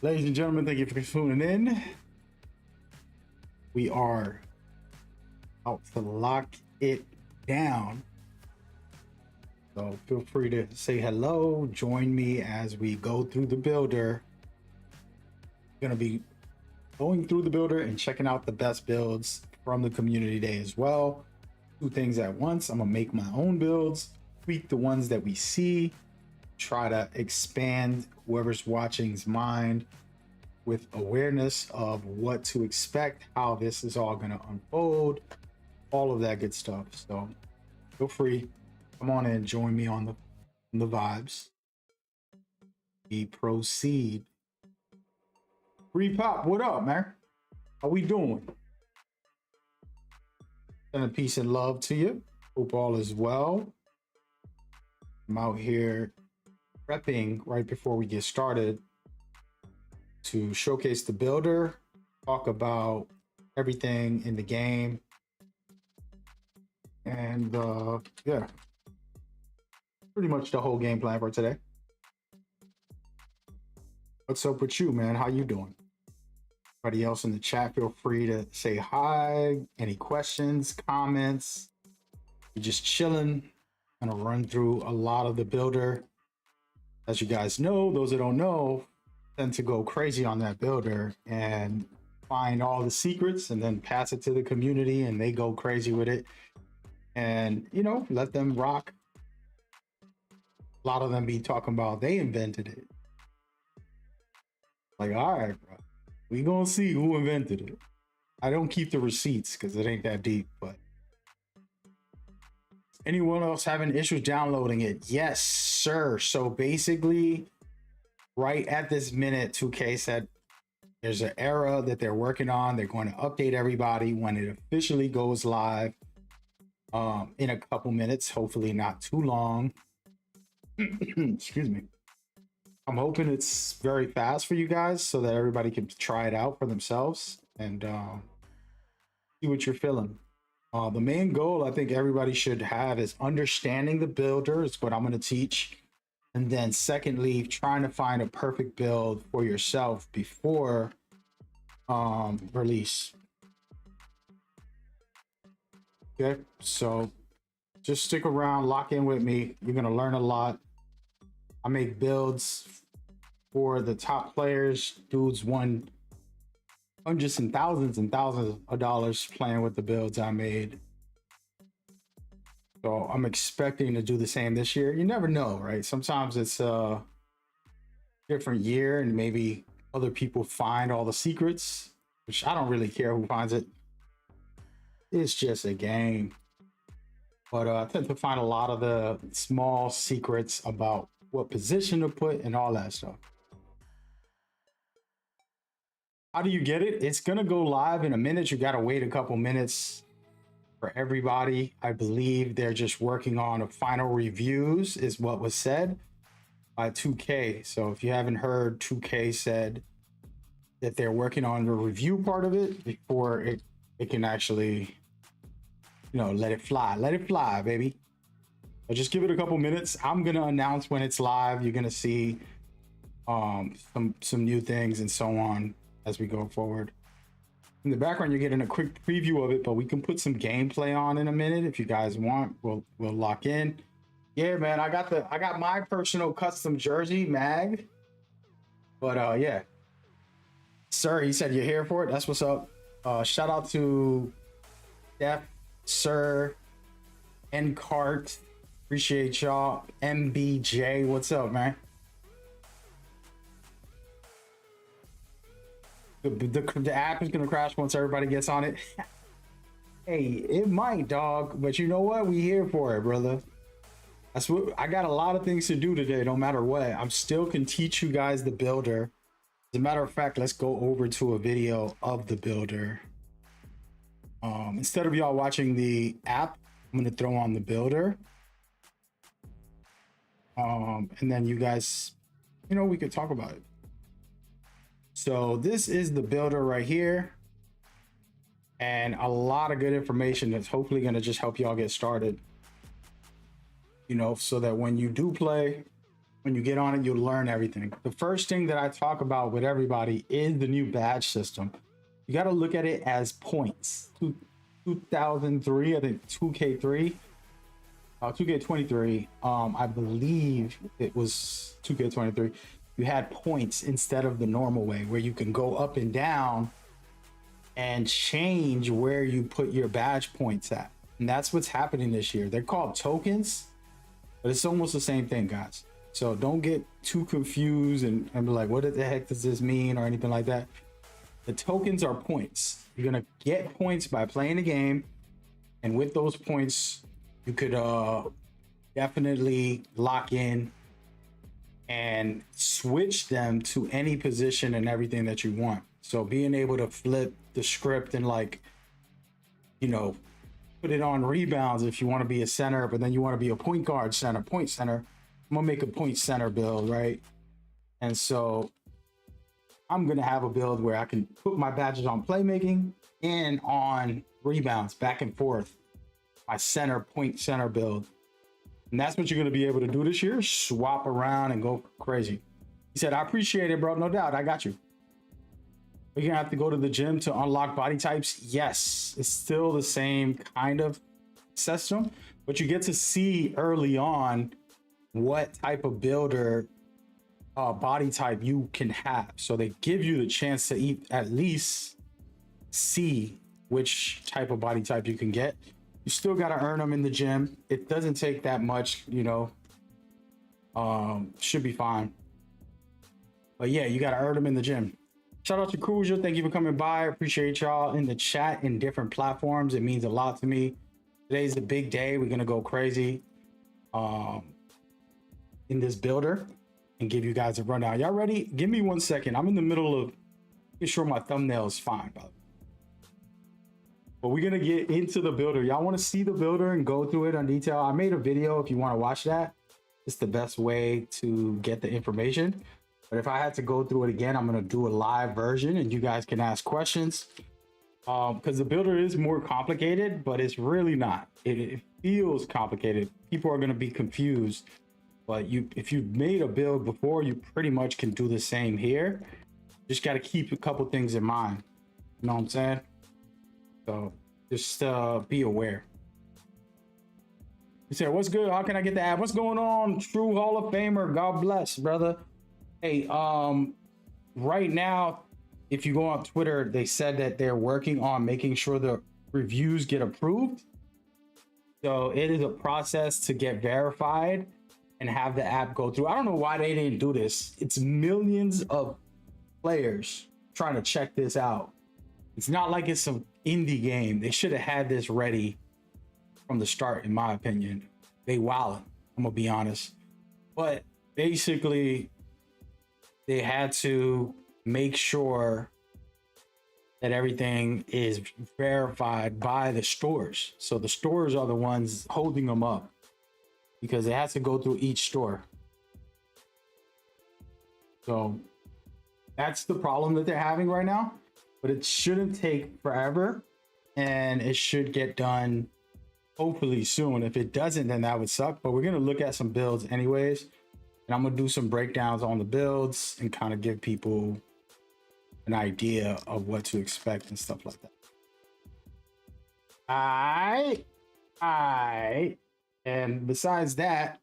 Ladies and gentlemen, thank you for tuning in. We are out to lock it down. So feel free to say hello. Join me as we go through the builder. Going to be going through the builder and checking out the best builds from the community day as well. Two things at once. I'm going to make my own builds, tweak the ones that we see, try to expand whoever's watching's mind with awareness of what to expect, how this is all going to unfold, all of that good stuff. So feel free, come on and join me on the vibes. We proceed. Free Pop, what up, man? How we doing? And peace and love to you. Hope all is well. I'm out here prepping right before we get started to showcase the builder, talk about everything in the game, and yeah, pretty much the whole game plan for today. What's up with you, man? How you doing? Everybody else in the chat, feel free to say hi. Any questions, comments? You're just chilling. Gonna run through a lot of the builder. As you guys know, those that don't know tend to go crazy on that builder and find all the secrets and then pass it to the community and they go crazy with it. And, you know, let them rock. A lot of them be talking about they invented it. Like, all right, bro. We gonna see who invented it. I don't keep the receipts because it ain't that deep, but anyone else having issues downloading it? Yes, sir. So basically, right at this minute, 2K said there's an era that they're working on. They're going to update everybody when it officially goes live in a couple minutes, hopefully not too long. Excuse me. I'm hoping it's very fast for you guys so that everybody can try it out for themselves and see what you're feeling. The main goal I think everybody should have is understanding the builder is what I'm going to teach. And then secondly, trying to find a perfect build for yourself before release. Okay, so just stick around, lock in with me. You're going to learn a lot. I make builds for the top players. Dudes won hundreds and thousands of dollars playing with the builds I made. So I'm expecting to do the same this year. You never know, right? Sometimes it's a different year and maybe other people find all the secrets, which I don't really care who finds it. It's just a game. But I tend to find a lot of the small secrets about what position to put and all that stuff. How do you get it? It's gonna go live in a minute. You gotta wait a couple minutes for everybody. I believe they're just working on a final reviews is what was said by 2K. So if you haven't heard, 2K said that they're working on the review part of it before it can actually, you know, let it fly, baby. But just give it a couple minutes. I'm gonna announce when it's live. You're gonna see some new things and so on as we go forward. In the background, you're getting a quick preview of it, but we can put some gameplay on in a minute if you guys want. We'll lock in. Yeah, man, I got my personal custom jersey mag. But yeah, sir, he said you're here for it. That's what's up. Shout out to Def, Sir, and Cart. Appreciate y'all. MBJ, what's up, man? The app is gonna crash once everybody gets on it. Hey, it might, dog, but you know what? We here for it, brother. That's what I got. A lot of things to do today, no matter what. I'm still can teach you guys the builder. As a matter of fact, let's go over to a video of the builder. Instead of y'all watching the app, I'm gonna throw on the builder. And then you guys, you know, we could talk about it. So this is the builder right here, and a lot of good information that's hopefully going to just help y'all get started, you know, so that when you do play, When you get on it, you'll learn everything. The first thing that I talk about with everybody is the new badge system. You got to look at it as points. 2003, I think 2K3, 2K23. I believe it was 2K23. You had points instead of the normal way where you can go up and down and change where you put your badge points at. And that's what's happening this year. They're called tokens, but it's almost the same thing, guys. So don't get too confused and be like, what the heck does this mean or anything like that. The tokens are points. You're going to get points by playing the game. And with those points, you could definitely lock in and switch them to any position and everything that you want. So being able to flip the script and like, you know, put it on rebounds if you want to be a center, but then you want to be a point guard center, point center. I'm gonna make a point center build, right? And so I'm gonna have a build where I can put my badges on playmaking and on rebounds back and forth. My center, point center build. And that's what you're gonna be able to do this year. Swap around and go crazy. He said, I appreciate it, bro. No doubt, I got you. You're gonna have to go to the gym to unlock body types. Yes, it's still the same kind of system, but you get to see early on what type of builder body type you can have. So they give you the chance to at least see which type of body type you can get. You still got to earn them in the gym. It doesn't take that much, you know, should be fine. But yeah, you got to earn them in the gym. Shout out to Cruiser. Thank you for coming by. I appreciate y'all in the chat in different platforms. It means a lot to me. Today's a big day. We're going to go crazy in this builder and give you guys a rundown. Y'all ready? Give me 1 second. I'm in the middle of making sure my thumbnail is fine, by the way. But we're gonna get into the builder. Y'all want to see the builder and go through it on detail? I made a video if you want to watch that. It's the best way to get the information. But if I had to go through it again, I'm gonna do a live version and you guys can ask questions. Because the builder is more complicated, but it's really not. It feels complicated. People are gonna be confused. But if you've made a build before, you pretty much can do the same here. Just got to keep a couple things in mind. You know what I'm saying? So just be aware. You said, what's good? How can I get the app? What's going on? True Hall of Famer. God bless, brother. Hey, right now, if you go on Twitter, they said that they're working on making sure the reviews get approved. So it is a process to get verified and have the app go through. I don't know why they didn't do this. It's millions of players trying to check this out. It's not like it's some indie game. They should have had this ready from the start, in my opinion. They wildin', I'm gonna be honest. But basically, they had to make sure that everything is verified by the stores. So the stores are the ones holding them up, because it has to go through each store. So that's the problem that they're having right now, but it shouldn't take forever and it should get done hopefully soon. If it doesn't, then that would suck, but we're gonna look at some builds anyways. And I'm gonna do some breakdowns on the builds and kind of give people an idea of what to expect and stuff like that. All right. And besides that,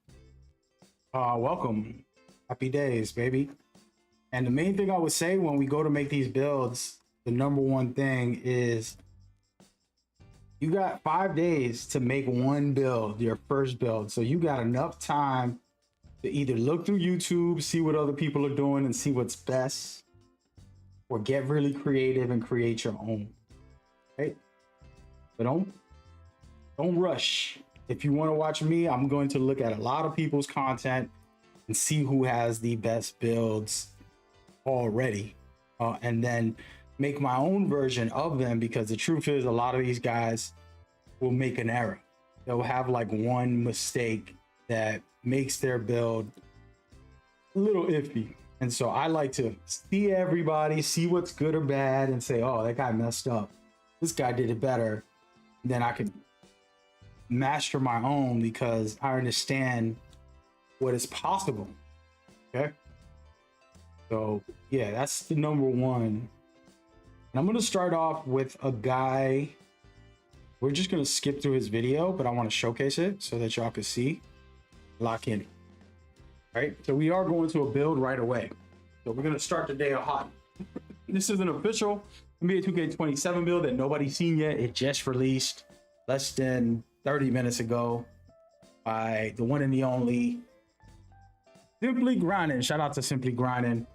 welcome. Happy days, baby. And the main thing I would say when we go to make these builds, the number one thing is you got 5 days to make one build, your first build. So you got enough time to either look through YouTube, see what other people are doing and see what's best, or get really creative and create your own. Okay? But don't rush. If you want to watch me, I'm going to look at a lot of people's content and see who has the best builds already, and then make my own version of them, because the truth is a lot of these guys will make an error. They'll have like one mistake that makes their build a little iffy. And so I like to see everybody, see what's good or bad, and say, oh, that guy messed up. This guy did it better. Then I can master my own, because I understand what is possible. Okay. So yeah, that's the number one. And I'm gonna start off with a guy. We're just gonna skip through his video, but I want to showcase it so that y'all can see. Lock in. Right. So we are going to a build right away. So we're gonna start the day hot. This is an official NBA 2K27 build that nobody's seen yet. It just released less than 30 minutes ago by the one and the only Simply Grinding. Shout out to Simply Grinding.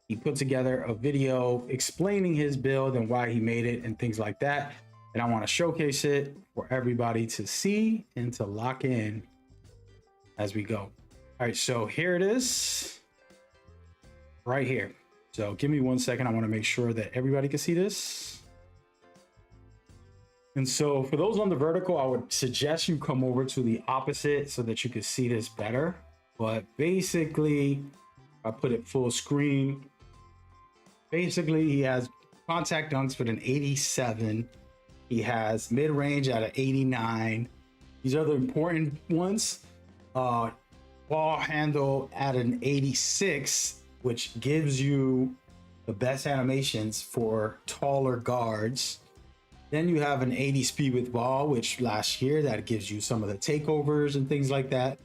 He put together a video explaining his build and why he made it and things like that. And I want to showcase it for everybody to see and to lock in as we go. All right, so here it is right here. So give me 1 second. I want to make sure that everybody can see this. And so for those on the vertical, I would suggest you come over to the opposite so that you can see this better. But basically, I put it full screen. Basically, he has contact dunks with an 87. He has mid-range at an 89. These are the important ones. Ball handle at an 86, which gives you the best animations for taller guards. Then you have an 80 speed with ball, which last year that gives you some of the takeovers and things like that.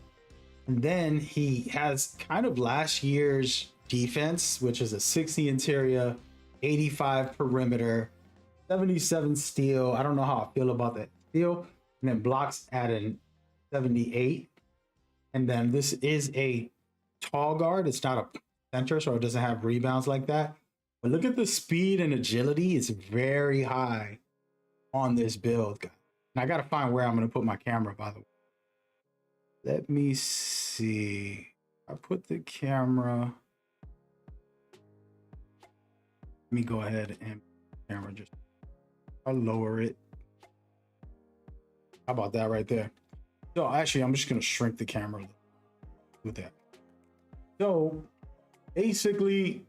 And then he has kind of last year's defense, which is a 60 interior, 85 perimeter, 77 steal. I don't know how I feel about that steal. And then blocks at an 78. And then this is a tall guard. It's not a center, so it doesn't have rebounds like that. But look at the speed and agility. It's very high on this build, guys. And I got to find where I'm going to put my camera, by the way. Let me see. I put the camera. Let me go ahead and camera just. I'll lower it. How about that right there? So actually, I'm just going to shrink the camera with that. So basically,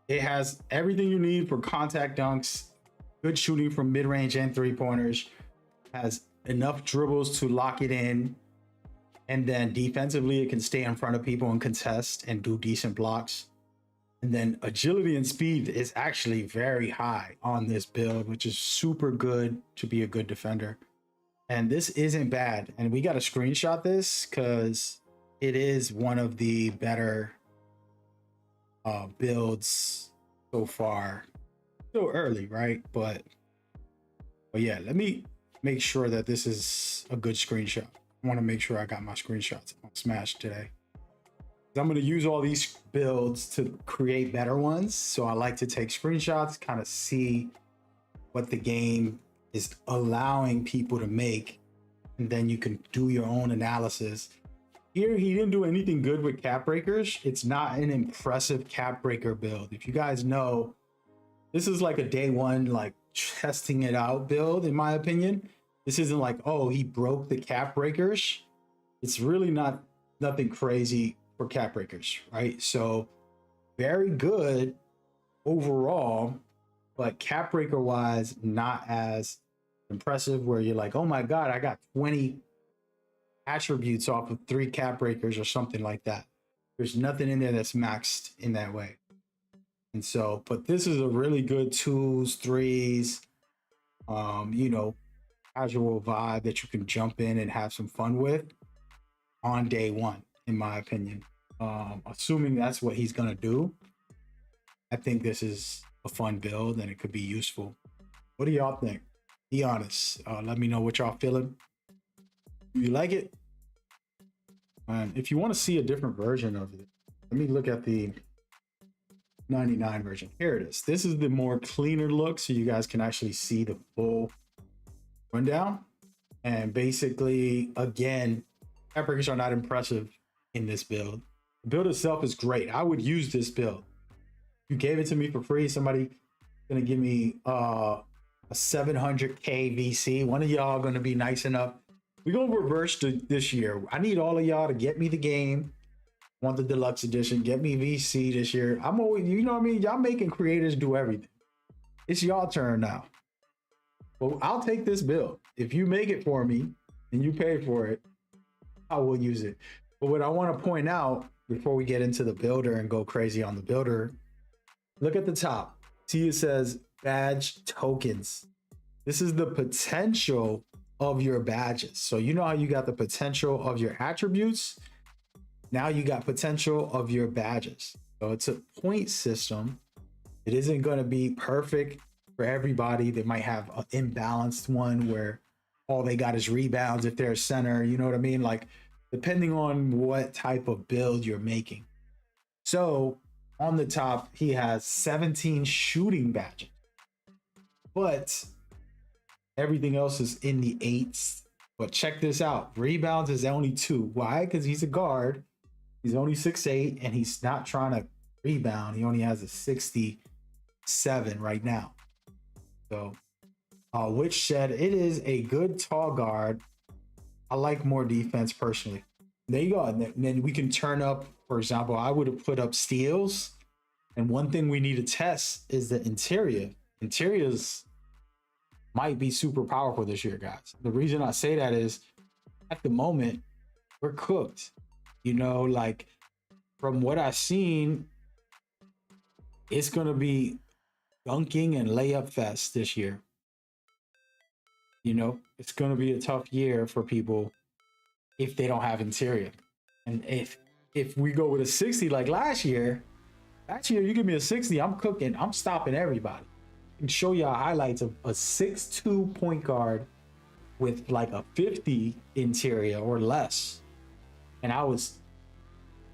it has everything you need for contact dunks, good shooting from mid-range and three-pointers, has enough dribbles to lock it in, and then defensively, it can stay in front of people and contest and do decent blocks. And then agility and speed is actually very high on this build, which is super good to be a good defender. And this isn't bad. And we got to screenshot this because it is one of the better builds so far. Still early, right? But yeah, let me make sure that this is a good screenshot. I want to make sure I got my screenshots on Smash today. I'm going to use all these builds to create better ones. So I like to take screenshots, kind of see what the game is allowing people to make. And then you can do your own analysis. Here, he didn't do anything good with cap breakers. It's not an impressive cap breaker build. If you guys know, this is like a day one, like testing it out build, in my opinion. This isn't like, oh, he broke the cap breakers. It's really nothing crazy for cap breakers, right? So very good overall, but cap breaker wise, not as impressive where you're like, oh my God, I got 20 attributes off of 3 cap breakers or something like that. There's nothing in there that's maxed in that way. And so, but this is a really good 2s, 3s, you know, casual vibe that you can jump in and have some fun with on day one, in my opinion. Assuming that's what he's gonna do, I think this is a fun build and it could be useful. What do y'all think? Be honest. Let me know what y'all feeling. You like it? And if you want to see a different version of it, let me look at the 99 version. Here it is. This is the more cleaner look, so you guys can actually see the full rundown. And basically, again, cap breakers are not impressive in this build. The build itself is great. I would use this build. You gave it to me for free. Somebody gonna give me a 700K VC. One of y'all gonna be nice enough. We're gonna reverse this year. I need all of y'all to get me the game. Want the deluxe edition? Get me VC this year. I'm always, you know what I mean? Y'all making creators do everything. It's y'all turn now. Well, I'll take this build. If you make it for me and you pay for it, I will use it. But what I want to point out, before we get into the builder and go crazy on the builder, look at the top. See, it says badge tokens. This is the potential of your badges. So you know how you got the potential of your attributes? Now you got potential of your badges. So it's a point system. It isn't going to be perfect for everybody. They might have an imbalanced one where all they got is rebounds if they're a center. You know what I mean? Like, depending on what type of build you're making. So on the top, he has 17 shooting badges, but everything else is in the eights. But check this out. Rebounds is only 2. Why? Because he's a guard. He's only 6'8", and he's not trying to rebound. He only has a 67 right now. So, which said it is a good tall guard. I like more defense personally. There you go. And then we can turn up, for example, I would have put up steals. And one thing we need to test is the interior. Interiors might be super powerful this year, guys. The reason I say that is at the moment, we're cooked. You know, like from what I've seen, it's going to be dunking and layup fest this year. You know, it's going to be a tough year for people if they don't have interior. And if we go with a 60 like last year you give me a 60, I'm cooking. I'm stopping everybody. I can show y'all highlights of a 6'2" point guard with like a 50 interior or less. And I was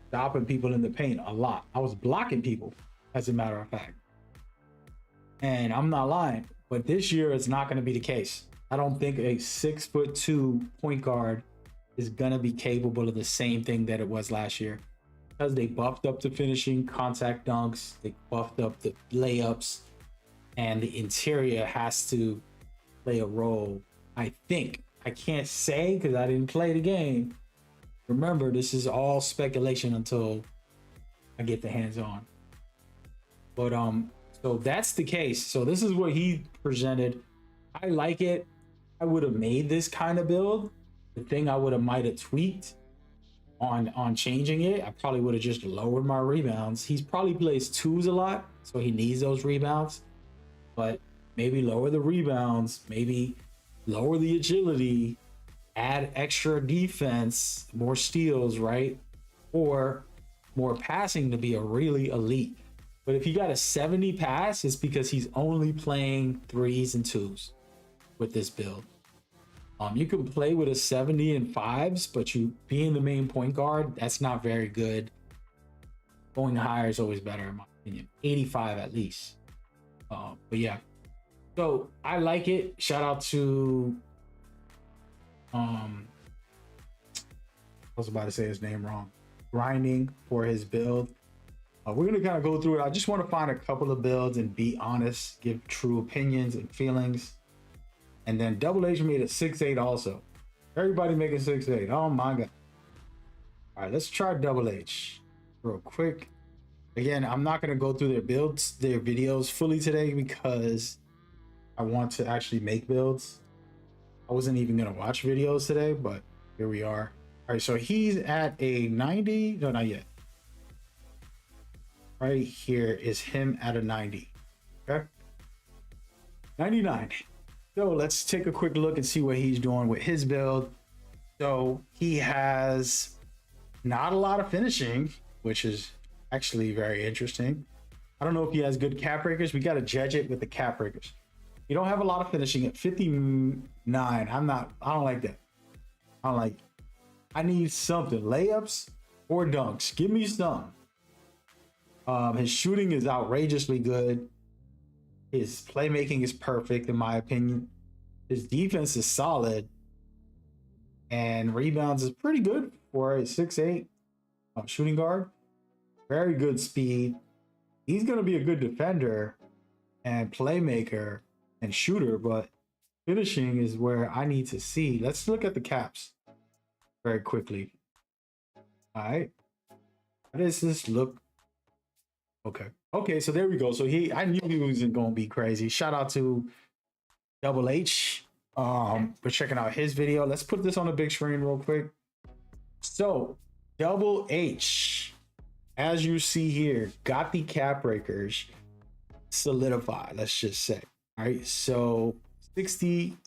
stopping people in the paint a lot. I was blocking people, as a matter of fact. And I'm not lying, but this year it's not going to be the case. I don't think a 6'2" point guard is going to be capable of the same thing that it was last year, because they buffed up the finishing, contact dunks, they buffed up the layups, and the interior has to play a role. I think. I can't say because I didn't play the game. Remember, this is all speculation until I get the hands on. But so that's the case. So this is what he presented. I like it. I would have made this kind of build. The thing I would have might have tweaked on changing it, I probably would have just lowered my rebounds. He's probably plays twos a lot, so he needs those rebounds. But maybe lower the rebounds, maybe lower the agility, add extra defense, more steals, right? Or more passing to be a really elite. But if he got a 70 pass, it's because he's only playing threes and twos with this build. You can play with a 70 and fives, but you being the main point guard, that's not very good. Going higher is always better, in my opinion. 85 at least. But yeah, so I like it. Shout out to I was about to say his name wrong. Grinding for his build. We're gonna kind of go through it. I just want to find a couple of builds and be honest, give true opinions and feelings. And then Double H made a 6'8" also. Everybody making 6'8". Oh my god. All right, let's try Double H real quick. Again, I'm not gonna go through their builds, their videos fully today because I want to actually make builds. I wasn't even gonna watch videos today, but here we are. All right, so he's at a 90. No, not yet. Right here is him at a 90. Okay. 99. So let's take a quick look and see what he's doing with his build. So he has not a lot of finishing, which is actually very interesting. I don't know if he has good cap breakers. We got to judge it with the cap breakers. You don't have a lot of finishing at 59. I don't like that. I don't like it. I need something. Layups or dunks. Give me some. His shooting is outrageously good. His playmaking is perfect, in my opinion. His defense is solid. And rebounds is pretty good for a 6'8" shooting guard. Very good speed. He's going to be a good defender and playmaker and shooter, but finishing is where I need to see. Let's look at the caps very quickly. All right. How does this look? Okay, so there we go. So I knew he wasn't going to be crazy. Shout out to Double H for checking out his video. Let's put this on the big screen real quick. So Double H, as you see here, got the cap breakers solidified, let's just say. All right, so 60,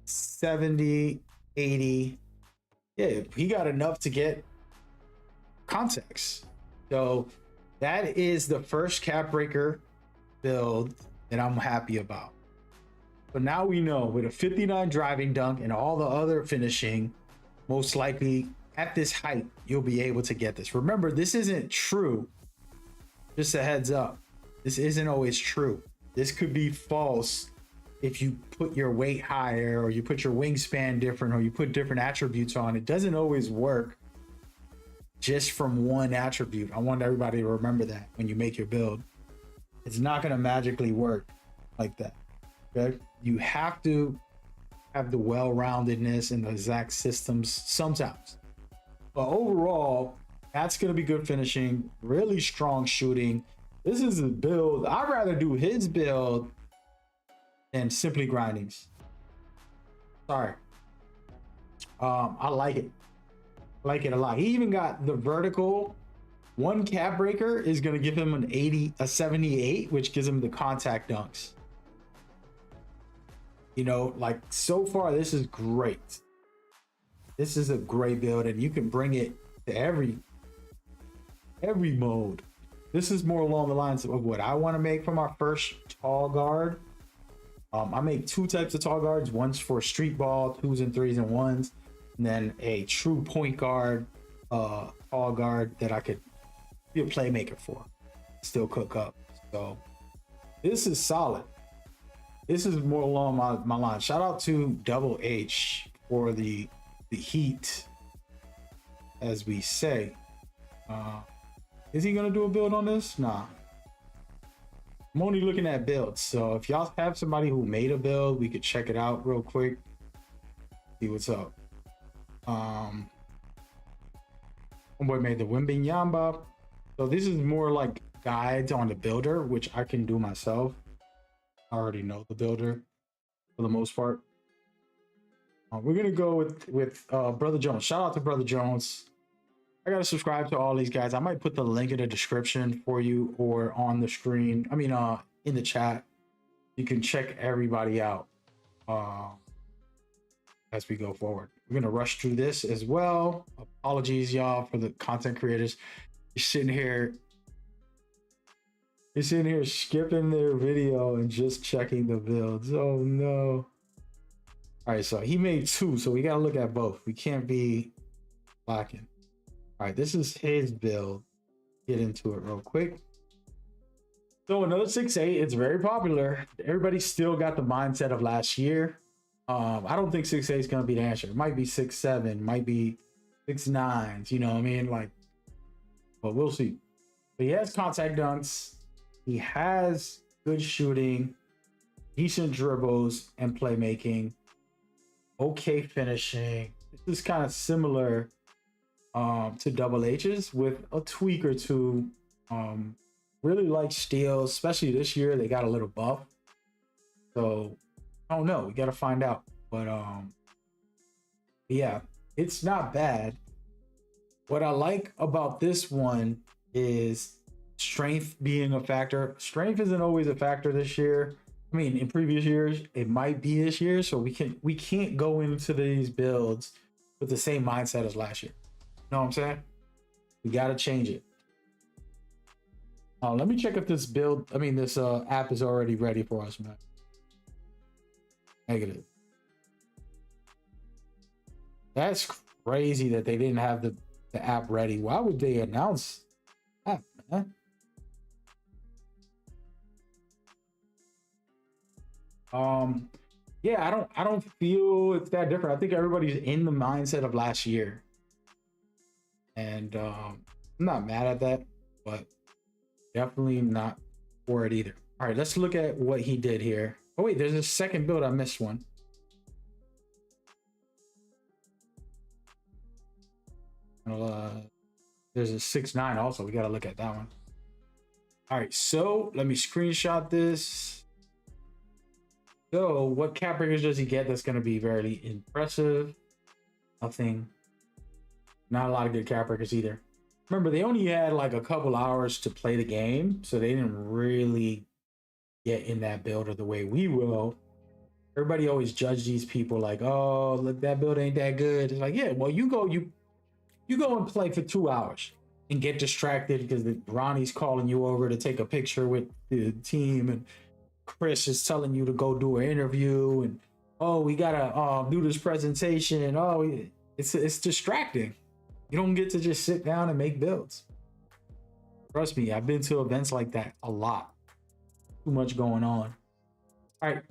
70, 80. Yeah, he got enough to get context. So that is the first cap breaker build that I'm happy about. But now we know with a 59 driving dunk and all the other finishing, most likely at this height, you'll be able to get this. Remember, this isn't true. Just a heads up. This isn't always true. This could be false if you put your weight higher or you put your wingspan different or you put different attributes on. It doesn't always work just from one attribute. I want everybody to remember that when you make your build. It's not going to magically work like that. Okay? You have to have the well-roundedness and the exact systems sometimes. But overall, that's going to be good finishing, really strong shooting. This is a build. I'd rather do his build than simply grindings. Sorry. I like it. I like it a lot. He even got the vertical. One cap breaker is going to give him an 80, a 78, which gives him the contact dunks. You know, like so far, this is great. This is a great build, and you can bring it to every mode. This is more along the lines of what I want to make for my first tall guard. I make two types of tall guards. One's for street ball, 2s and 3s and 1s, and then a true point guard, tall guard that I could be a playmaker for, still cook up. So this is solid. This is more along my line. Shout out to Double H for the heat, as we say. Is he gonna do a build on this? Nah. I'm only looking at builds. So if y'all have somebody who made a build, we could check it out real quick. See what's up. Homeboy made the Wimbinyamba. So this is more like guides on the builder, which I can do myself. I already know the builder for the most part. We're gonna go with Brother Jones. Shout out to Brother Jones. I gotta subscribe to all these guys. I might put the link in the description for you or on the screen. I mean, in the chat. You can check everybody out as we go forward. We're gonna rush through this as well. Apologies, y'all, for the content creators. You're sitting here skipping their video and just checking the builds. Oh no. All right, so he made two, so we gotta look at both. We can't be lacking. All right, this is his build. Get into it real quick. So another 6'8", it's very popular. Everybody still got the mindset of last year. I don't think 6'8" is gonna be the answer. It might be 6'7", might be 6'9", you know what I mean? Like, but we'll see. But he has contact dunks. He has good shooting, decent dribbles and playmaking, okay finishing. This is kind of similar to Double H's with a tweak or two. Really like steals, especially this year. They got a little buff. So I don't know. We got to find out. But yeah, it's not bad. What I like about this one is strength being a factor. Strength isn't always a factor this year. I mean, in previous years, it might be this year. So we can't go into these builds with the same mindset as last year. You know what I'm saying? We got to change it. Let me check if this build, this app is already ready for us, man. Negative. That's crazy that they didn't have the app ready. Why would they announce that, man? Yeah, I don't feel it's that different. I think everybody's in the mindset of last year. And I'm not mad at that, but definitely not for it either. All right, let's look at what he did here. Oh wait, there's a second build. I missed one. There's a 6'9" also. We got to look at that one. All right, so let me screenshot this. So what cap breakers does he get that's going to be very impressive? Nothing. Not a lot of good cap breakers either. Remember, they only had like a couple hours to play the game, so they didn't really get in that builder the way we will. Everybody always judge these people like, oh, look, that build ain't that good. It's like, yeah, well, you go and play for 2 hours and get distracted because Ronnie's calling you over to take a picture with the team, and Chris is telling you to go do an interview, and oh, we gotta do this presentation. Oh, it's distracting. You don't get to just sit down and make builds. Trust me, I've been to events like that a lot. Too much going on. All right,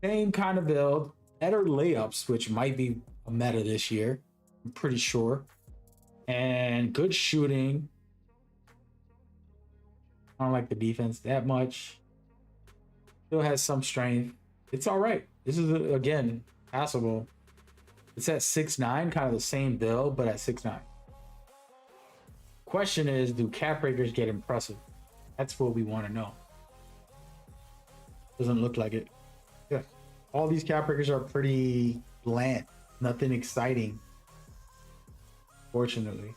same kind of build, better layups, which might be a meta this year. I'm pretty sure, and good shooting. I don't like the defense that much. Still has some strength. It's all right. This is again passable. It's at 6'9", kind of the same build, but at 6'9". Question is, do cap breakers get impressive? That's what we want to know. Doesn't look like it. Yeah. All these cap breakers are pretty bland. Nothing exciting. Fortunately.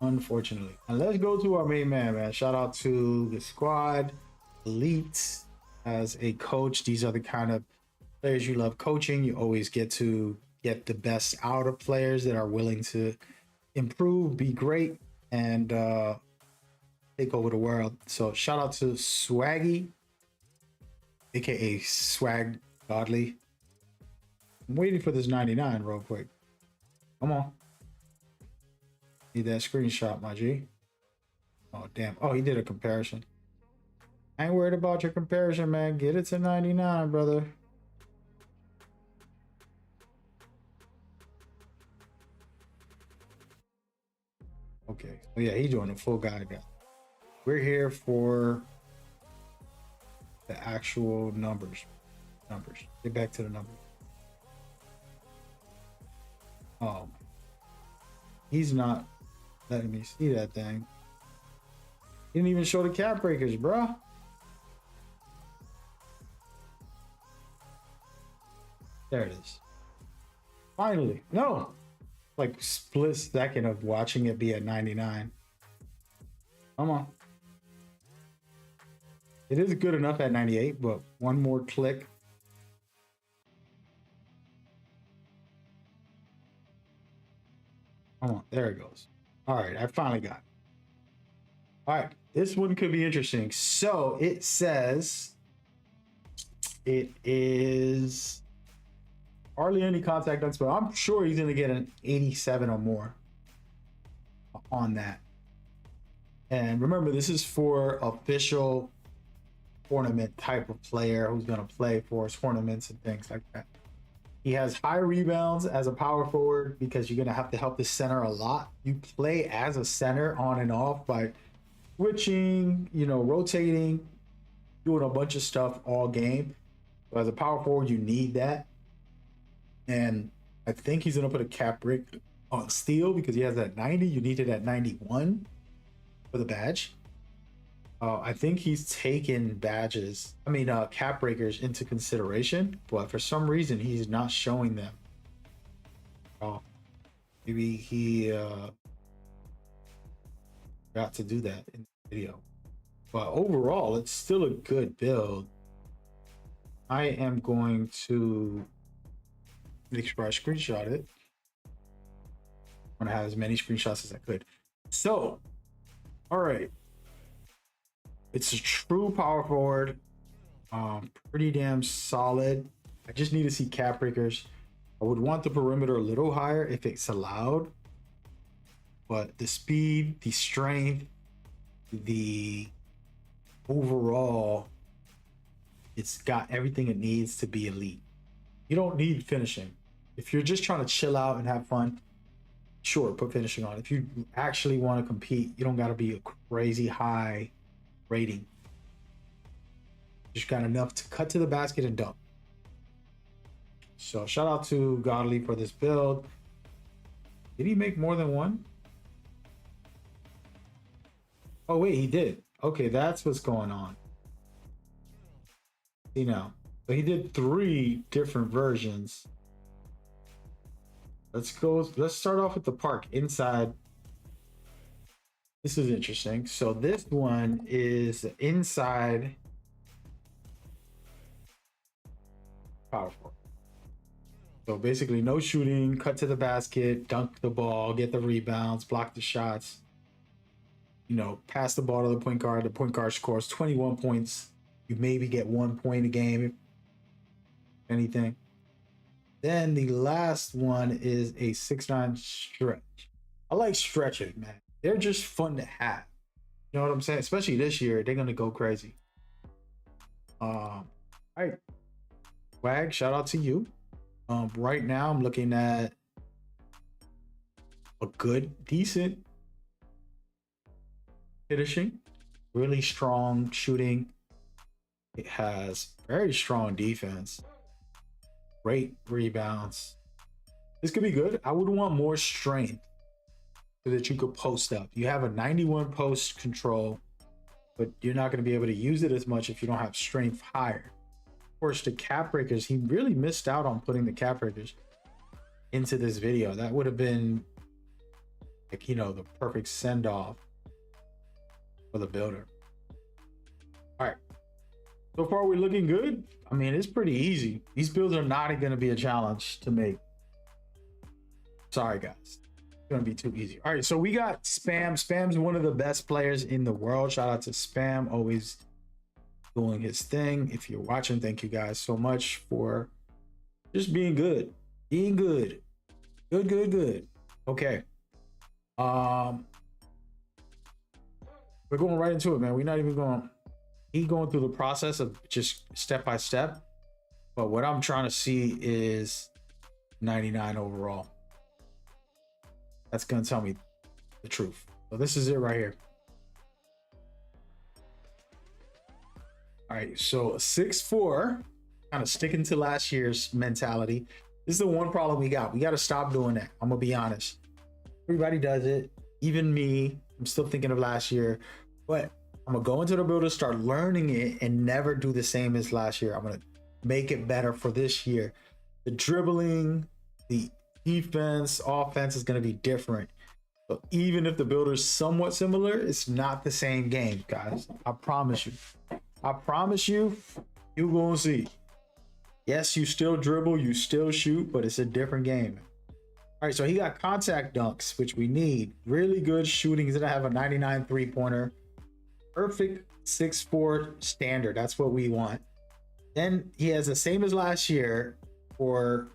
Unfortunately. And let's go to our main man. Shout out to the squad. Elite as a coach. These are the kind of players you love coaching. You always get to get the best out of players that are willing to improve, be great, and take over the world. So shout out to Swaggy, aka Swag Godly. I'm waiting for this 99 real quick. Come on. Need that screenshot, my G. Oh, damn. Oh, he did a comparison. I ain't worried about your comparison, man. Get it to 99, brother. Okay. Oh, yeah, he's doing a full guy. We're here for the actual numbers. Get back to the numbers. Oh. He's not letting me see that thing. He didn't even show the cap breakers, bro. There it is. Finally. No. Like split second of watching it be at 99. Come on. It is good enough at 98, but one more click. Come on. There it goes. All right. I finally got it. All right. This one could be interesting. So it says it is hardly any contact done, but I'm sure he's going to get an 87 or more on that. And remember, this is for official tournament type of player who's going to play for tournaments and things like that. He has high rebounds as a power forward because you're going to have to help the center a lot. You play as a center on and off by switching, rotating, doing a bunch of stuff all game. So as a power forward, you need that. And I think he's going to put a cap break on steal because he has that 90. You need it at 91 for the badge. I think he's taken cap breakers into consideration, but for some reason he's not showing them. Oh, maybe he got to do that in the video. But overall, it's still a good build. I am going to make sure I screenshot it. I'm gonna have as many screenshots as I could. So, all right. It's a true power forward. Pretty damn solid. I just need to see cap breakers. I would want the perimeter a little higher if it's allowed. But the speed, the strength, the overall, it's got everything it needs to be elite. You don't need finishing. If you're just trying to chill out and have fun, sure, put finishing on. If you actually want to compete, you don't got to be a crazy high rating. Just got enough to cut to the basket and dunk. So shout out to Godly for this build. Did he make more than one? Oh wait, he did. Okay, that's what's going on. See now. So he did 3 different versions. Let's go. Let's start off with the park inside. This is interesting. So this one is inside power forward. So basically no shooting, cut to the basket, dunk the ball, get the rebounds, block the shots, you know, pass the ball to the point guard. The point guard scores 21 points. You maybe get 1 point a game, if anything. Then the last one is a 6'9" stretch. I like stretching, man. They're just fun to have. You know what I'm saying? Especially this year, they're gonna go crazy. All right, Wag, shout out to you. Right now I'm looking at a good, decent finishing, really strong shooting. It has very strong defense, great rebounds. This could be good. I would want more strength so that you could post up. You have a 91 post control, but you're not going to be able to use it as much if you don't have strength higher. Of course, the cap breakers, he really missed out on putting the cap breakers into this video. That would have been, like, you know, the perfect send off for the builder. All right, so far we're looking good. I mean, it's pretty easy. These builds are not going to be a challenge to make. Sorry guys, it's going to be too easy. All right, so we got Spam. Spam's one of the best players in the world. Shout out to Spam, always doing his thing. If you're watching, thank you guys so much for just being good. Good. Okay, we're going right into it, man. We're not even going. He's going through the process of just step by step, but what I'm trying to see is 99 overall. That's gonna tell me the truth. So this is it right here. All right, so 6'4", kind of sticking to last year's mentality. This is the one problem we got. We got to stop doing that. I'm gonna be honest. Everybody does it, even me. I'm still thinking of last year, but I'm gonna go into the builder, start learning it, and never do the same as last year. I'm gonna make it better for this year. The dribbling, the defense, offense is gonna be different. So even if the builder's somewhat similar, it's not the same game, guys. I promise you. I promise you, you're gonna see. Yes, you still dribble, you still shoot, but it's a different game. All right, so he got contact dunks, which we need. Really good shooting. He's gonna have a 99 three-pointer. Perfect 6'4" standard. That's what we want. Then he has the same as last year for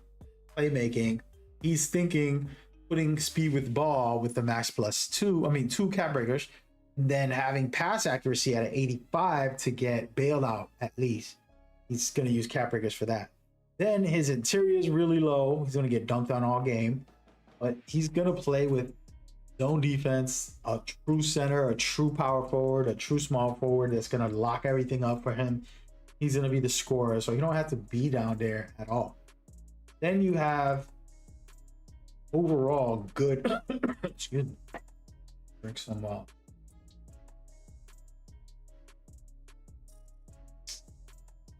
playmaking. He's thinking putting speed with ball with the max plus 2. I mean, 2 cap breakers. Then having pass accuracy at an 85 to get bailed out at least. He's going to use cap breakers for that. Then his interior is really low. He's going to get dunked on all game. But he's going to play with zone defense, a true center, a true power forward, a true small forward that's going to lock everything up for him. He's going to be the scorer, so you don't have to be down there at all. Then you have overall good excuse me, drink some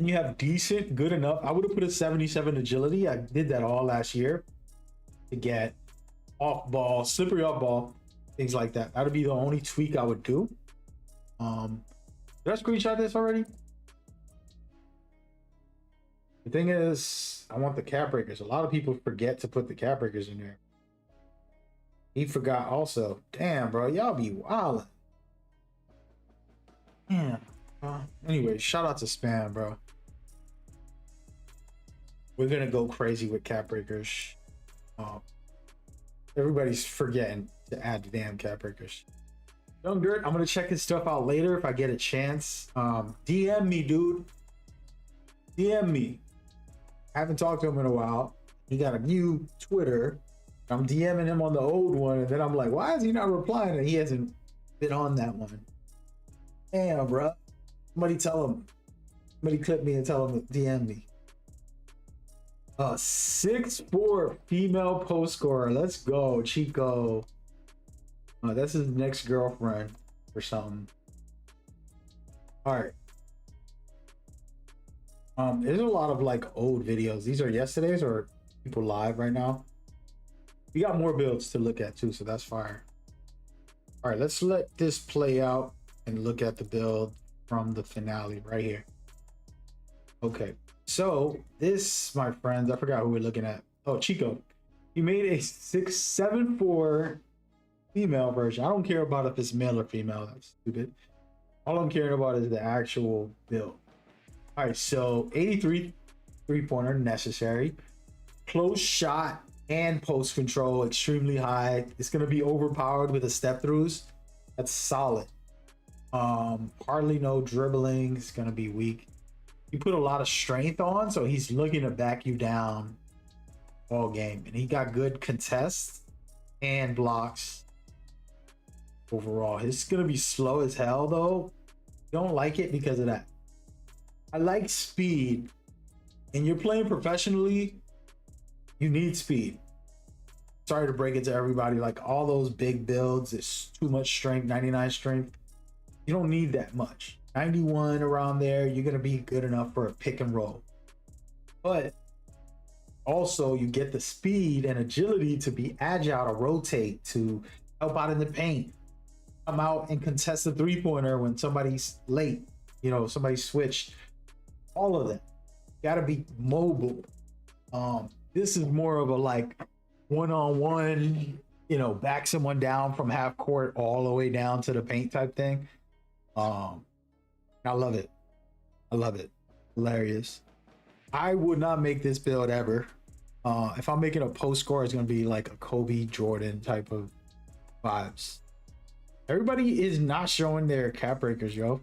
and you have decent, good enough. I would have put a 77 agility. I did that all last year to get off ball, slippery off ball, things like that. That would be the only tweak I would do. Did I screenshot this already? The thing is, I want the cap breakers. A lot of people forget to put the cap breakers in there. He forgot also. Damn, bro, y'all be wildin'. Damn. Anyway, shout out to Spam, bro. We're gonna go crazy with cap breakers. Everybody's forgetting to add the damn cap breakers. Young Dirt, I'm gonna check his stuff out later if I get a chance. DM me, dude. DM me. I haven't talked to him in a while. He got a new Twitter. I'm DMing him on the old one, and then I'm like, why is he not replying? And he hasn't been on that one. Damn, bro. Somebody tell him. Somebody clip me and tell him to DM me. 6'4" female post scorer. Let's go, Chico. That's his next girlfriend or something. All right. There's a lot of like old videos. These are yesterday's or people live right now. We got more builds to look at too, so that's fire. All right, let's let this play out and look at the build from the finale right here. Okay, so this, my friends, I forgot who we're looking at. Oh, Chico. He made a 674 female version. I don't care about if it's male or female. That's stupid. All I'm caring about is the actual build. All right, so 83 three-pointer necessary. Close shot and post control extremely high. It's gonna be overpowered with the step throughs. That's solid. Hardly no dribbling. It's gonna be weak. You put a lot of strength on, so he's looking to back you down all game. And he got good contests and blocks overall. It's gonna be slow as hell though. Don't like it because of that. I like speed. And you're playing professionally, you need speed. Sorry to break it to everybody, like all those big builds, it's too much strength, 99 strength. You don't need that much. 91 around there, you're gonna be good enough for a pick and roll. But also you get the speed and agility to be agile, to rotate, to help out in the paint, come out and contest the three-pointer when somebody's late, you know, somebody switched, all of that. Gotta be mobile. This is more of a like one-on-one, you know, back someone down from half court all the way down to the paint type thing. I love it. I love it. Hilarious. I would not make this build ever. If I'm making a post score, it's gonna be like a Kobe Jordan type of vibes. Everybody is not showing their cap breakers, yo.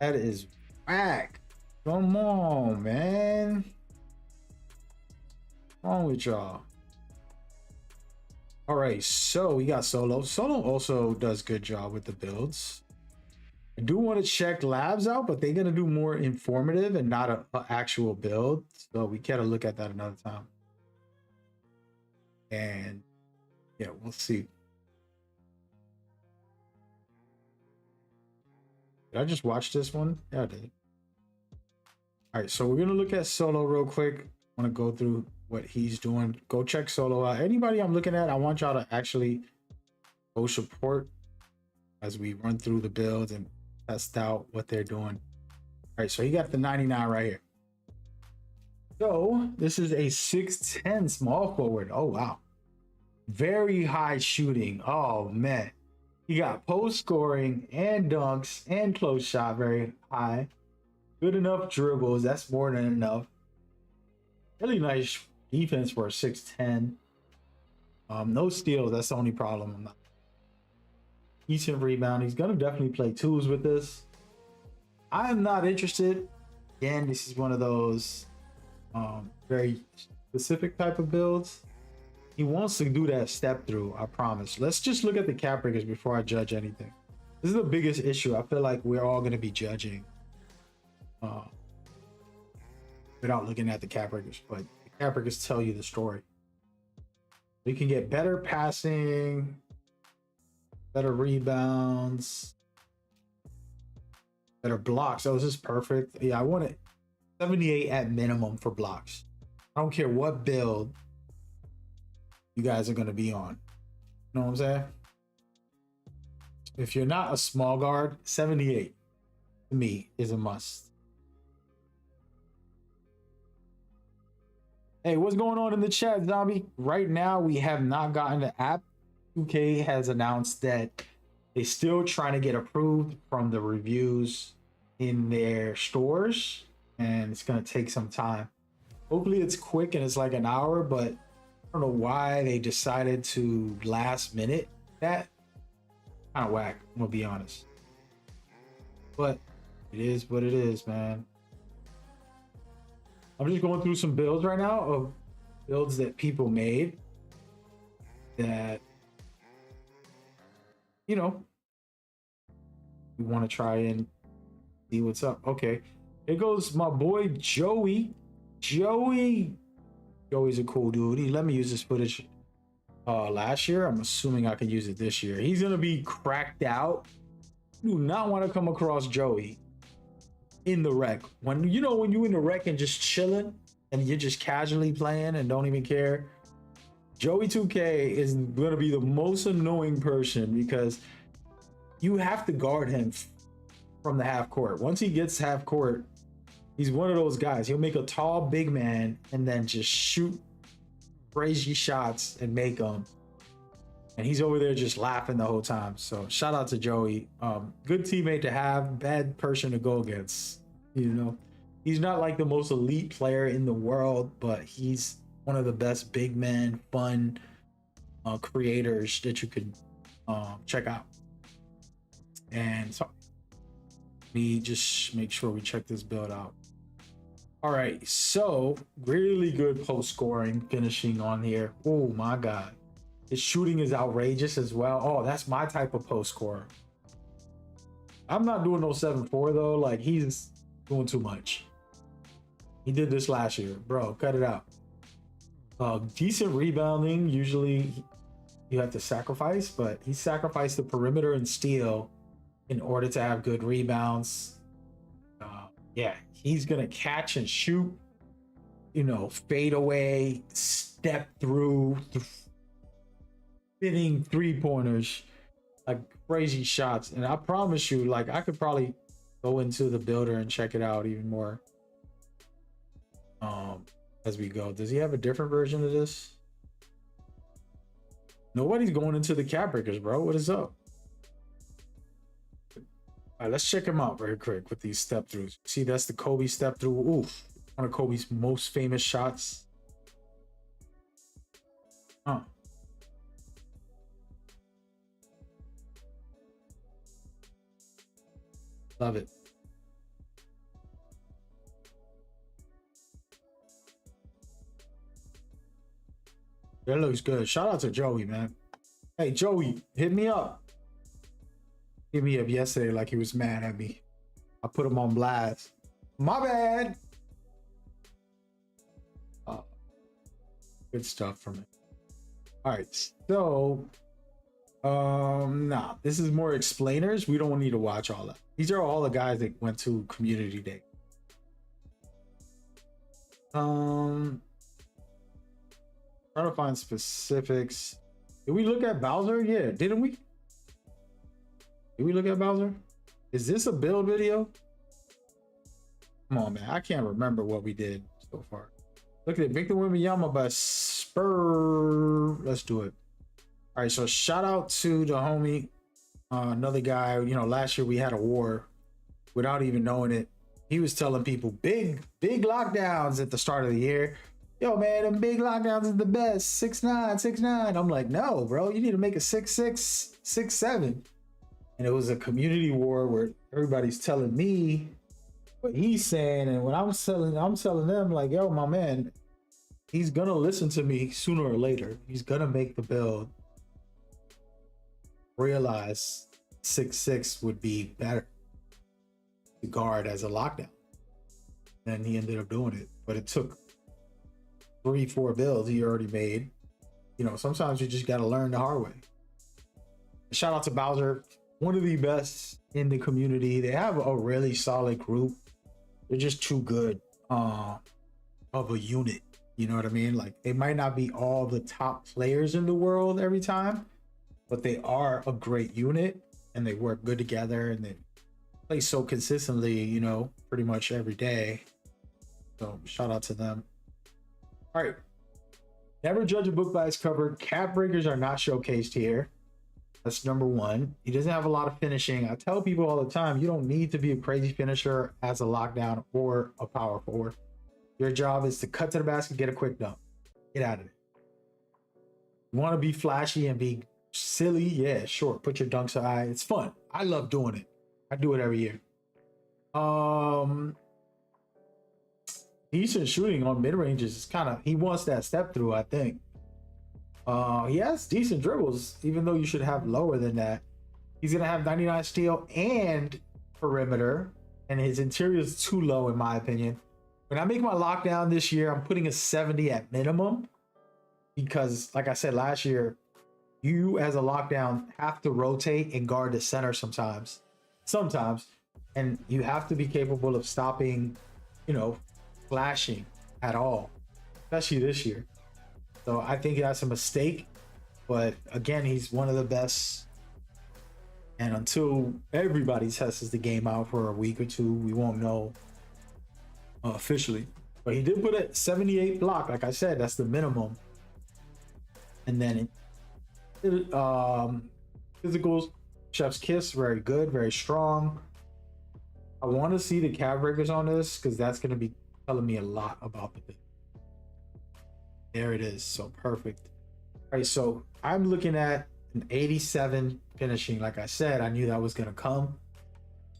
That is whack. Come on, man. What's wrong with y'all? All right, so we got Solo. Solo also does good job with the builds. I do want to check labs out, but they're gonna do more informative and not a actual build. So we gotta look at that another time. And yeah, we'll see. Did I just watch this one? Yeah, I did. All right, so we're gonna look at Solo real quick. I want to go through what he's doing. Go check Solo out. Anybody I'm looking at, I want y'all to actually go support as we run through the builds and test out what they're doing. All right, so he got the 99 right here. So this is a 6'10 small forward. Oh wow, very high shooting. Oh man, he got post scoring and dunks and close shot very high. Good enough dribbles. That's more than enough. Really nice defense for a 6'10. No steals. That's the only problem. I'm not. Decent rebound. He's gonna definitely play twos with this. I am not interested. Again, this is one of those very specific type of builds. He wants to do that step through. I promise. Let's just look at the cap breakers before I judge anything. This is the biggest issue. I feel like we're all gonna be judging without looking at the cap breakers, but the cap breakers tell you the story. You can get better passing, better rebounds, better blocks. Oh, this is perfect. Yeah, I want it 78 at minimum for blocks. I don't care what build you guys are going to be on. You know what I'm saying? If you're not a small guard, 78 to me is a must. Hey, what's going on in the chat, Zombie? Right now, we have not gotten the app. 2K has announced that they're still trying to get approved from the reviews in their stores, and it's going to take some time. Hopefully, it's quick and it's like an hour, but I don't know why they decided to last minute that. Kind of whack, I'm going to be honest. But it is what it is, man. I'm just going through some builds right now of builds that people made that, you know, we want to try and see what's up. Okay, here goes my boy Joey. Joey's a cool dude. He let me use this footage last year. I'm assuming I can use it this year. He's gonna be cracked out. You do not want to come across Joey in the rec. When you in the rec and just chilling and you're just casually playing and don't even care, Joey 2K is going to be the most annoying person because you have to guard him from the half court. Once he gets half court, he's one of those guys. He'll make a tall, big man and then just shoot crazy shots and make them. And he's over there just laughing the whole time. So shout out to Joey. Good teammate to have, bad person to go against. You know, he's not like the most elite player in the world, but he's one of the best big men, fun creators that you could check out. And so me just make sure we check this build out. All right, so really good post scoring finishing on here. Oh my God. His shooting is outrageous as well. Oh, that's my type of post scorer. I'm not doing no 7-4 though. Like, he's doing too much. He did this last year. Bro, cut it out. Decent rebounding. Usually you have to sacrifice, but he sacrificed the perimeter and steal in order to have good rebounds. Yeah, he's going to catch and shoot, you know, fade away, step through, spinning 3-pointers, like crazy shots. And I promise you, like, I could probably go into the builder and check it out even more as we go. Does he have a different version of this? Nobody's going into the cap breakers, bro. What is up? All right, let's check him out very quick with these step throughs. See, that's the Kobe step through. Ooh, one of Kobe's most famous shots. Huh. Love it. That looks good. Shout out to Joey, man. Hey, Joey, hit me up. Hit me up yesterday like he was mad at me. I put him on blast. My bad. Good stuff from it. All right, so nah, this is more explainers. We don't need to watch all that. These are all the guys that went to community day. Trying to find specifics. Did we look at Bowser? Yeah, didn't we? Did we look at Bowser? Is this a build video? Come on, man. I can't remember what we did so far. Look at it. Victor Wembanyama by Spur. Let's do it. All right, so shout out to the homie. Another guy, you know, last year we had a war without even knowing it. He was telling people big lockdowns at the start of the year. Yo, man, them big lockdowns is the best. 6'9", 6'9". I'm like, no, bro, you need to make a 6'6", 6'7". And it was a community war where everybody's telling me what he's saying, and when I'm telling them, like, yo, my man, he's gonna listen to me sooner or later. He's gonna make the build. Realize 6'6" would be better to guard as a lockdown. And he ended up doing it, but it took 3-4 builds he already made. You know, sometimes you just got to learn the hard way. Shout out to Bowser, one of the best in the community. They have a really solid group. They're just too good of a unit. You know what I mean? Like, they might not be all the top players in the world every time, but they are a great unit and they work good together and they play so consistently, you know, pretty much every day. So shout out to them. All right. Never judge a book by its cover. Cap breakers are not showcased here. That's number one. He doesn't have a lot of finishing. I tell people all the time, you don't need to be a crazy finisher as a lockdown or a power forward. Your job is to cut to the basket, get a quick dunk, get out of it. You want to be flashy and be silly? Yeah, sure. Put your dunks high. It's fun. I love doing it. I do it every year. Decent shooting on mid ranges. Is kind of, he wants that step through, I think. He has decent dribbles, even though you should have lower than that. He's gonna have 99 steal and perimeter, and his interior is too low in my opinion. When I make my lockdown this year, I'm putting a 70 at minimum, because like I said last year, you as a lockdown have to rotate and guard the center sometimes, and you have to be capable of stopping, you know, flashing at all, especially this year. So I think that's a mistake. But again, he's one of the best. And until everybody tests the game out for a week or two, we won't know officially. But he did put a 78 block. Like I said, that's the minimum. And then physicals, Chef's Kiss, very good, very strong. I want to see the calf breakers on this because that's going to be telling me a lot about the bit. There it is. So perfect. All right, so I'm looking at an 87 finishing. Like I said, I knew that was going to come.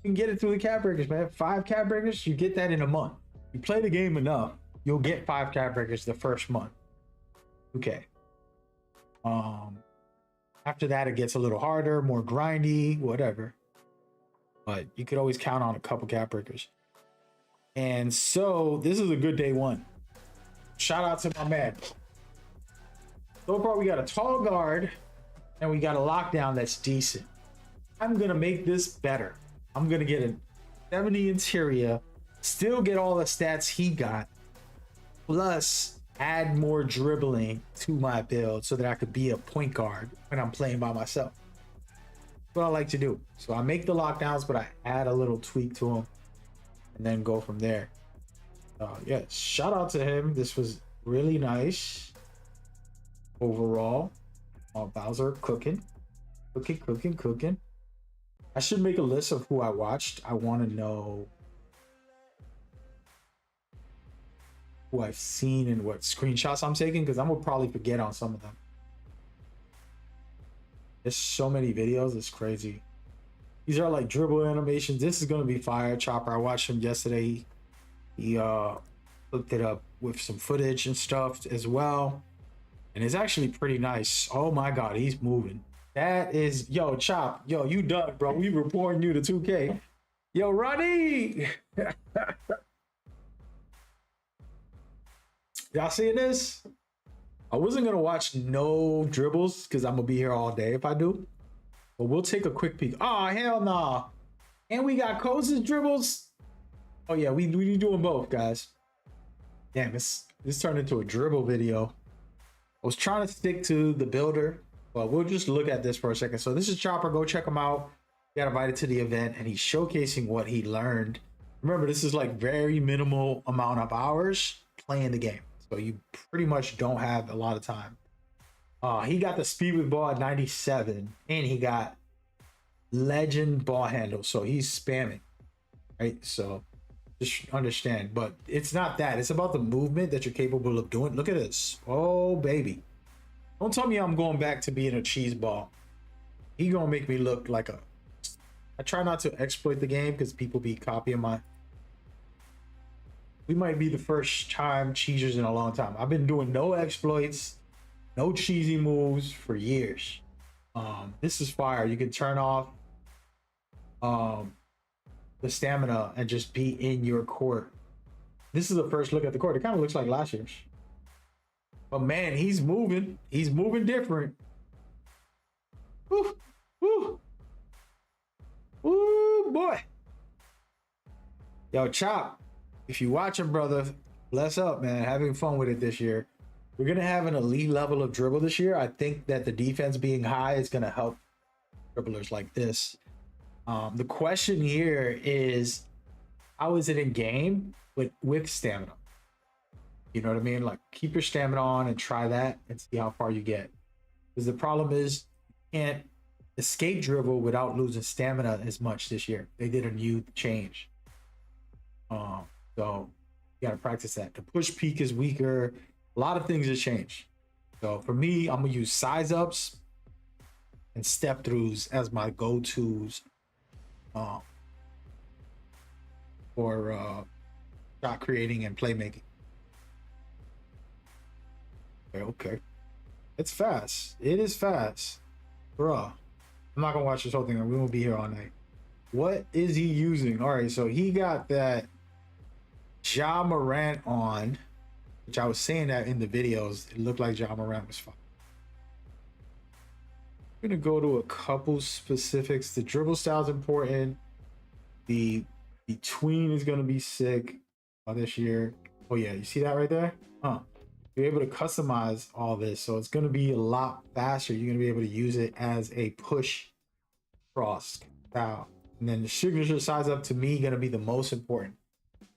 You can get it through the calf breakers, man. 5 calf breakers, you get that in a month. You play the game enough, you'll get 5 calf breakers the first month. Okay. After that, it gets a little harder, more grindy, whatever. But you could always count on a couple calf breakers. And so this is a good day one. Shout out to my man. So far, we got a tall guard and we got a lockdown that's decent. I'm going to make this better. I'm going to get a 70 interior, still get all the stats he got, plus add more dribbling to my build so that I could be a point guard when I'm playing by myself. That's what I like to do. So I make the lockdowns, but I add a little tweak to them and then go from there. Yeah, shout out to him. This was really nice overall. Bowser cooking. I should make a list of who I watched. I want to know who I've seen and what screenshots I'm taking, because I'm gonna probably forget on some of them. There's so many videos, it's crazy. These are like dribble animations. This is gonna be fire. Chopper, I watched him yesterday. He looked it up with some footage and stuff as well, and it's actually pretty nice. Oh my god, he's moving. That is, yo, Chop, yo, you done, bro. We reporting you to 2K. Yo, Ronnie. Y'all seeing this? I wasn't gonna watch no dribbles because I'm gonna be here all day if I do. But we'll take a quick peek. Oh, hell nah. And we got Coaches dribbles. Oh yeah, we doing both, guys. Damn, this turned into a dribble video. I was trying to stick to the builder, but we'll just look at this for a second. So this is Chopper. Go check him out. He got invited to the event and he's showcasing what he learned. Remember, this is like very minimal amount of hours playing the game. So you pretty much don't have a lot of time. He got the speed with ball at 97 and he got legend ball handle. So he's spamming, right? So just understand, but it's not that. It's about the movement that you're capable of doing. Look at this. Oh, baby. Don't tell me I'm going back to being a cheese ball. He gonna make me look like a... I try not to exploit the game because people be copying my... We might be the first time cheesers in a long time. I've been doing no exploits, no cheesy moves for years. This is fire. You can turn off the stamina and just be in your court. This is the first look at the court. It kind of looks like last year's. But man, he's moving. He's moving different. Woo, woo. Woo, boy. Yo, Chop. If you watching, brother, bless up, man. Having fun with it this year. We're going to have an elite level of dribble this year. I think that the defense being high is going to help dribblers like this. The question here is, how is it in game with stamina? You know what I mean? Like, keep your stamina on and try that and see how far you get. Because the problem is, you can't escape dribble without losing stamina as much this year. They did a new change. So you got to practice that. The push peak is weaker. A lot of things have changed. So for me, I'm going to use size ups and step throughs as my go-tos for shot creating and playmaking. Okay. It's fast. It is fast. Bruh. I'm not going to watch this whole thing. We won't be here all night. What is he using? All right, so he got that Ja Morant on, which I was saying that in the videos. It looked like Ja Morant was fine. I'm going to go to a couple specifics. The dribble style is important. The between is going to be sick this year. Oh, yeah. You see that right there? you're able to customize all this. So it's going to be a lot faster. You're going to be able to use it as a push cross style. And then the signature size up to me going to be the most important.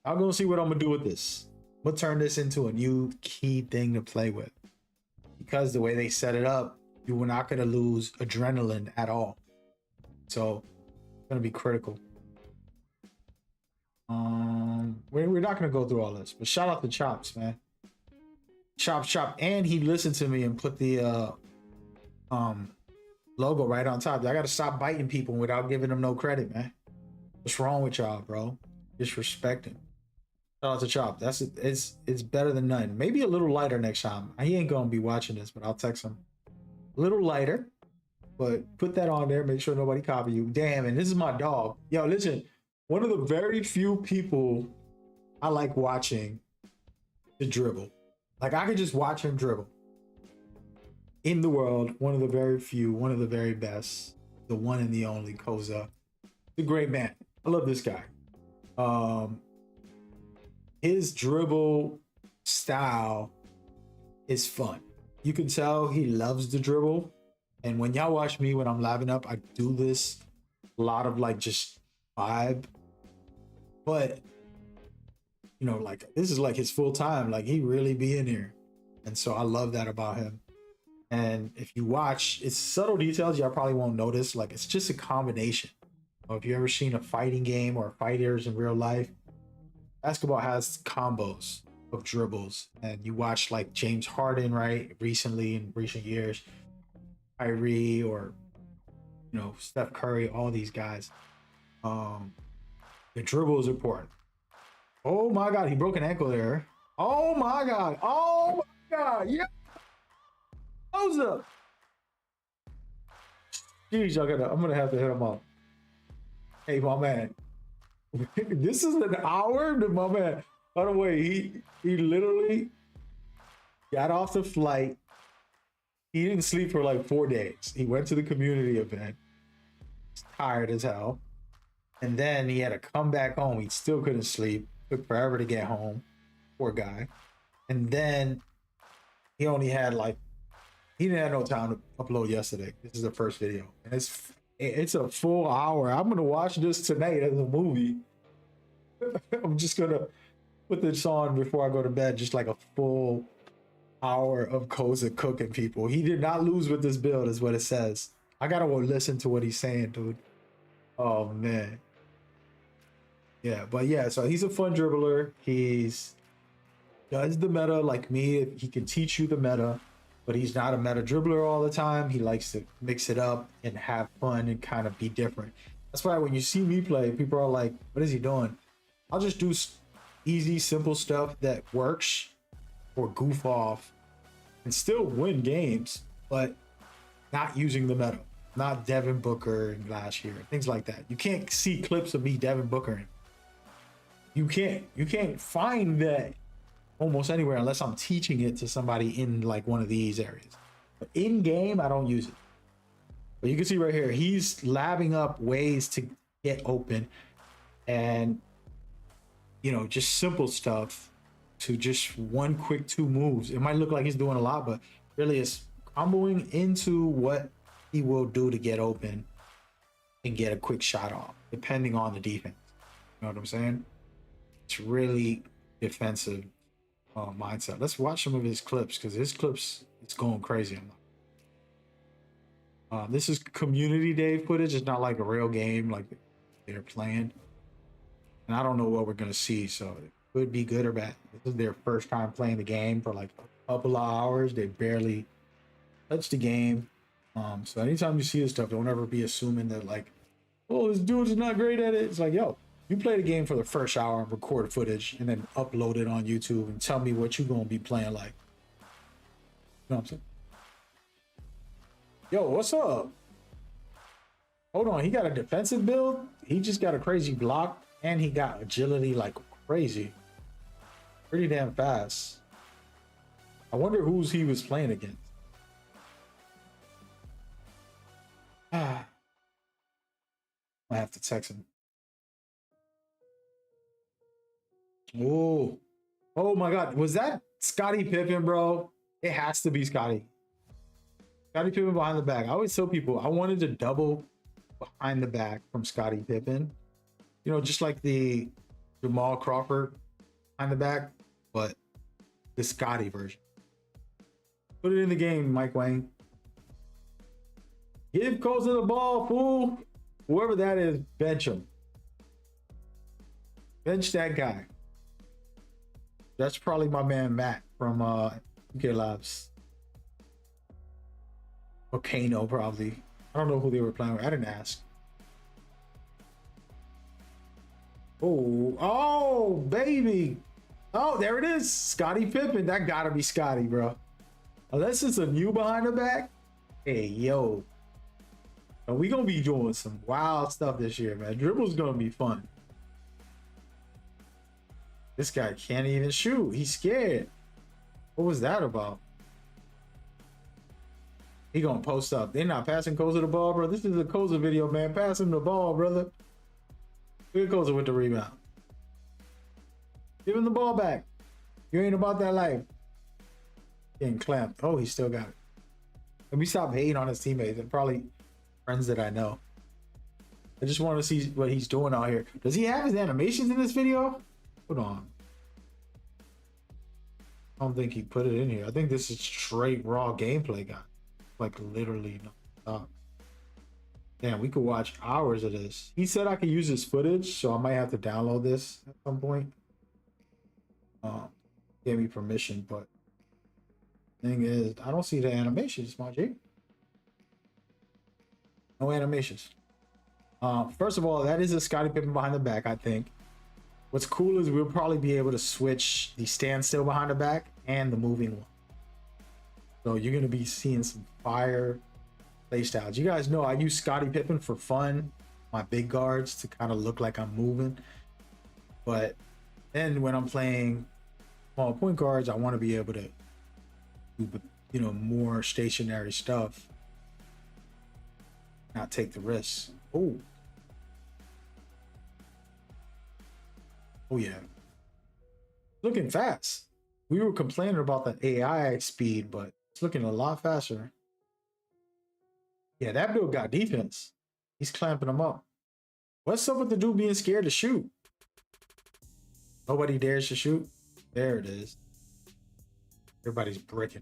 I'm going to see what I'm going to do with this. I'm going to turn this into a new key thing to play with. Because the way they set it up, you were not going to lose adrenaline at all. So it's going to be critical. We're not going to go through all this, but shout out to Chops, man. Chop, and he listened to me and put the logo right on top. I got to stop biting people without giving them no credit, man. What's wrong with y'all, bro? Disrespecting. Shout out to Chop. It's better than none. Maybe a little lighter next time. He ain't gonna be watching this, but I'll text him. A little lighter, but put that on there. Make sure nobody copy you. Damn, and this is my dog. Yo, listen. One of the very few people I like watching the dribble. Like I could just watch him dribble. In the world, one of the very few, one of the very best, the one and the only Koza. The great man. I love this guy. His dribble style is fun. You can tell he loves the dribble. And when y'all watch me when I'm labbing up, I do this a lot of like just vibe. But you know, like this is like his full time. Like he really be in here. And so I love that about him. And if you watch, it's subtle details y'all probably won't notice. Like it's just a combination. If you ever seen a fighting game or fighters in real life, basketball has combos of dribbles. And you watch like James Harden, right? Recently in recent years, Kyrie or you know, Steph Curry, all these guys. The dribble is important. Oh my God, he broke an ankle there. Oh my God. Oh my God. Yeah. Close up. Jeez, I'm gonna have to hit him up. Hey, my man. This is an hour, my man. By the way, he literally got off the flight. He didn't sleep for like 4 days. He went to the community event. He's tired as hell. And then he had to come back home. He still couldn't sleep. Took forever to get home. Poor guy. And then he only had like, he didn't have no time to upload yesterday. This is the first video. And it's a full hour. I'm gonna watch this tonight as a movie. I'm just gonna put this on before I go to bed. Just like a full hour of Koza cooking people. He did not lose with this build is what it says. I gotta listen to what he's saying, dude. Oh man. Yeah, but yeah, so he's a fun dribbler. He's does the meta like me. He can teach you the meta, but he's not a meta dribbler all the time. He likes to mix it up and have fun and kind of be different. That's why when you see me play, people are like, what is he doing? I'll just do easy, simple stuff that works or goof off and still win games, but not using the meta. Not Devin Booker last year, things like that. You can't see clips of me Devin Bookering. You can't find that almost anywhere unless I'm teaching it to somebody in like one of these areas. But in game, I don't use it. But you can see right here, he's labbing up ways to get open and, you know, just simple stuff to just one quick 2 moves. It might look like he's doing a lot, but really it's comboing into what he will do to get open and get a quick shot off, depending on the defense. You know what I'm saying? It's really defensive mindset. Let's watch some of his clips because his clips, it's going crazy. This is community day footage. It's not like a real game like they're playing. And I don't know what we're going to see, so it could be good or bad. This is their first time playing the game for like a couple of hours. They barely touched the game. So anytime you see this stuff, don't ever be assuming that like, oh, this dude's not great at it. It's like, yo, you play the game for the first hour and record footage and then upload it on YouTube and tell me what you're going to be playing like. You know what I'm saying? Yo, what's up? Hold on, he got a defensive build. He just got a crazy block and he got agility like crazy. Pretty damn fast. I wonder who's he was playing against. I have to text him. Oh, Oh my God, was that Scottie Pippen, bro? It has to be Scottie. Scottie Pippen behind the back. I always tell people I wanted to double behind the back from Scottie Pippen. You know, just like the Jamal Crawford behind the back, but the Scottie version. Put it in the game, Mike Wang. Give Koza the ball, fool. Whoever that is, bench him. Bench that guy. That's probably my man Matt from UK Labs. Or Kano, probably. I don't know who they were playing with. I didn't ask. Oh, baby. Oh, there it is. Scottie Pippen. That gotta be Scottie, bro. Unless it's a new behind the back. Hey, yo. We gonna be doing some wild stuff this year, man. Dribble's gonna be fun. This guy can't even shoot. He's scared. What was that about? He gonna post up. They're not passing Koza the ball, bro. This is a Koza video, man. Pass him the ball, brother. Look at Koza with the rebound. Give him the ball back. You ain't about that life. Getting clamped. Oh, he still got it. Let me stop hating on his teammates and probably friends that I know. I just want to see what he's doing out here. Does he have his animations in this video? Hold on. I don't think he put it in here. I think this is straight raw gameplay, guy. Like literally no stop. Damn, we could watch hours of this. He said I could use his footage, so I might have to download this at some point. Gave me permission, but thing is, I don't see the animations, my G. No animations. First of all, that is a Scottie Pippen behind the back, I think. What's cool is we'll probably be able to switch the standstill behind the back and the moving one. So you're going to be seeing some fire play styles. You guys know I use Scottie Pippen for fun, my big guards to kind of look like I'm moving. But then when I'm playing small point guards, I want to be able to do, you know, more stationary stuff. Not take the risks. Oh. Oh yeah. Looking fast. We were complaining about the AI speed, but it's looking a lot faster. Yeah, that build got defense. He's clamping them up. What's up with the dude being scared to shoot? Nobody dares to shoot. There it is. Everybody's bricking.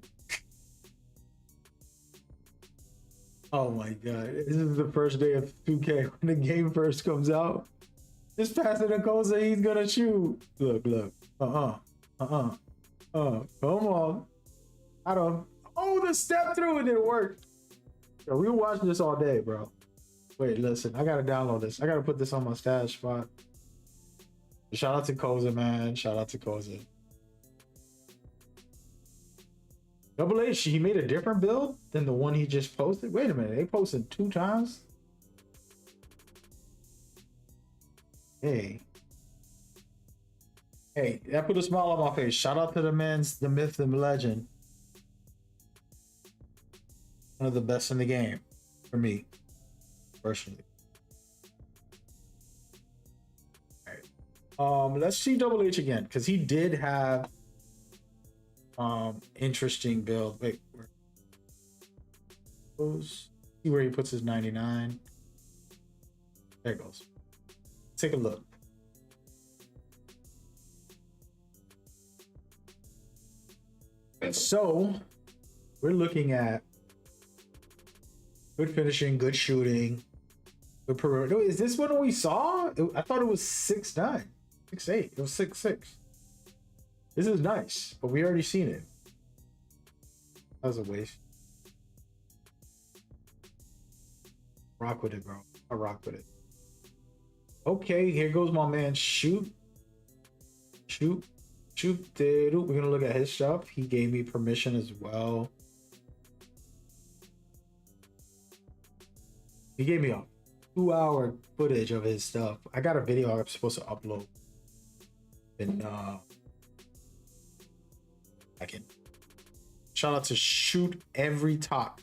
Oh my God. This is the first day of 2K when the game first comes out. Just pass it to Koza, he's gonna shoot. Look, look. Come on. I don't. Oh, the step through and it worked. Yo, we were watching this all day, bro. Wait, listen. I gotta download this. I gotta put this on my stash spot. Shout out to Koza, man. Shout out to Koza. Double H, he made a different build than the one he just posted. Wait a minute, they posted 2 times? Hey. Hey, that put a smile on my face. Shout out to the man's, the myth, the legend. One of the best in the game for me, personally. All right. Let's see Double H again, because he did have interesting build. Wait, where goes? See where he puts his 99. There it goes. Take a look. So we're looking at good finishing, good shooting, good perimeter. Is this what we saw? I thought it was 6'9", 6'8". It was 6'6". This is nice, but we already seen it. That was a waste. Rock with it, bro. I rock with it. Okay, here goes my man. Shoot. We're gonna look at his stuff. He gave me permission as well. He gave me a 2-hour footage of his stuff. I got a video I'm supposed to upload. And I can shout out to Shoot Every Talk.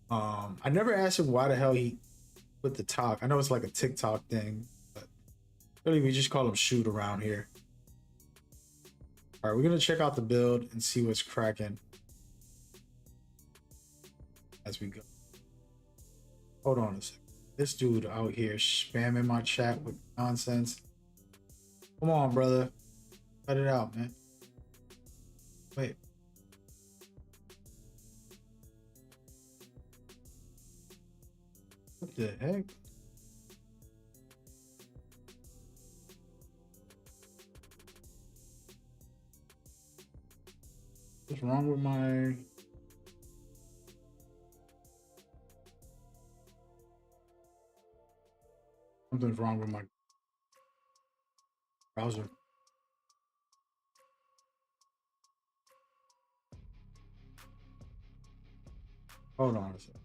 I never asked him why the hell he put the talk. I know it's like a TikTok thing, but really we just call him Shoot around here. All right, we're gonna check out the build and see what's cracking as we go. Hold on a second. This dude out here spamming my chat with nonsense. Come on, brother. Cut it out, man. Wait. What the heck? What's wrong with my... Something's wrong with my browser. Hold on a second.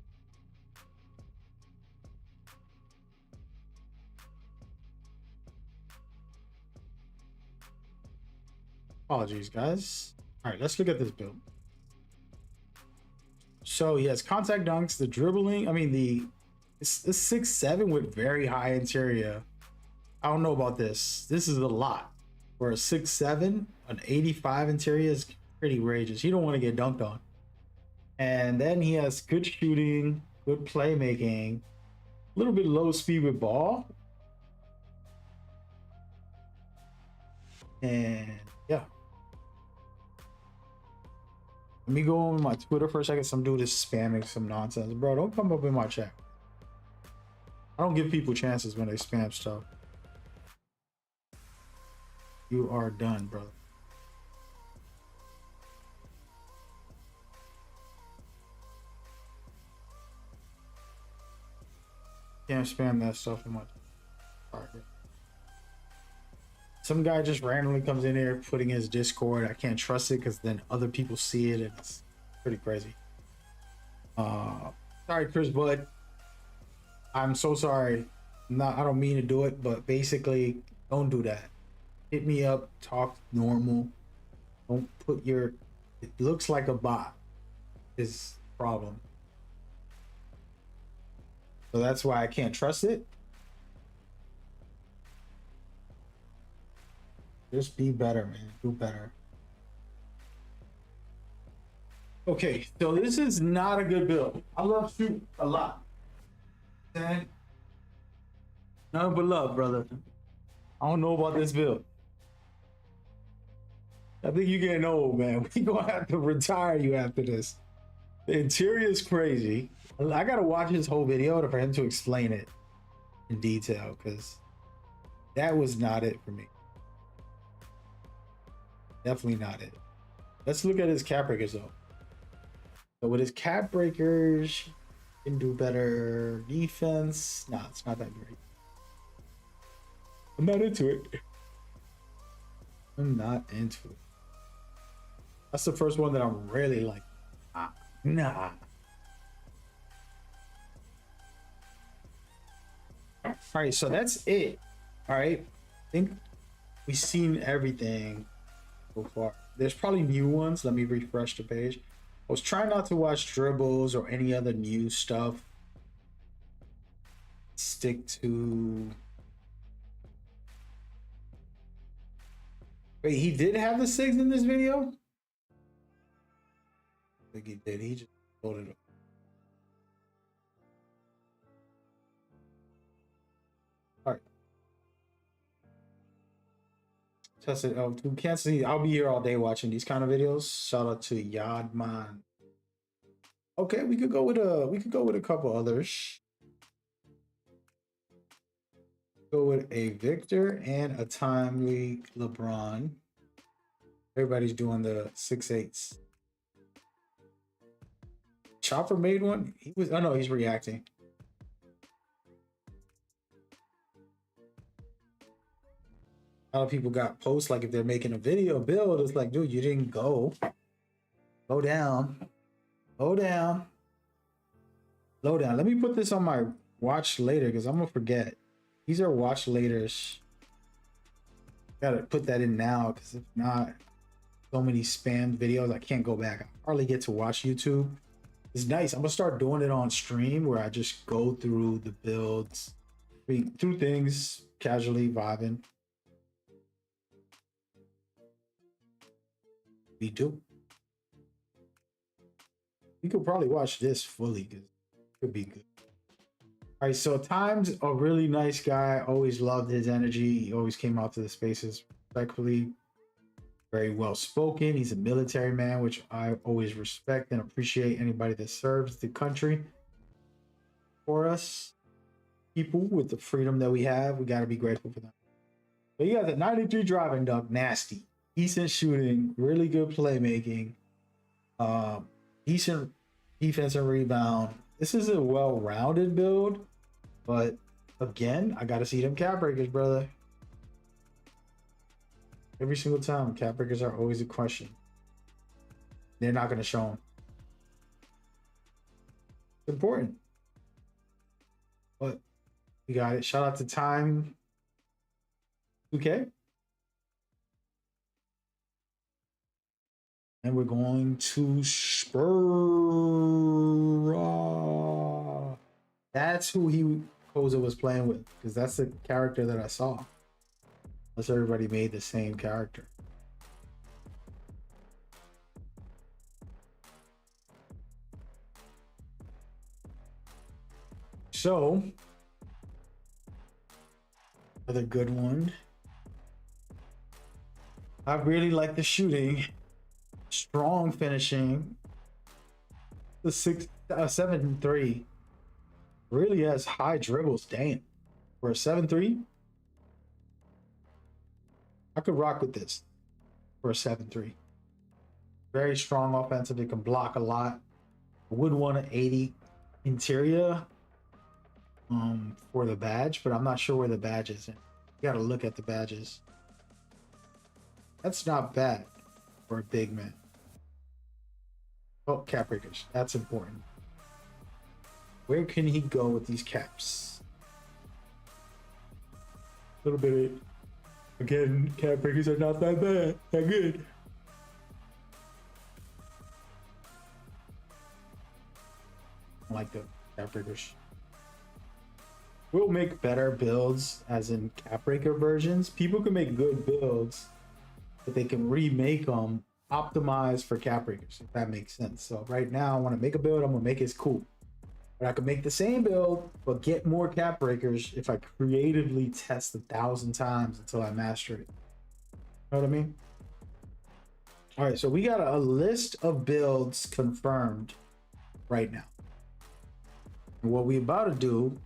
Apologies, guys. All right, let's look at this build. So he has contact dunks, the dribbling. I mean, it's 6'7" with very high interior. I don't know about this. This is a lot. For a 6'7", an 85 interior is pretty outrageous. You don't want to get dunked on. And then he has good shooting, good playmaking, a little bit low speed with ball. And yeah. Let me go on my Twitter for a second. Some dude is spamming some nonsense. Bro, don't come up in my chat. I don't give people chances when they spam stuff. You are done, brother. Can't spam that stuff in my... All right. Some guy just randomly comes in here putting his Discord. I can't trust it because then other people see it and it's pretty crazy. Sorry, Chris Bud. I'm so sorry. I don't mean to do it, but basically, don't do that. Hit me up, talk normal. Don't put your... It looks like a bot is the problem. So that's why I can't trust it. Just be better, man. Do better. Okay, so this is not a good build. I love shoot a lot. Okay? None but love, brother. I don't know about this build. I think you're getting old, man. We gonna have to retire you after this. The interior is crazy. I gotta watch his whole video for him to explain it in detail, because that was not it for me. Definitely not it. Let's look at his cap breakers though. So with his cap breakers, he can do better defense. Nah, it's not that great. I'm not into it. I'm not into it. That's the first one that I'm really like, nah. All right, so that's it. All right, I think we've seen everything so far. There's probably new ones. Let me refresh the page. I was trying not to watch dribbles or any other new stuff. Stick to... Wait, he did have the 6 in this video? I think he did. He just loaded it. All right. Test it. Oh, you can't see. I'll be here all day watching these kind of videos. Shout out to Yadman. Okay, we could go with a couple others. Go with a Victor and a timely LeBron. Everybody's doing the 6'8s. Chopper made one. He was. Oh no, he's reacting. A lot of people got posts like if they're making a video build, it's like, dude, you didn't go. Go down. Go down. Slow down. Let me put this on my watch later because I'm gonna forget. These are watch laters. Gotta put that in now because if not, so many spam videos, I can't go back. I hardly get to watch YouTube. It's nice. I'm gonna start doing it on stream where I just go through the builds, through things, casually vibing. We do. We could probably watch this fully because it could be good. All right, so Time's a really nice guy. Always loved his energy. He always came out to the spaces respectfully. Very well spoken. He's a military man, which I always respect and appreciate. Anybody that serves the country for us, people with the freedom that we have, we got to be grateful for them. But you got the 93 driving dunk, nasty, decent shooting, really good playmaking, decent defense and rebound. This is a well-rounded build, but again, I got to see them cap breakers, brother. Every single time, cap breakers are always a question. They're not going to show them. It's important. But we got it. Shout out to Time 2k. And we're going to Spur. That's who Koza was playing with, because that's the character that I saw. Unless everybody made the same character. So, another good one. I really like the shooting, strong finishing. The 7-3 really has high dribbles. Damn, for a 7-3. I could rock with this for a 7-3. Very strong offensive. It can block a lot. I would want an 80 interior for the badge, but I'm not sure where the badge is. You got to look at the badges. That's not bad for a big man. Oh, cap breakers. That's important. Where can he go with these caps? A little bit. Again, cap breakers are not that bad. They're good. I like the cap breakers. We'll make better builds, as in cap breaker versions. People can make good builds, but they can remake them optimized for cap breakers, if that makes sense. So right now, I want to make a build. I'm gonna make it cool. But I can make the same build, but get more cap breakers if I creatively test 1,000 times until I master it. Know what I mean? All right, so we got a list of builds confirmed right now. And what we about to do,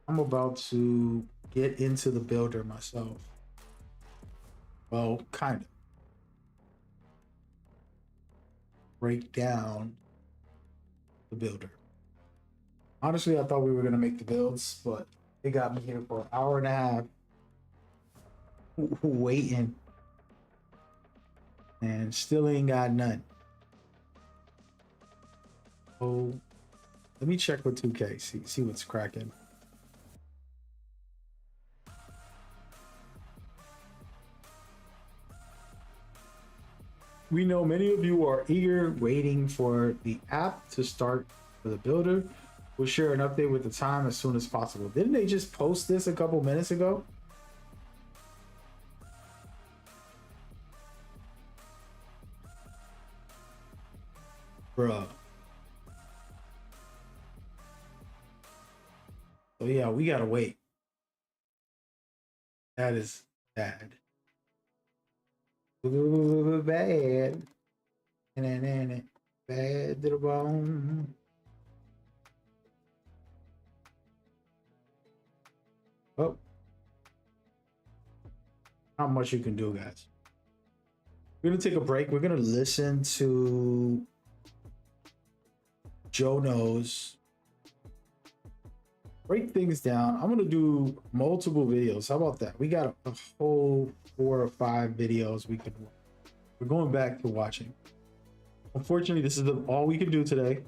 I'm about to get into the builder myself. Well, kind of. Break down the builder. Honestly, I thought we were going to make the builds, but they got me here for an hour and a half waiting and still ain't got none. Oh, let me check with 2K, see what's cracking. We know many of you are eager, waiting for the app to start for the builder. We'll share an update with the time as soon as possible. Didn't they just post this a couple minutes ago? Bruh. So yeah, we gotta wait. That is bad. Ooh, bad. And bad to the bone. Oh. Not much you can do, guys. We're gonna take a break. We're gonna listen to Joe Knows. Break things down. I'm gonna do multiple videos. How about that? We got a whole 4 or 5 videos we could watch. We're going back to watching. Unfortunately, this is all we can do today.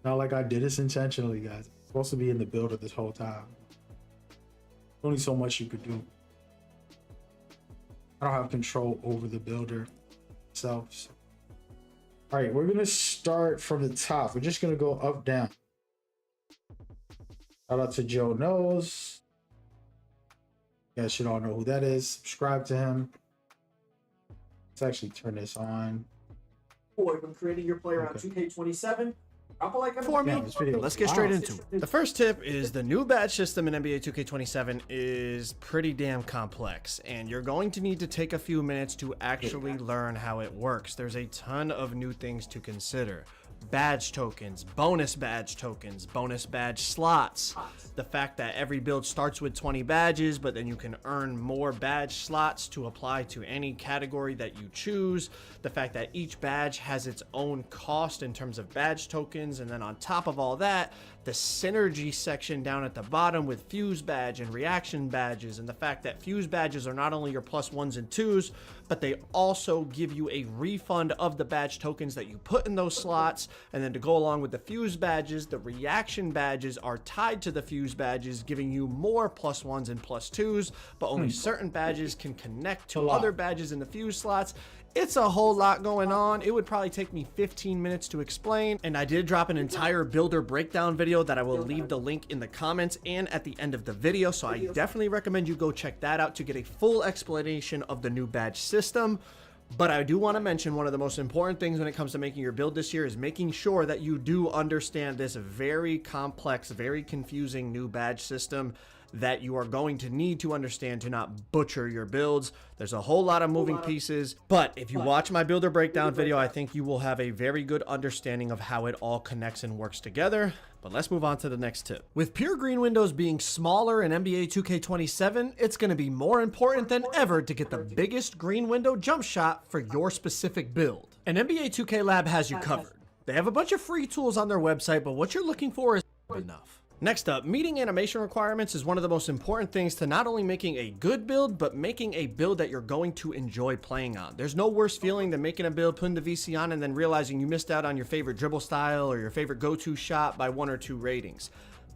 Not like I did this intentionally, guys. It's supposed to be in the builder this whole time. There's only so much you could do. I don't have control over the builder itself. So. All right, we're gonna start from the top. We're just gonna go up, down. Shout out to Joe Knows. Guess you don't know who that is. Subscribe to him. Let's actually turn this on. When creating your player on 2K27. For me, let's get straight into it. The first tip is the new badge system in NBA 2K27 is pretty damn complex, and you're going to need to take a few minutes to actually learn how it works. There's a ton of new things to consider. Badge tokens, bonus badge slots, the fact that every build starts with 20 badges, but then you can earn more badge slots to apply to any category that you choose, the fact that each badge has its own cost in terms of badge tokens, and then on top of all that, the synergy section down at the bottom with fuse badge and reaction badges, and the fact that fuse badges are not only your +1s and 2s, but they also give you a refund of the badge tokens that you put in those slots. And then to go along with the fuse badges, the reaction badges are tied to the fuse badges, giving you more +1s and +2s, but only certain badges can connect to other badges in the fuse slots. It's a whole lot going on. It would probably take me 15 minutes to explain, and I did drop an entire builder breakdown video that I will leave the link in the comments and at the end of the video, so I definitely recommend you go check that out to get a full explanation of the new badge system. But I do want to mention one of the most important things when it comes to making your build this year is making sure that you do understand this very complex, very confusing new badge system that you are going to need to understand to not butcher your builds. There's a whole lot of moving pieces, but if you watch my builder breakdown video, I think you will have a very good understanding of how it all connects and works together. But let's move on to the next tip. With pure green windows being smaller in NBA 2K27, it's going to be more important than ever to get the biggest green window jump shot for your specific build. And NBA 2K Lab has you covered. They have a bunch of free tools on their website, but what you're looking for is enough. Next up, meeting animation requirements is one of the most important things to not only making a good build, but making a build that you're going to enjoy playing on. There's no worse feeling than making a build, putting the VC on, and then realizing you missed out on your favorite dribble style or your favorite go-to shot by 1 or 2 ratings.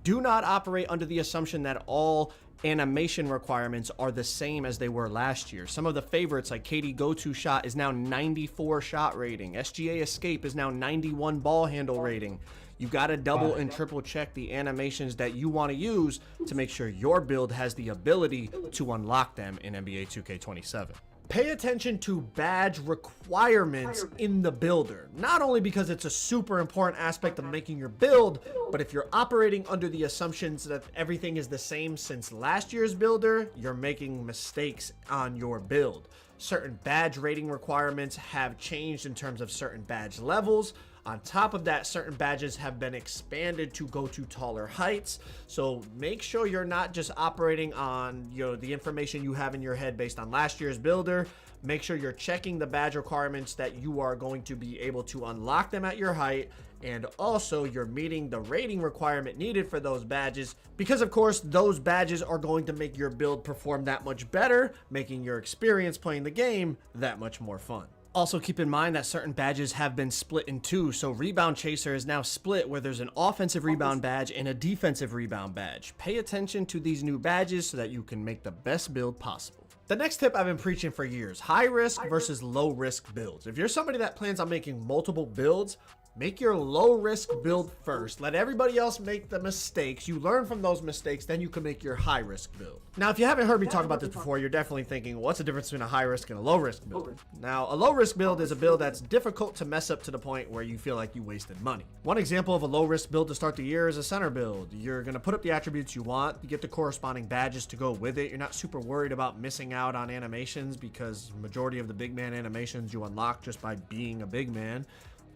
Do not operate under the assumption that all animation requirements are the same as they were last year. Some of the favorites like KD go-to shot is now 94 shot rating. SGA escape is now 91 ball handle rating. You got to double and triple check the animations that you want to use to make sure your build has the ability to unlock them in NBA 2K27. Pay attention to badge requirements in the builder, not only because it's a super important aspect of making your build, but if you're operating under the assumptions that everything is the same since last year's builder, you're making mistakes on your build. Certain badge rating requirements have changed in terms of certain badge levels. On top of that, certain badges have been expanded to go to taller heights. So make sure you're not just operating on, the information you have in your head based on last year's builder. Make sure you're checking the badge requirements that you are going to be able to unlock them at your height. And also you're meeting the rating requirement needed for those badges, because of course those badges are going to make your build perform that much better, making your experience playing the game that much more fun. Also keep in mind that certain badges have been split in two, so Rebound Chaser is now split where there's an offensive rebound badge and a defensive rebound badge. Pay attention to these new badges so that you can make the best build possible. The next tip I've been preaching for years: high risk versus low risk builds. If you're somebody that plans on making multiple builds, make your low risk build first. Let everybody else make the mistakes. You learn from those mistakes, then you can make your high risk build. Now, if you haven't heard me talk about this before, you're definitely thinking, what's the difference between a high risk and a low risk build? Now, a low risk build is a build that's difficult to mess up to the point where you feel like you wasted money. One example of a low risk build to start the year is a center build. You're going to put up the attributes you want, you get the corresponding badges to go with it. You're not super worried about missing out on animations because majority of the big man animations you unlock just by being a big man.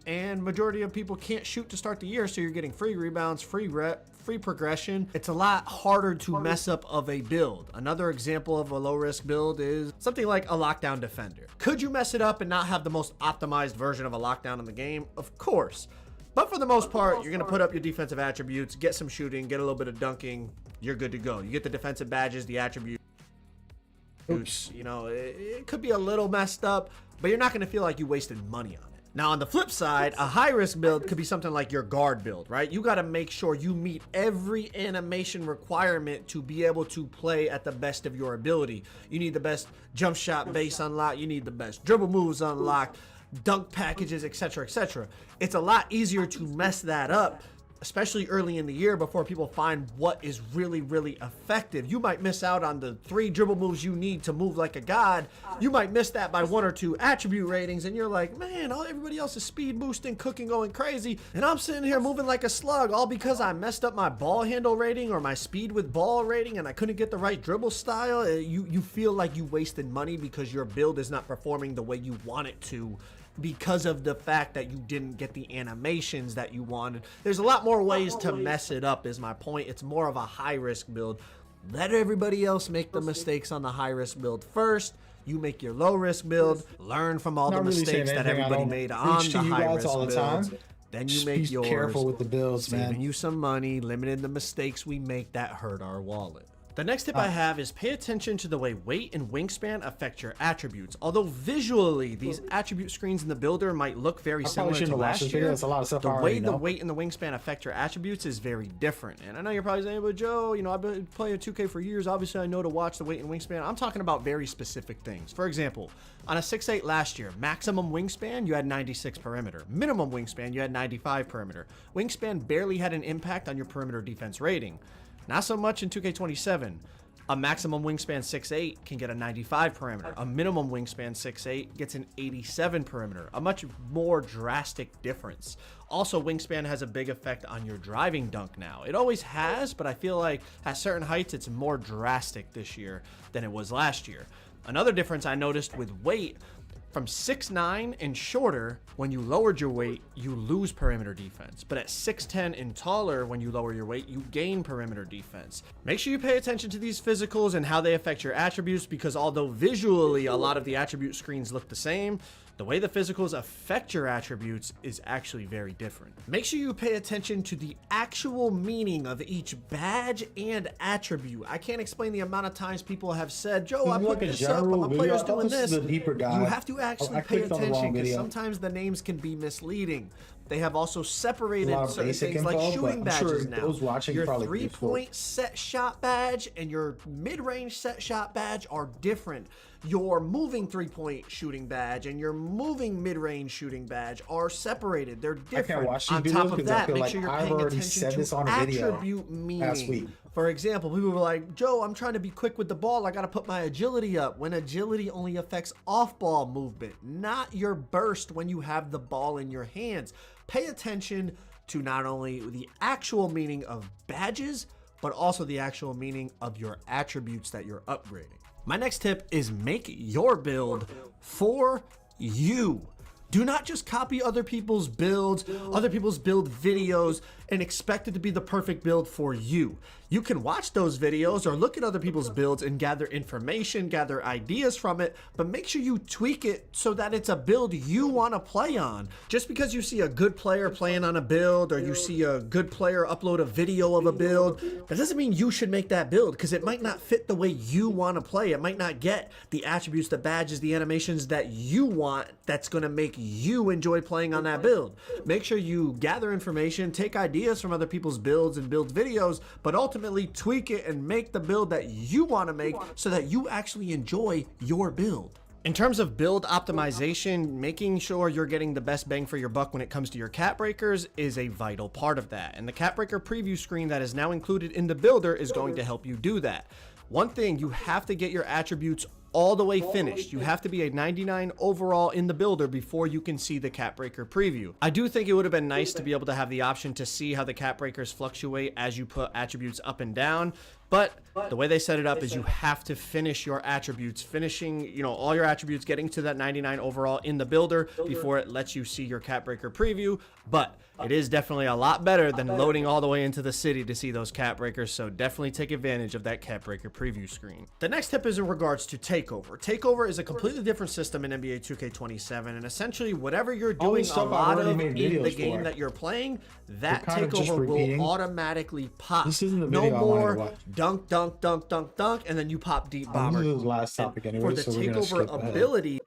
And majority of people can't shoot to start the year, so you're getting free rebounds, free rep, free progression. It's a lot harder to mess up of a build. Another example of a low risk build is something like a lockdown defender. Could you mess it up and not have the most optimized version of a lockdown in the game? Of course. But for the most part, you're gonna put up your defensive attributes, get some shooting, get a little bit of dunking, you're good to go. You get the defensive badges, the attributes. It could be a little messed up, but you're not gonna feel like you wasted money on it. Now, on the flip side, a high-risk build could be something like your guard build, right? You got to make sure you meet every animation requirement to be able to play at the best of your ability. You need the best jump shot base unlocked. You need the best dribble moves unlocked, dunk packages, etc., etc. It's a lot easier to mess that up especially early in the year before people find what is really, really effective. You might miss out on the 3 dribble moves you need to move like a god. You might miss that by 1 or 2 attribute ratings, and you're like, man, everybody else is speed boosting, cooking, going crazy, and I'm sitting here moving like a slug, all because I messed up my ball handle rating or my speed with ball rating, and I couldn't get the right dribble style. You feel like you wasted money because your build is not performing the way you want it to, because of the fact that you didn't get the animations that you wanted. There's a lot more ways to mess it up, is my point. It's more of a high risk build. Let everybody else make the mistakes on the high risk build first. You make your low risk build, learn from all the mistakes that everybody made on the high risk build. Then you make yours. Careful with the builds, man. Saving you some money, limiting the mistakes we make that hurt our wallet. The next tip I have is pay attention to the way weight and wingspan affect your attributes. Although visually, these attribute screens in the builder might look very similar to last year, the way the weight and the wingspan affect your attributes is very different. And I know you're probably saying, but Joe, you know, I've been playing 2K for years. Obviously, I know to watch the weight and wingspan. I'm talking about very specific things. For example, on a 6'8" last year, maximum wingspan, you had 96 perimeter. Minimum wingspan, you had 95 perimeter. Wingspan barely had an impact on your perimeter defense rating. Not so much in 2K27. A maximum wingspan 6'8" can get a 95 perimeter. A minimum wingspan 6'8" gets an 87 perimeter. A much more drastic difference. Also, wingspan has a big effect on your driving dunk now. It always has, but I feel like at certain heights it's more drastic this year than it was last year. Another difference I noticed with weight, from 6'9" and shorter, when you lowered your weight, you lose perimeter defense. But at 6'10" and taller, when you lower your weight, you gain perimeter defense. Make sure you pay attention to these physicals and how they affect your attributes, because although visually a lot of the attribute screens look the same, the way the physicals affect your attributes is actually very different. Make sure you pay attention to the actual meaning of each badge and attribute. I can't explain the amount of times people have said, Joe, I put this up, but my player's doing this. You have to actually pay attention, because sometimes the names can be misleading. They have also separated certain things like shooting badges now. Your 3-point set shot badge and your mid-range set shot badge are different. Your moving 3-point shooting badge and your moving mid-range shooting badge are separated. They're different. I can't watch these videos because I feel like I've already said this on a video attribute meaning. For example, people were like, Joe, I'm trying to be quick with the ball. I got to put my agility up. When agility only affects off-ball movement, not your burst when you have the ball in your hands. Pay attention to not only the actual meaning of badges, but also the actual meaning of your attributes that you're upgrading. My next tip is make your build for you. Do not just copy other people's builds, other people's build videos, and expect it to be the perfect build for you. You can watch those videos or look at other people's builds and gather information, gather ideas from it, but make sure you tweak it so that it's a build you want to play on. Just because you see a good player playing on a build, or you see a good player upload a video of a build, that doesn't mean you should make that build, because it might not fit the way you want to play. It might not get the attributes, the badges, the animations that you want that's going to make you enjoy playing on that build. Make sure you gather information, take ideas from other people's builds and build videos, but ultimately tweak it and make the build that you want to make so that you actually enjoy your build. In terms of build optimization, making sure you're getting the best bang for your buck when it comes to your cap breakers is a vital part of that. And the cap breaker preview screen that is now included in the builder is going to help you do that. One thing, you have to get your attributes all the way finished. You have to be a 99 overall in the builder before you can see the cap breaker preview. I do think it would have been nice to be able to have the option to see how the cap breakers fluctuate as you put attributes up and down, but the way they set it up is you have to finish your attributes, finishing, you know, all your attributes, getting to that 99 overall in the builder before it lets you see your cap breaker preview. But it is definitely a lot better than loading all the way into the city to see those cap breakers, so definitely take advantage of that cap breaker preview screen. The next tip is in regards to Takeover. Takeover is a completely different system in NBA 2K27, and essentially whatever you're doing a lot of in the game that you're playing, that Takeover will automatically pop. This isn't the no video more dunk, dunk, dunk, dunk, dunk, and then you pop deep bomber. This is the last topic anyway, for the so we're gonna Takeover skip ahead. ability,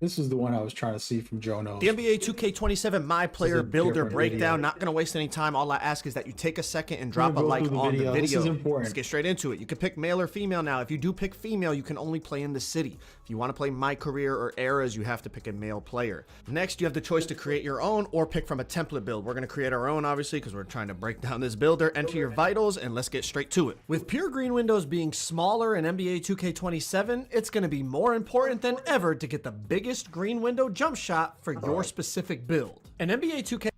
This is the one I was trying to see from Joe Knows. The NBA 2K27 My Player Builder different breakdown. video. Not going to waste any time. All I ask is that you take a second and drop a like on the video. This is important. Let's get straight into it. You can pick male or female now. If you do pick female, you can only play in the city. If you want to play MyCareer or Eras, you have to pick a male player. Next, you have the choice to create your own or pick from a template build. We're going to create our own, obviously, because we're trying to break down this builder. Enter your vitals, and let's get straight to it. With pure green windows being smaller in NBA 2K27, it's going to be more important than ever to get the biggest green window jump shot for your specific build. In NBA 2K,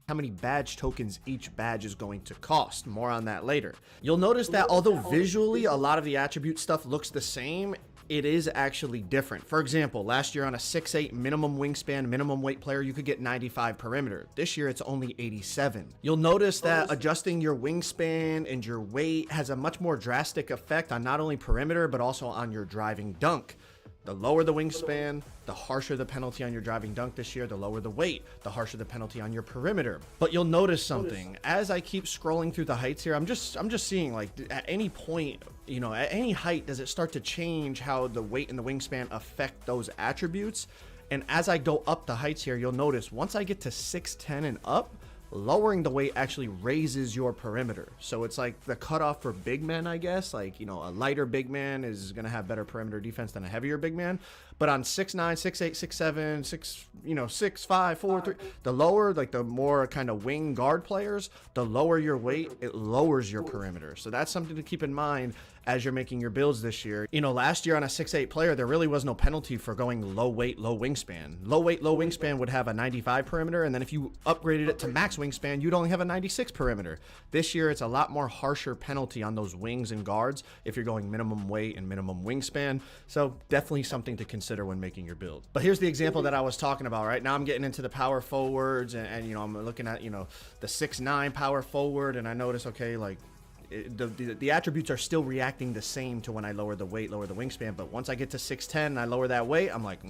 how many badge tokens each badge is going to cost. More on that later. You'll notice that although visually a lot of the attribute stuff looks the same, it is actually different. For example, last year on a 6'8" minimum wingspan, minimum weight player, you could get 95 perimeter. This year, it's only 87. You'll notice that adjusting your wingspan and your weight has a much more drastic effect on not only perimeter, but also on your driving dunk. The lower the wingspan, the harsher the penalty on your driving dunk this year. The lower the weight, the harsher the penalty on your perimeter. But you'll notice something as I keep scrolling through the heights here. I'm just seeing, like, at any point, you know, at any height, does it start to change how the weight and the wingspan affect those attributes? And as I go up the heights here, you'll notice once I get to 6'10" and up, lowering the weight actually raises your perimeter. So it's like the cutoff for big men, I guess. Like, you know, a lighter big man is going to have better perimeter defense than a heavier big man. But on 6'9", 6'8", 6'7", 6'5", 4, 3, the lower, like the more kind of wing guard players, the lower your weight, it lowers your perimeter. So that's something to keep in mind as you're making your builds this year. You know, last year on a 6'8" player, there really was no penalty for going low weight, low wingspan. Low weight, low wingspan would have a 95 perimeter, and then if you upgraded it to max wingspan, you'd only have a 96 perimeter. This year, it's a lot more harsher penalty on those wings and guards if you're going minimum weight and minimum wingspan. So definitely something to consider when making your build. But here's the example that I was talking about. Right now, I'm getting into the power forwards, and you know, I'm looking at, you know, the 6'9" power forward, and I notice, okay, like, the attributes are still reacting the same to when I lower the weight, lower the wingspan. But once I get to 6'10" and I lower that weight, I'm like,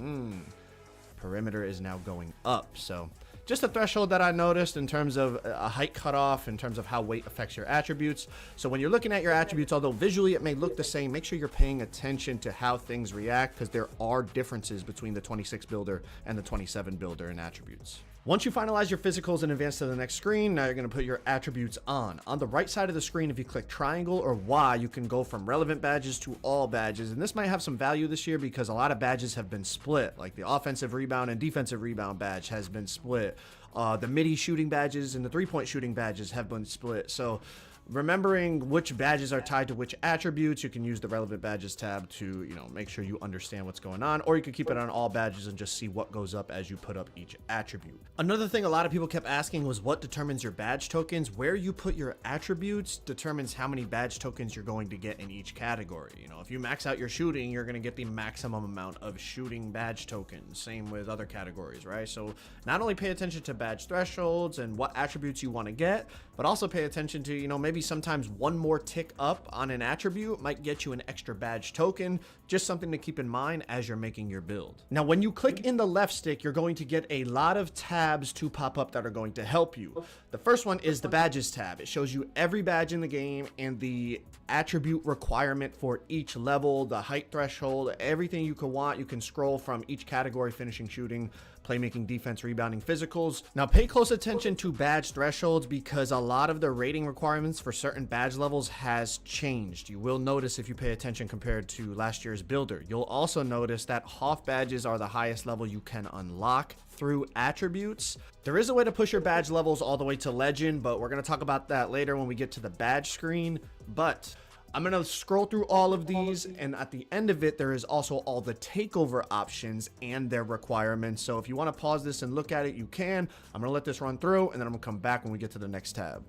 perimeter is now going up. So just a threshold that I noticed in terms of a height cutoff, in terms of how weight affects your attributes. So when you're looking at your attributes, although visually it may look the same, make sure you're paying attention to how things react, because there are differences between the 26 builder and the 27 builder in attributes. Once you finalize your physicals and advance to the next screen, now you're going to put your attributes on. On the right side of the screen, if you click triangle or Y, you can go from relevant badges to all badges. And this might have some value this year because a lot of badges have been split, like the offensive rebound and defensive rebound badge has been split. The midi shooting badges and the three-point shooting badges have been split. So remembering which badges are tied to which attributes, you can use the relevant badges tab to, you know, make sure you understand what's going on, or you could keep it on all badges and just see what goes up as you put up each attribute. Another thing a lot of people kept asking was what determines your badge tokens. Where you put your attributes determines how many badge tokens you're going to get in each category. You know, if you max out your shooting, you're going to get the maximum amount of shooting badge tokens. Same with other categories, right? So not only pay attention to badge thresholds and what attributes you want to get, but also pay attention to, you know, maybe sometimes one more tick up on an attribute might get you an extra badge token. Just something to keep in mind as you're making your build. Now, when you click in the left stick, you're going to get a lot of tabs to pop up that are going to help you. The first one is the badges tab. It shows you every badge in the game and the attribute requirement for each level, the height threshold, everything you could want. You can scroll from each category: finishing, shooting, playmaking, defense, rebounding, physicals. Now pay close attention to badge thresholds because a lot of the rating requirements for certain badge levels has changed. You will notice if you pay attention compared to last year's builder. You'll also notice that Hoff badges are the highest level you can unlock through attributes. There is a way to push your badge levels all the way to legend, but we're going to talk about that later when we get to the badge screen. But I'm going to scroll through all of these, and at the end of it, there is also all the takeover options and their requirements. So if you want to pause this and look at it, you can. I'm going to let this run through, and then I'm going to come back when we get to the next tab.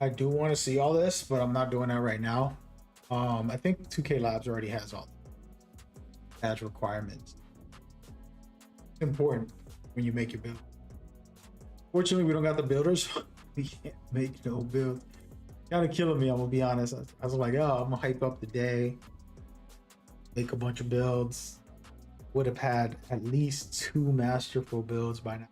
I do want to see all this, but I'm not doing that right now. I think 2K Labs already has all badge requirements. It's important when you make your build. Fortunately, we don't got the builders. We can't make no build. Kind of killing me, I'm gonna be honest. I was like, oh, I'm gonna hype up the day, make a bunch of builds. Would have had at least 2 masterful builds by now.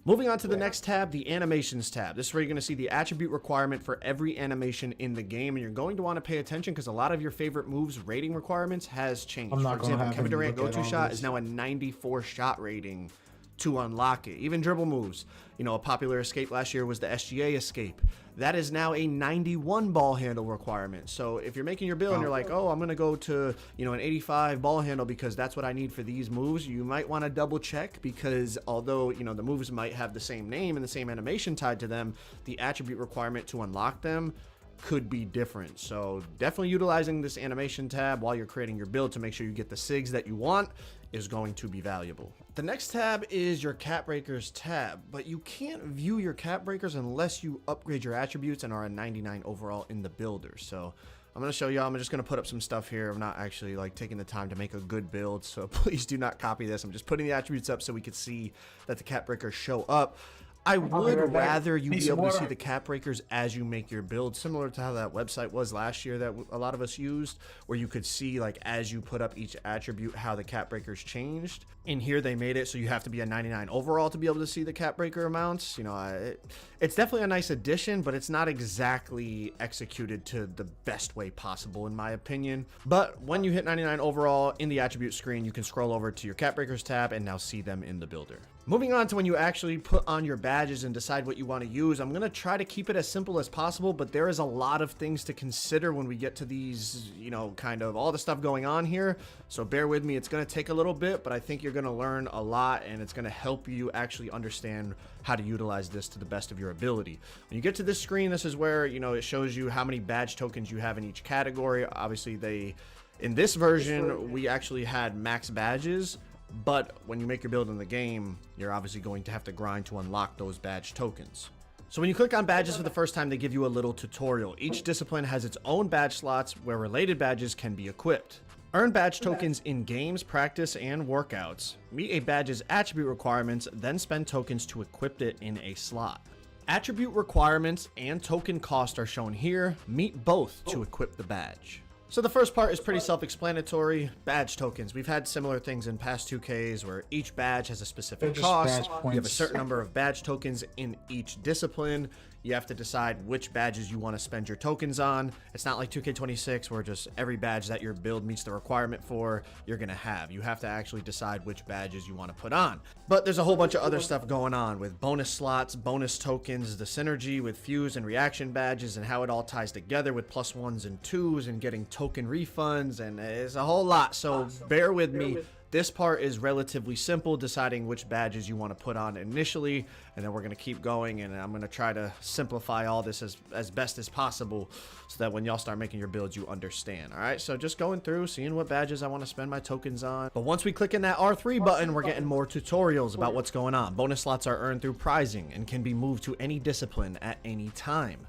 Moving on to the next tab, the animations tab. This is where you're going to see the attribute requirement for every animation in the game, and you're going to want to pay attention because a lot of your favorite moves rating requirements has changed. For example, Kevin Durant go-to shot is now a 94 shot rating to unlock it. Even dribble moves, you know, a popular escape last year was the SGA escape. That is now a 91 ball handle requirement. So if you're making your build and you're like, oh, I'm gonna go to, you know, an 85 ball handle because that's what I need for these moves, you might want to double check, because although, you know, the moves might have the same name and the same animation tied to them, the attribute requirement to unlock them could be different. So definitely utilizing this animation tab while you're creating your build to make sure you get the SIGs that you want is going to be valuable. The next tab is your cap breakers tab, but you can't view your cap breakers unless you upgrade your attributes and are a 99 overall in the builder. So I'm going to show y'all. I'm just going to put up some stuff here. I'm not actually like taking the time to make a good build, so please do not copy this. I'm just putting the attributes up so we can see that the cap breakers show up. I would rather you be able to see the cap breakers as you make your build, similar to how that website was last year that a lot of us used, where you could see like as you put up each attribute how the cap breakers changed. In here they made it so you have to be a 99 overall to be able to see the cap breaker amounts. You know, it's definitely a nice addition, but it's not exactly executed to the best way possible in my opinion. But when you hit 99 overall in the attribute screen, you can scroll over to your cap breakers tab and now see them in the builder. Moving on to when you actually put on your badges and decide what you want to use, I'm going to try to keep it as simple as possible, but there is a lot of things to consider when we get to these, you know, kind of all the stuff going on here. So bear with me. It's going to take a little bit, but I think you're going to learn a lot, and it's going to help you actually understand how to utilize this to the best of your ability. When you get to this screen, this is where, you know, it shows you how many badge tokens you have in each category. Obviously, in this version, we actually had max badges. But when you make your build in the game, you're obviously going to have to grind to unlock those badge tokens. So when you click on badges for the first time, they give you a little tutorial. Each discipline has its own badge slots where related badges can be equipped. Earn badge tokens in games, practice, and workouts. Meet a badge's attribute requirements, then spend tokens to equip it in a slot. Attribute requirements and token cost are shown here. Meet both to equip the badge. So the first part is pretty self-explanatory. Badge tokens. We've had similar things in past 2Ks where each badge has a specific cost. You have a certain number of badge tokens in each discipline. You have to decide which badges you want to spend your tokens on. It's not like 2K26 where just every badge that your build meets the requirement for, you're going to have. You have to actually decide which badges you want to put on. But there's a whole bunch of other stuff going on with bonus slots, bonus tokens, the synergy with fuse and reaction badges, and how it all ties together with +1s and 2s and getting token refunds, and it's a whole lot. So bear with me. This part is relatively simple, deciding which badges you want to put on initially, and then we're going to keep going, and I'm going to try to simplify all this as best as possible so that when y'all start making your builds, you understand. All right, so just going through, seeing what badges I want to spend my tokens on. But once we click in that R3 button, we're getting more tutorials about what's going on. Bonus slots are earned through prizing and can be moved to any discipline at any time.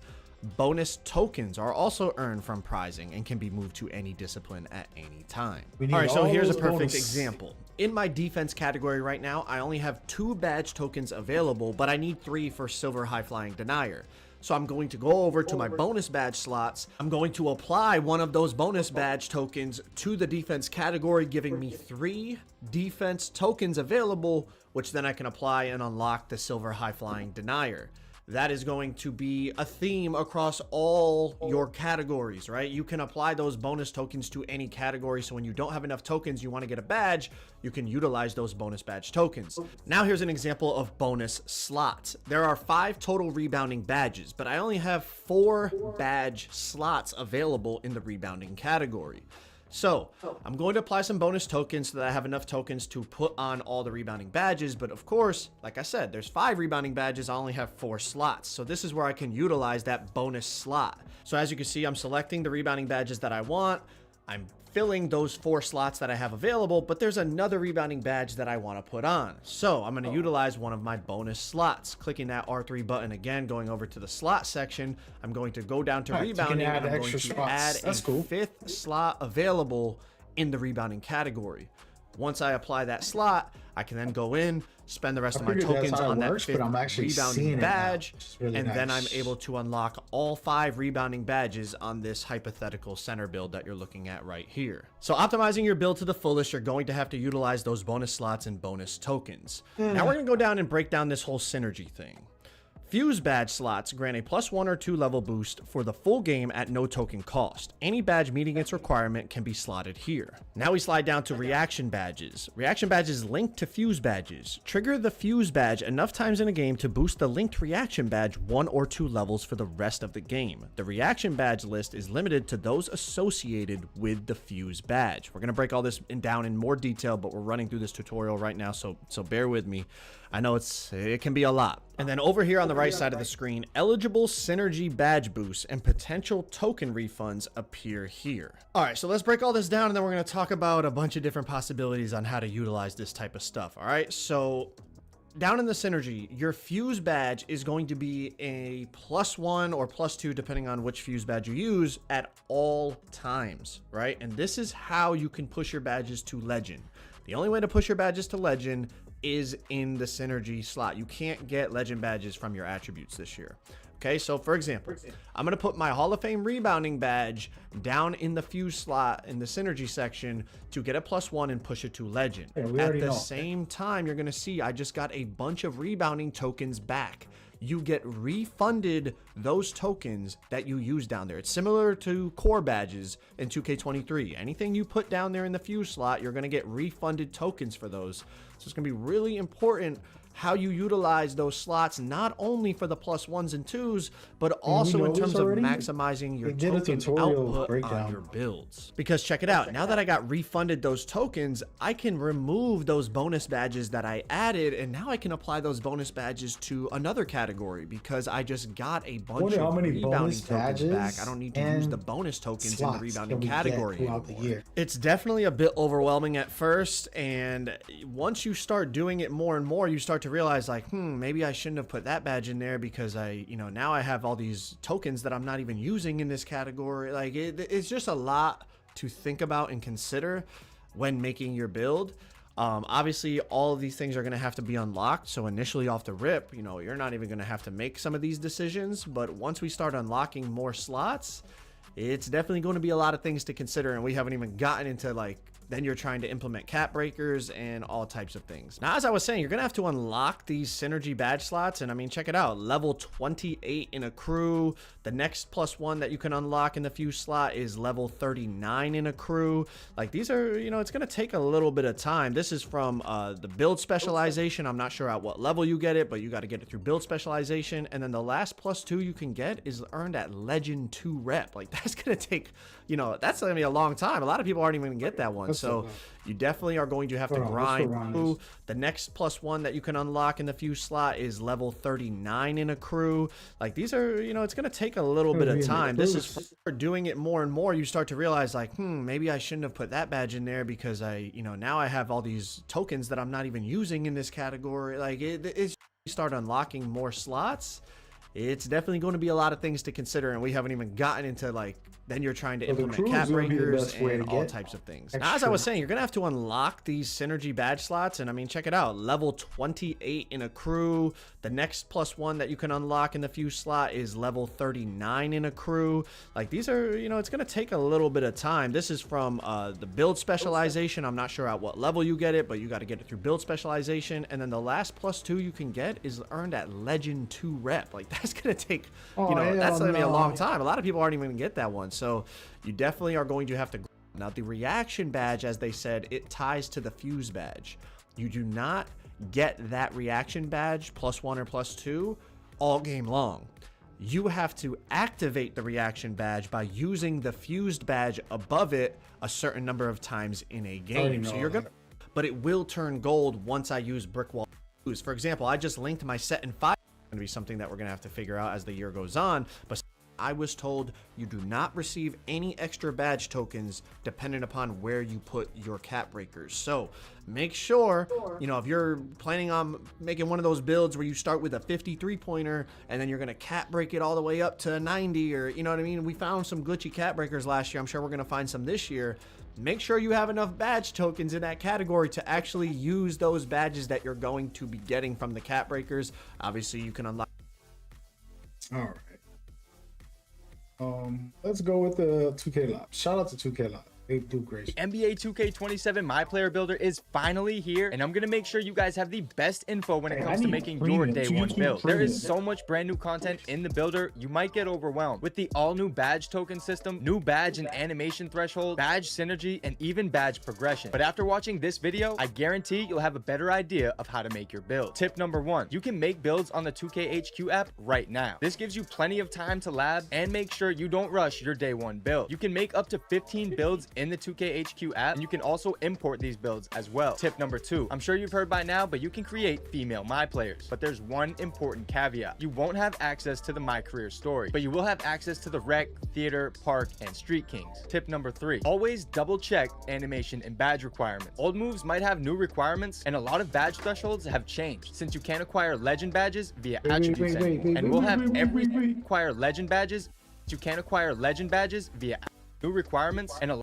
Bonus tokens are also earned from prizing and can be moved to any discipline at any time. All right, so here's a perfect example. In my defense category right now, I only have 2 badge tokens available, but I need 3 for silver high flying denier. So I'm going to go over to my bonus badge slots. I'm going to apply one of those bonus badge tokens to the defense category, giving me 3 defense tokens available, which then I can apply and unlock the silver high flying denier. That is going to be a theme across all your categories, right? You can apply those bonus tokens to any category. So when you don't have enough tokens, you want to get a badge, you can utilize those bonus badge tokens. Now here's an example of bonus slots. There are 5 total rebounding badges, but I only have 4 badge slots available in the rebounding category. So I'm going to apply some bonus tokens so that I have enough tokens to put on all the rebounding badges. But of course, like I said, there's 5 rebounding badges. I only have 4 slots. So this is where I can utilize that bonus slot. So as you can see, I'm selecting the rebounding badges that I want. I'm filling those 4 slots that I have available, but there's another rebounding badge that I want to put on. So I'm going to utilize one of my bonus slots. Clicking that R3 button again, going over to the slot section, I'm going to go down to rebounding, and I'm going to add a 5th slot available in the rebounding category. Once I apply that slot, I can then go in, spend the rest of my tokens on that 5th rebounding badge, and then I'm able to unlock all 5 rebounding badges on this hypothetical center build that you're looking at right here. So optimizing your build to the fullest, you're going to have to utilize those bonus slots and bonus tokens. Now we're going to go down and break down this whole synergy thing. Fuse badge slots grant a +1 or 2 level boost for the full game at no token cost. Any badge meeting its requirement can be slotted here. Now we slide down to reaction badges. Reaction badges link to fuse badges. Trigger the fuse badge enough times in a game to boost the linked reaction badge 1 or 2 levels for the rest of the game. The reaction badge list is limited to those associated with the fuse badge. We're going to break all this down in more detail, but we're running through this tutorial right now, so bear with me. I know it can be a lot. And then over here on the right side of the screen, eligible synergy badge boosts and potential token refunds appear here. All right, so let's break all this down, and then we're going to talk about a bunch of different possibilities on how to utilize this type of stuff. All right, so down in the synergy, your fuse badge is going to be a +1 or +2, depending on which fuse badge you use, at all times, right? And this is how you can push your badges to legend. The only way to push your badges to legend is in the synergy slot. You can't get legend badges from your attributes this year. Okay, so for example, I'm going to put my Hall of Fame rebounding badge down in the fuse slot in the synergy section to get a +1 and push it to legend. At the same time, you're going to see I just got a bunch of rebounding tokens back. You get refunded those tokens that you use down there. It's similar to core badges in 2K23. Anything you put down there in the fuse slot, you're going to get refunded tokens for those. So it's going to be really important how you utilize those slots, not only for the +1s and 2s, but also in terms of maximizing your token output on your builds. Because check it out, now that I got refunded those tokens, I can remove those bonus badges that I added, and now I can apply those bonus badges to another category because I just got a bunch of rebounding tokens back. I don't need to use the bonus tokens in the rebounding category anymore. It's definitely a bit overwhelming at first, and once you start doing it more and more, you start to realize like, maybe I shouldn't have put that badge in there because now I have all these tokens that I'm not even using in this category. Like it's just a lot to think about and consider when making your build. Obviously all of these things are going to have to be unlocked. So initially off the rip, you're not even going to have to make some of these decisions, but once we start unlocking more slots, it's definitely going to be a lot of things to consider. And we haven't even gotten into then you're trying to implement cap breakers and all types of things. Now, as I was saying, you're going to have to unlock these synergy badge slots. And I mean, check it out. Level 28 in a crew. The next +1 that you can unlock in the fuse slot is level 39 in a crew. Like these are, it's going to take a little bit of time. This is from the build specialization. I'm not sure at what level you get it, but you got to get it through build specialization. And then the last +2 you can get is earned at Legend 2 rep. Like that's going to take, that's going to be a long time. A lot of people aren't even going to get that one. So you definitely are going to have to grind through. The next +1 that you can unlock in the fuse slot is level 39 in a crew. Like these are, it's going to take a little bit of time. This is for doing it more and more. You start to realize like, maybe I shouldn't have put that badge in there because now I have all these tokens that I'm not even using in this category. Like it's you start unlocking more slots. It's definitely going to be a lot of things to consider, and we haven't even gotten into then you're trying to implement cap breakers and all types of things. Now, as I was saying, you're going to have to unlock these synergy badge slots, and I mean, check it out. Level 28 in a crew. The next +1 that you can unlock in the fuse slot is level 39 in a crew. Like these are, it's going to take a little bit of time. This is from the build specialization. I'm not sure at what level you get it, but you got to get it through build specialization. And then the last +2 you can get is earned at Legend 2 rep. Like that's going to take, that's going to be a long time. A lot of people aren't even going to get that one. So you definitely are going to have to. Now the reaction badge, as they said, it ties to the fuse badge. You do not get that reaction badge +1 or +2 all game long. You have to activate the reaction badge by using the fused badge above it a certain number of times in a game. So you're gonna, but it will turn gold once I use brick wall. For example, I just linked my set in 5. Going to be something that we're going to have to figure out as the year goes on, but I was told you do not receive any extra badge tokens dependent upon where you put your cap breakers. So make sure, if you're planning on making one of those builds where you start with a 53 pointer and then you're going to cap break it all the way up to 90, or you know what I mean? We found some glitchy cap breakers last year. I'm sure we're going to find some this year. Make sure you have enough badge tokens in that category to actually use those badges that you're going to be getting from the cap breakers. Obviously, you can unlock. All right. Let's go with the 2K Lab. Shout out to 2K Lab. They do great. NBA 2K27 MyPlayer Builder is finally here, and I'm gonna make sure you guys have the best info when it comes to making your day one build. There is so much brand new content in the builder, you might get overwhelmed. With the all new badge token system, new badge and animation threshold, badge synergy, and even badge progression. But after watching this video, I guarantee you'll have a better idea of how to make your build. Tip number 1, you can make builds on the 2K HQ app right now. This gives you plenty of time to lab and make sure you don't rush your day one build. You can make up to 15 builds in the 2K HQ app, and you can also import these builds as well. Tip number 2, I'm sure you've heard by now, but you can create female MyPlayers. But there's one important caveat. You won't have access to the MyCareer story, but you will have access to the Rec, Theater, Park, and Street Kings. Tip number 3, always double check animation and badge requirements. Old moves might have new requirements, and a lot of badge thresholds have changed since you can't acquire legend badges via attributes anymore. And we'll have every acquire legend badges. You can't acquire legend badges via new requirements, and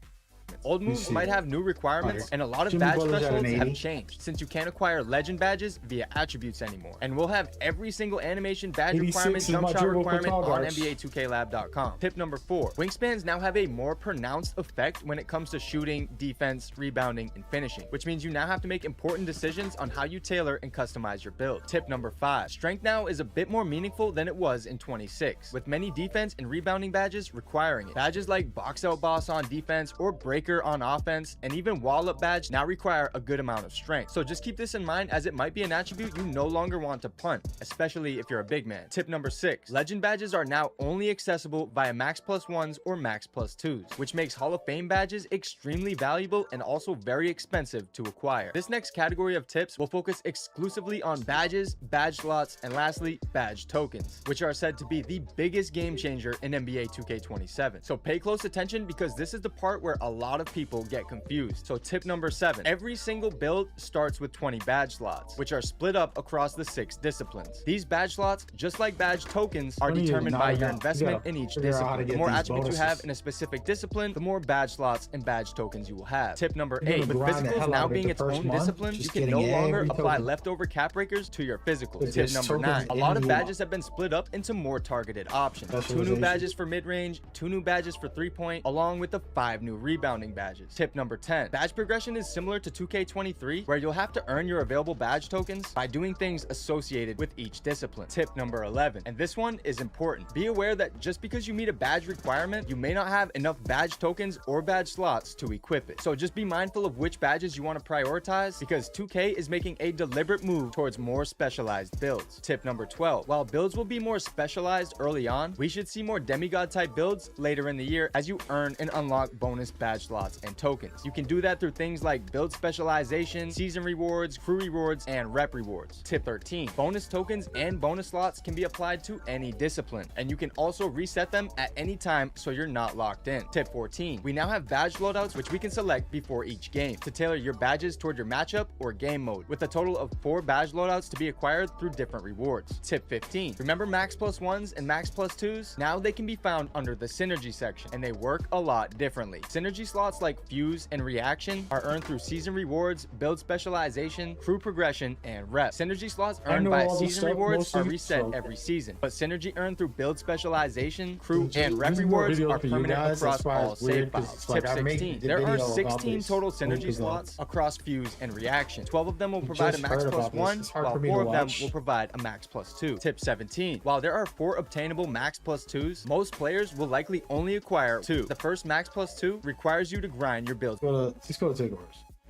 old moves might have new requirements, and a lot of badge thresholds have changed since you can't acquire legend badges via attributes anymore. And we'll have every single animation, badge requirement, jump shot requirement on NBA2klab.com. Tip number 4, wingspans now have a more pronounced effect when it comes to shooting, defense, rebounding, and finishing, which means you now have to make important decisions on how you tailor and customize your build. Tip number 5, strength now is a bit more meaningful than it was in 26, with many defense and rebounding badges requiring it. Badges like box out boss on defense or breaker on offense, and even wall up badge now require a good amount of strength. So just keep this in mind, as it might be an attribute you no longer want to punt, especially if you're a big man. Tip number 6, legend badges are now only accessible via max plus 1s or max plus 2s, which makes Hall of Fame badges extremely valuable and also very expensive to acquire. This next category of tips will focus exclusively on badges, badge slots, and lastly, badge tokens, which are said to be the biggest game changer in NBA 2K27. So pay close attention, because this is the part where a lot of people get confused. So tip number 7, every single build starts with 20 badge slots, which are split up across the 6 disciplines. These badge slots, just like badge tokens, are determined by your investment in each discipline. The more attributes you have in a specific discipline, the more badge slots and badge tokens you will have. Tip number 8, with physicals now being its own discipline, you can no longer apply leftover cap breakers to your physicals. Tip number 9, a lot of badges have been split up into more targeted options. 2 new badges for mid-range, 2 new badges for 3-point, along with the 5 new rebounding badges. Tip number 10, badge progression is similar to 2K23, where you'll have to earn your available badge tokens by doing things associated with each discipline. Tip number 11, and this one is important. Be aware that just because you meet a badge requirement, you may not have enough badge tokens or badge slots to equip it. So just be mindful of which badges you want to prioritize, because 2K is making a deliberate move towards more specialized builds. Tip number 12, while builds will be more specialized early on, we should see more demigod type builds later in the year as you earn and unlock bonus badge slots and tokens. You can do that through things like build specialization, season rewards, crew rewards, and rep rewards. Tip 13, bonus tokens and bonus slots can be applied to any discipline, and you can also reset them at any time so you're not locked in. Tip 14, we now have badge loadouts which we can select before each game to tailor your badges toward your matchup or game mode, with a total of 4 badge loadouts to be acquired through different rewards. Tip 15, remember max plus 1s and max plus 2s? Now they can be found under the synergy section, and they work a lot differently. Synergy slots like fuse and reaction are earned through season rewards, build specialization, crew progression, and rep. Synergy slots earned by season rewards are reset every season, but synergy earned through build specialization, crew, and rep rewards are permanent across all save files. Tip 16, there are 16 total synergy slots across fuse and reaction. 12 of them will provide a max plus 1, while 4 of them will provide a max plus 2. Tip 17, while there are 4 obtainable max plus 2s, most players will likely only acquire 2. The first max plus 2 requires you to grind your build. Let's go to takeovers.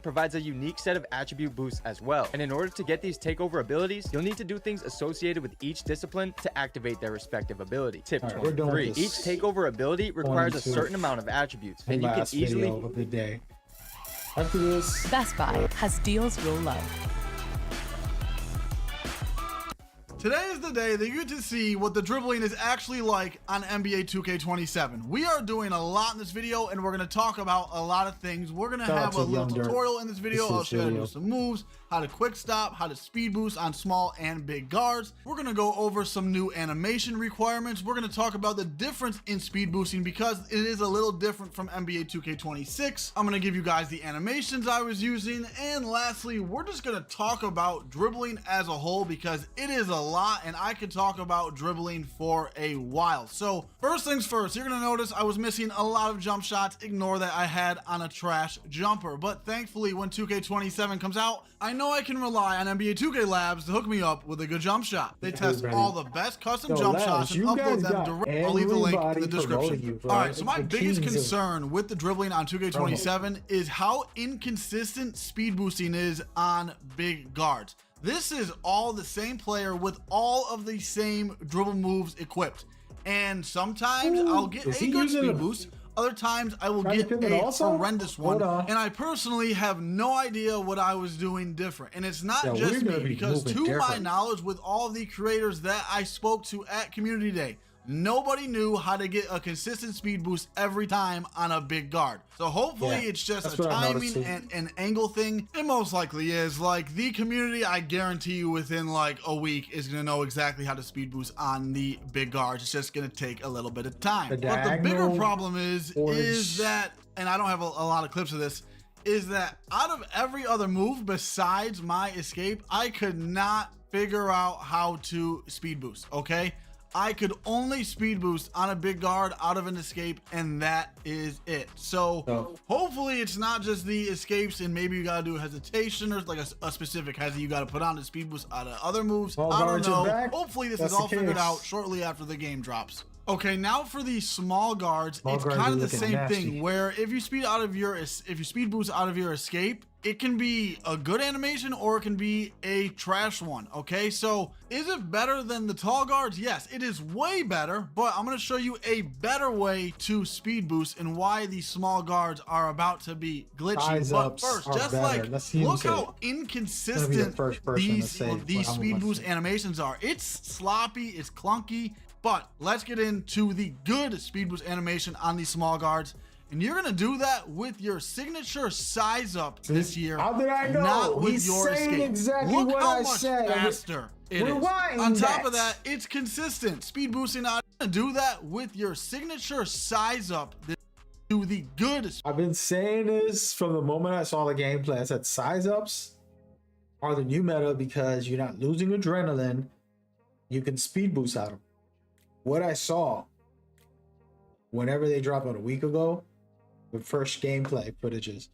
Provides a unique set of attribute boosts as well. And in order to get these takeover abilities, you'll need to do things associated with each discipline to activate their respective ability. Tip 23, each takeover ability requires a certain amount of attributes, and you can easily of the day. After this, Best Buy has deals you'll love. Today is the day that you get to see what the dribbling is actually like on NBA 2K27. We are doing a lot in this video, and we're going to talk about a lot of things. We're going to have a little tutorial in this video. I'll show you some moves, how to quick stop, how to speed boost on small and big guards. We're going to go over some new animation requirements. We're going to talk about the difference in speed boosting because it is a little different from NBA 2K26. I'm going to give you guys the animations I was using, and lastly, we're just going to talk about dribbling as a whole because it is a lot, and I could talk about dribbling for a while. So first things first, you're going to notice I was missing a lot of jump shots. Ignore that, I had on a trash jumper, but thankfully when 2K27 comes out, I know I can rely on NBA 2K Labs to hook me up with a good jump shot. They test all the best custom jump shots and upload them directly. I'll leave the link in the description. All right, so my biggest concern with the dribbling on 2K27 is how inconsistent speed boosting is on big guards. This is all the same player with all of the same dribble moves equipped. And sometimes I'll get a good speed boost. Other times I will get a horrendous one, and I personally have no idea what I was doing different. And it's not just me, because to my knowledge, with all the creators that I spoke to at Community Day, nobody knew how to get a consistent speed boost every time on a big guard. So hopefully it's just a timing and an angle thing. It most likely is. Like, the community, I guarantee you within like a week is going to know exactly how to speed boost on the big guards. It's just going to take a little bit of time. But the bigger problem is that, and I don't have a lot of clips of this, is that out of every other move besides my escape, I could not figure out how to speed boost, okay? I could only speed boost on a big guard out of an escape, and that is it. So hopefully it's not just the escapes, and maybe you gotta do a hesitation or like a specific hesi you gotta put on to speed boost out of other moves. I don't know. Hopefully this is all figured out shortly after the game drops. Okay, now for the small guards, it's kind of the same thing, where if you speed boost out of your escape, it can be a good animation or it can be a trash one. Okay, so is it better than the tall guards? Yes, it is way better, but I'm going to show you a better way to speed boost and why these small guards are about to be glitchy. But first, just like, look how inconsistent these speed boost animations are. It's sloppy, it's clunky, but let's get into the good speed boost animation on these small guards. And you're gonna do that with your signature size up this year. How did I know? Not with your escape. Exactly Look what how I much said. faster it is. On top of that, it's consistent. Speed boosting out. You're gonna do that with your signature size up to the good. I've been saying this from the moment I saw the gameplay. I said size ups are the new meta because you're not losing adrenaline. You can speed boost out of them. What I saw whenever they dropped it a week ago, the first gameplay footages,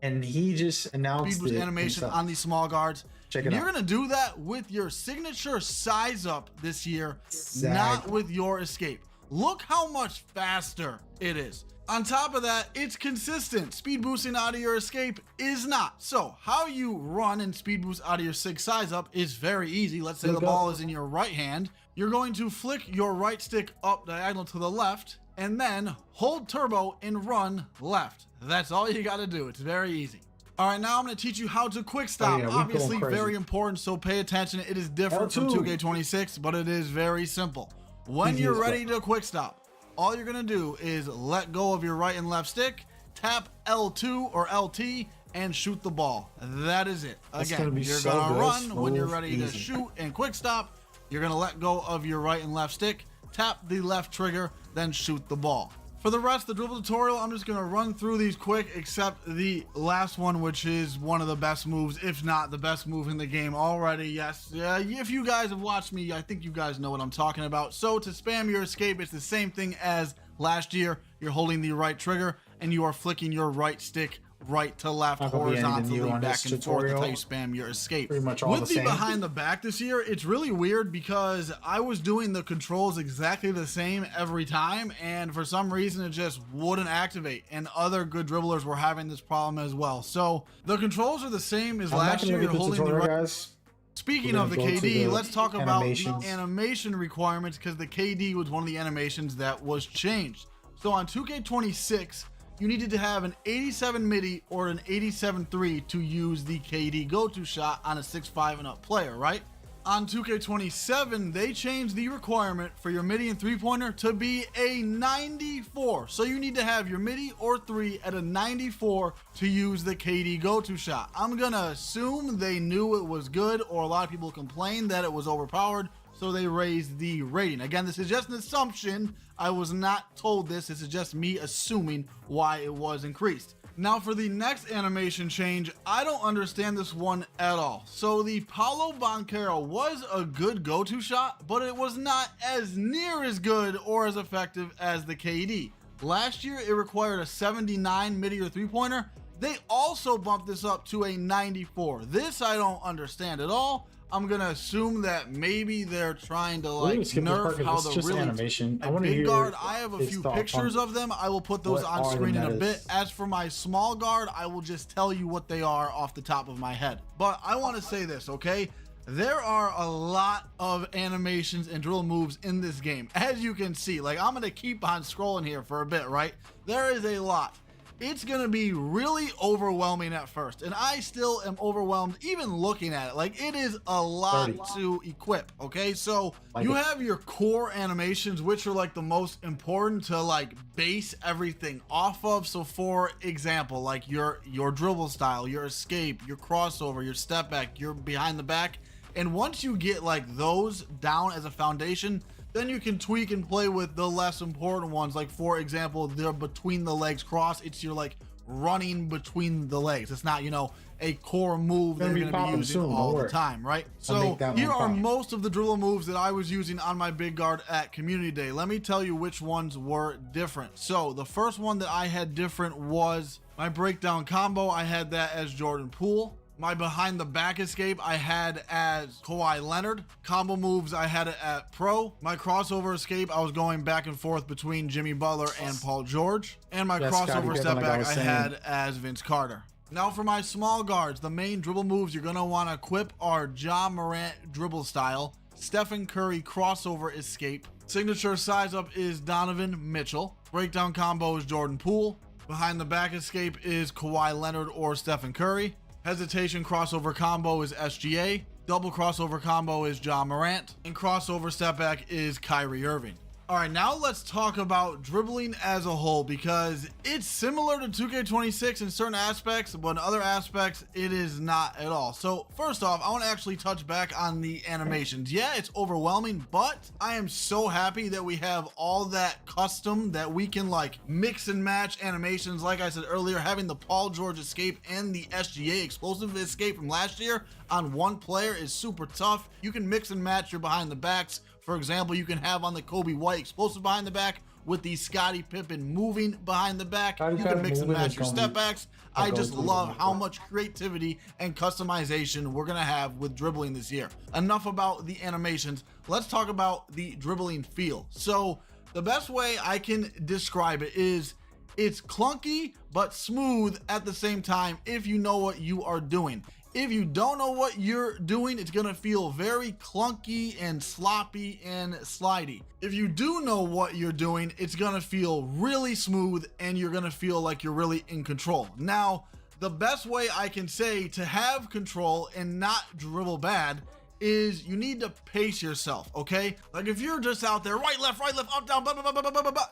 and he just announced speed boost animation on these small guards. Check it out. You're gonna do that with your signature size up this year, not with your escape. Look how much faster it is. On top of that, it's consistent. Speed boosting out of your escape is not. So how you run and speed boost out of your sig size up is very easy. Let's say the ball is in your right hand. You're going to flick your right stick up diagonal to the left, and then hold turbo and run left. That's all you got to do. It's very easy. All right, now I'm going to teach you how to quick stop. Obviously very important, so pay attention. It is different from 2K26, but it is very simple. When you're ready to quick stop, all you're going to do is let go of your right and left stick, tap L2 or LT, and shoot the ball. That is it. Again, you're going to run when you're ready to shoot and quick stop. You're going to let go of your right and left stick, tap the left trigger, then shoot the ball. For the rest of the dribble tutorial, I'm just going to run through these quick, except the last one, which is one of the best moves, if not the best move in the game already. Yes, if you guys have watched me, I think you guys know what I'm talking about. So to spam your escape, it's the same thing as last year. You're holding the right trigger and you are flicking your right stick right to left horizontally back and forth. That's how you spam your escape. Pretty much all with the behind the back this year, it's really weird because I was doing the controls exactly the same every time, and for some reason it just wouldn't activate, and other good dribblers were having this problem as well. So the controls are the same as last year. You're holding the right. Speaking of the KD, let's talk about the animation requirements, because the KD was one of the animations that was changed. So on 2K26, you needed to have an 87 midi or an 87-3 to use the KD go-to shot on a 6'5" and up player, right? On 2K27, they changed the requirement for your midi and three-pointer to be a 94. So you need to have your midi or three at a 94 to use the KD go-to shot. I'm gonna assume they knew it was good, or a lot of people complained that it was overpowered, so they raised the rating. Again, this is just an assumption. I was not told this. This is just me assuming why it was increased. Now for the next animation change, I don't understand this one at all. So the Paolo Banchero was a good go-to shot, but it was not as near as good or as effective as the KD. Last year, it required a 79 midi or three-pointer. They also bumped this up to a 94. This I don't understand at all. I'm gonna assume that maybe they're trying to like nerf how the really animation. I want to big hear guard. I have a few pictures of them. I will put those on screen in a bit. As for my small guard, I will just tell you what they are off the top of my head. But I want to say this, okay? There are a lot of animations and drill moves in this game. As you can see, like I'm gonna keep on scrolling here for a bit, right? There is a lot. It's gonna be really overwhelming at first, and I still am overwhelmed even looking at it. Like, it is a lot to equip. Okay, so you have your core animations, which are like the most important to like base everything off of. So for example, like your dribble style, your escape, your crossover, your step back, your behind the back. And once you get like those down as a foundation, then you can tweak and play with the less important ones. Like for example, the between the legs cross. It's your like running between the legs. It's not, you know, a core move that you're going to be using all the time, right? So here are most of the dribble moves that I was using on my big guard at Community Day. Let me tell you which ones were different. So the first one that I had different was my breakdown combo. I had that as Jordan Poole. My behind the back escape I had as Kawhi Leonard. Combo moves I had it at Pro. My crossover escape I was going back and forth between Jimmy Butler and Paul George. And my crossover step back I had as Vince Carter. Now for my small guards, the main dribble moves you're going to want to equip are Ja Morant dribble style, Stephen Curry crossover escape, signature size up is Donovan Mitchell, breakdown combo is Jordan Poole, behind the back escape is Kawhi Leonard or Stephen Curry, hesitation crossover combo is SGA, double crossover combo is Ja Morant, and crossover step back is Kyrie Irving. All right, now let's talk about dribbling as a whole, because it's similar to 2K26 in certain aspects, but in other aspects, it is not at all. So first off, I want to actually touch back on the animations. Yeah, it's overwhelming, but I am so happy that we have all that custom that we can like mix and match animations. Like I said earlier, having the Paul George escape and the SGA explosive escape from last year on one player is super tough. You can mix and match your behind the backs. For example, you can have on the Kobe White explosive behind the back with the Scottie Pippen moving behind the back. You can mix and match your step backs. I just love how much creativity and customization we're going to have with dribbling this year. Enough about the animations. Let's talk about the dribbling feel. So the best way I can describe it is it's clunky but smooth at the same time if you know what you are doing. If you don't know what you're doing, it's gonna feel very clunky and sloppy and slidey. If you do know what you're doing, it's gonna feel really smooth and you're gonna feel like you're really in control. Now, the best way I can say to have control and not dribble bad is you need to pace yourself, okay? Like if you're just out there, right, left, up, down, blah, blah, blah, blah, blah, blah, blah,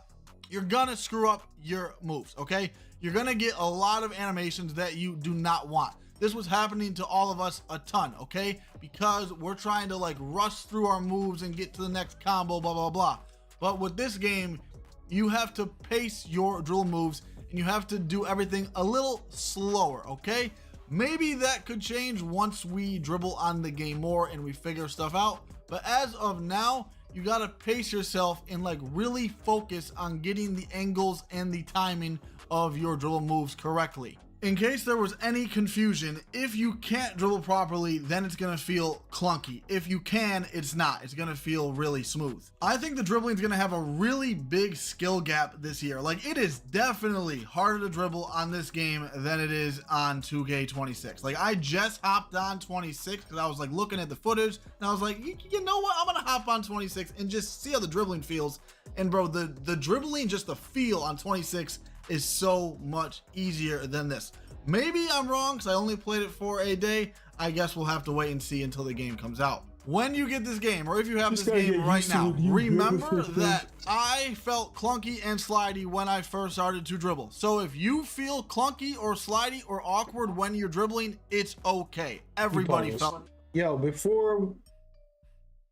you're gonna screw up your moves, okay? You're gonna get a lot of animations that you do not want. This was happening to all of us a ton, okay? Because we're trying to like rush through our moves and get to the next combo, blah, blah, blah. But with this game, you have to pace your drill moves and you have to do everything a little slower, okay? Maybe that could change once we dribble on the game more and we figure stuff out. But as of now, you gotta pace yourself and like really focus on getting the angles and the timing of your dribble moves correctly. In case there was any confusion, if you can't dribble properly, then it's gonna feel clunky. If you can, it's not. It's gonna feel really smooth. I think the dribbling is gonna have a really big skill gap this year. Like, it is definitely harder to dribble on this game than it is on 2K26. Like, I just hopped on 26 because I was like looking at the footage and I was like, you know what? I'm gonna hop on 26 and just see how the dribbling feels. And bro, the dribbling, just the feel on 26 is so much easier than this. Maybe I'm wrong because I only played it for a day. I guess we'll have to wait and see until the game comes out. when you get this game, or if you have this game right now, remember that I felt clunky and slidey when I first started to dribble. So if you feel clunky or slidey or awkward when you're dribbling, it's okay. Everybody felt. Yo, before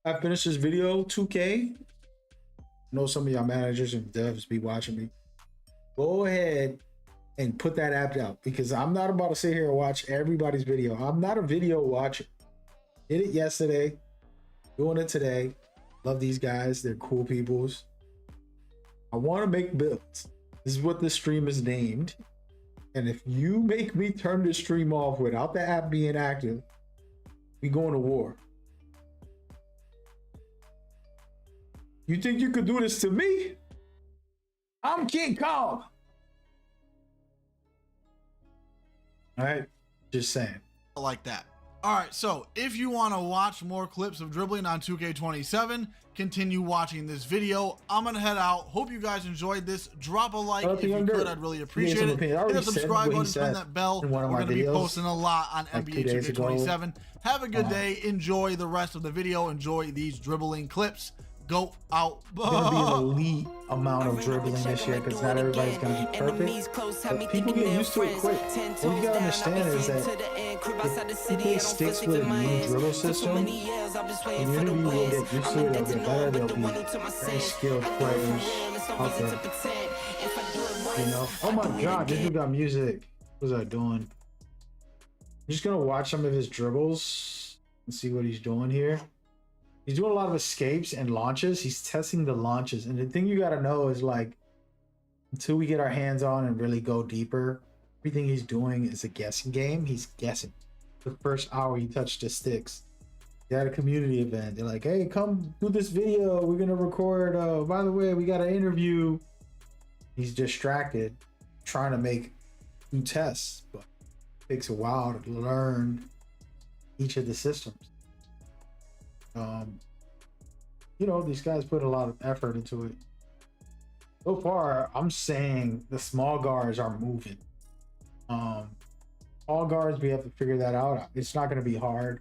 I finish this video, 2K, I know some of y'all managers and devs be watching me. Go ahead and put that app out, because I'm not about to sit here and watch everybody's video. I'm not a video watcher. Did it yesterday, doing it today. Love these guys, they're cool peoples. I want to make builds. This is what the stream is named. And if you make me turn the stream off without the app being active, we going to war. You think you could do this to me? I'm King Kong. All right, just saying. Like that. All right, so if you want to watch more clips of dribbling on 2K27, continue watching this video. I'm gonna head out. Hope you guys enjoyed this. Drop a like if you could. I'd really appreciate it. Hit the subscribe button, turn that bell. We're gonna be posting a lot on NBA 2K27. Have a good day. Enjoy the rest of the video. Enjoy these dribbling clips. Go out. It's gonna be an elite amount of dribbling this year, because not everybody's gonna be perfect. But people get used to it quick. What you gotta understand is that if people sticks with a new dribble system, community will get used to it. They'll get better. They'll be very skilled players out there. You know? Oh my God, this dude got music. What was I doing? I'm just gonna watch some of his dribbles and see what he's doing here. He's doing a lot of escapes and launches. He's testing the launches. And the thing you got to know is, like, until we get our hands on and really go deeper, everything he's doing is a guessing game. He's guessing. The first hour he touched the sticks. He had a community event. They're like, hey, come do this video. We're going to record. By the way, we got an interview. He's distracted trying to make new tests. But it takes a while to learn each of the systems. You know, these guys put a lot of effort into it. So far, I'm saying the small guards are moving. All guards, we have to figure that out. It's not going to be hard.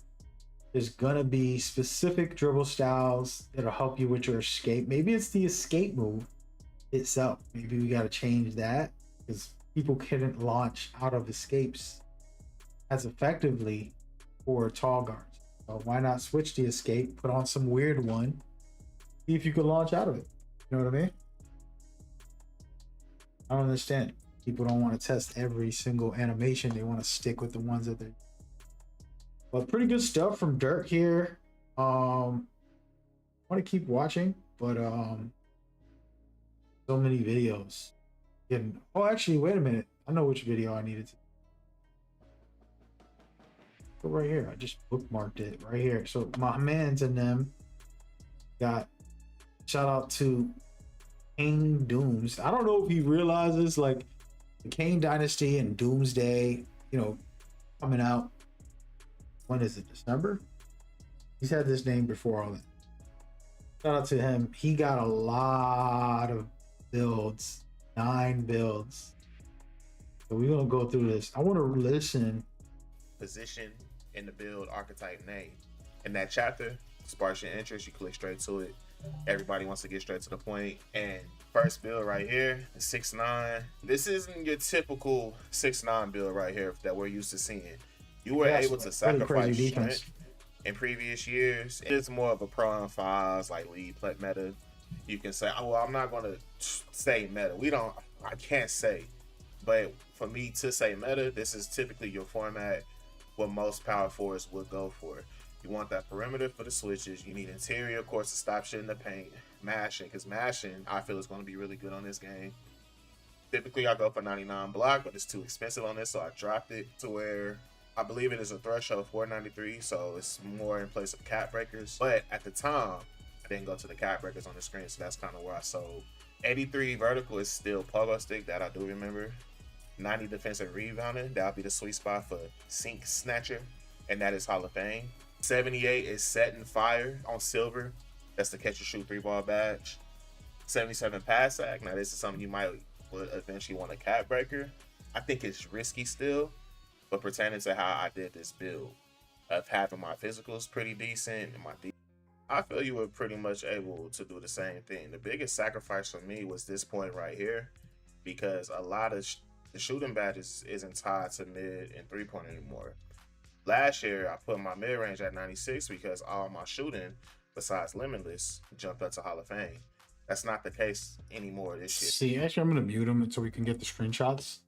There's going to be specific dribble styles that'll help you with your escape. Maybe it's the escape move itself. Maybe we got to change that, because people couldn't launch out of escapes as effectively for tall guards. So why not switch the escape, put on some weird one, see if you could launch out of it. You know what I mean? I don't understand. People don't want to test every single animation. They want to stick with the ones that they're... But pretty good stuff from Dirk here. I want to keep watching, but so many videos. Oh, actually, wait a minute. I know which video I needed to. Right here, I just bookmarked it right here. So my man's and them got, shout out to King Dooms. I don't know if he realizes, like, the Kane Dynasty and Doomsday, you know, coming out. When is it? December? He's had this name before all that. Shout out to him. He got a lot of builds, 9 builds. So we're gonna go through this. I want to listen. Position in the build archetype name. In that chapter, sparks your interest, you click straight to it. Everybody wants to get straight to the point. And first build right here, 6'9". This isn't your typical 6'9" build right here that we're used to seeing. You were able to sacrifice strength in previous years. It's more of a pro on fives, like lead play meta. You can say, oh, well, I'm not going to say meta. I can't say. But for me to say meta, this is typically your format, what most power forwards would go for. You want that perimeter for the switches. You need interior, of course, to stop shit in the paint. Mashing, because mashing, I feel, is going to be really good on this game. Typically, I go for 99 block, but it's too expensive on this, so I dropped it to where I believe it is a threshold of 493, so it's more in place of cap breakers. But at the time, I didn't go to the cap breakers on the screen, so that's kind of where I sold. 83 vertical is still pogo stick, that I do remember. 90 defensive rebounding, that'll be the sweet spot for sink snatcher, and that is Hall of Fame. 78 is set and fire on silver, that's the catch and shoot 3-ball badge. 77 pass sack, now this is something you would eventually want a cap breaker. I think it's risky still, but pertaining to how I did this build, of having my physicals pretty decent and I feel you were pretty much able to do the same thing. The biggest sacrifice for me was this point right here, because a lot of the shooting badges isn't tied to mid and 3-point anymore. Last year, I put my mid range at 96 because all my shooting, besides Limitless, jumped up to Hall of Fame. That's not the case anymore this year. See, actually, I'm going to mute him so we can get the screenshots.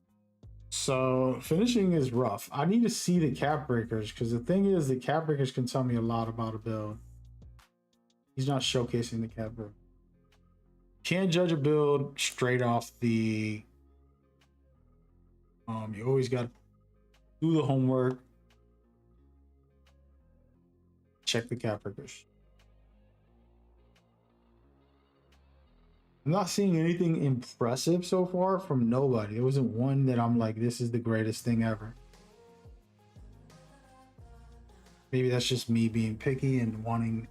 So finishing is rough. I need to see the cap breakers, because the thing is, the cap breakers can tell me a lot about a build. He's not showcasing the cap breaker. Can't judge a build straight off the. You always got to do the homework. Check the cap breakers. I'm not seeing anything impressive so far from nobody. There wasn't one that I'm like, this is the greatest thing ever. Maybe that's just me being picky and wanting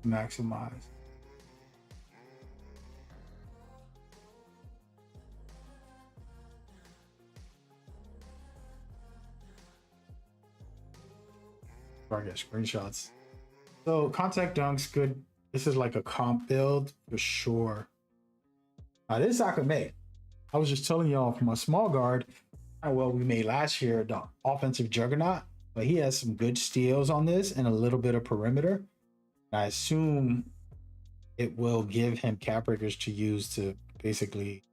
to maximize. I get screenshots. So contact dunks, good. This is like a comp build for sure. This I could make. I was just telling y'all from my small guard how well we made last year, the offensive juggernaut, but he has some good steals on this and a little bit of perimeter. I assume it will give him cap breakers to use to basically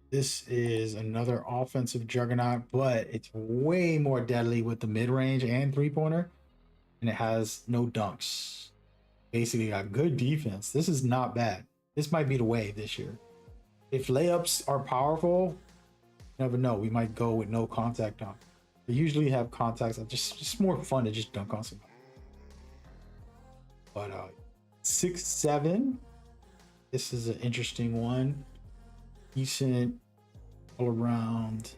this is another offensive juggernaut, but it's way more deadly with the mid-range and three-pointer, and it has no dunks. Basically got good defense. This is not bad. This might be the wave this year. If layups are powerful, you never know. We might go with no contact dunk. They usually have contacts. Just more fun to just dunk on somebody. But 6'7". This is an interesting one. Decent all around.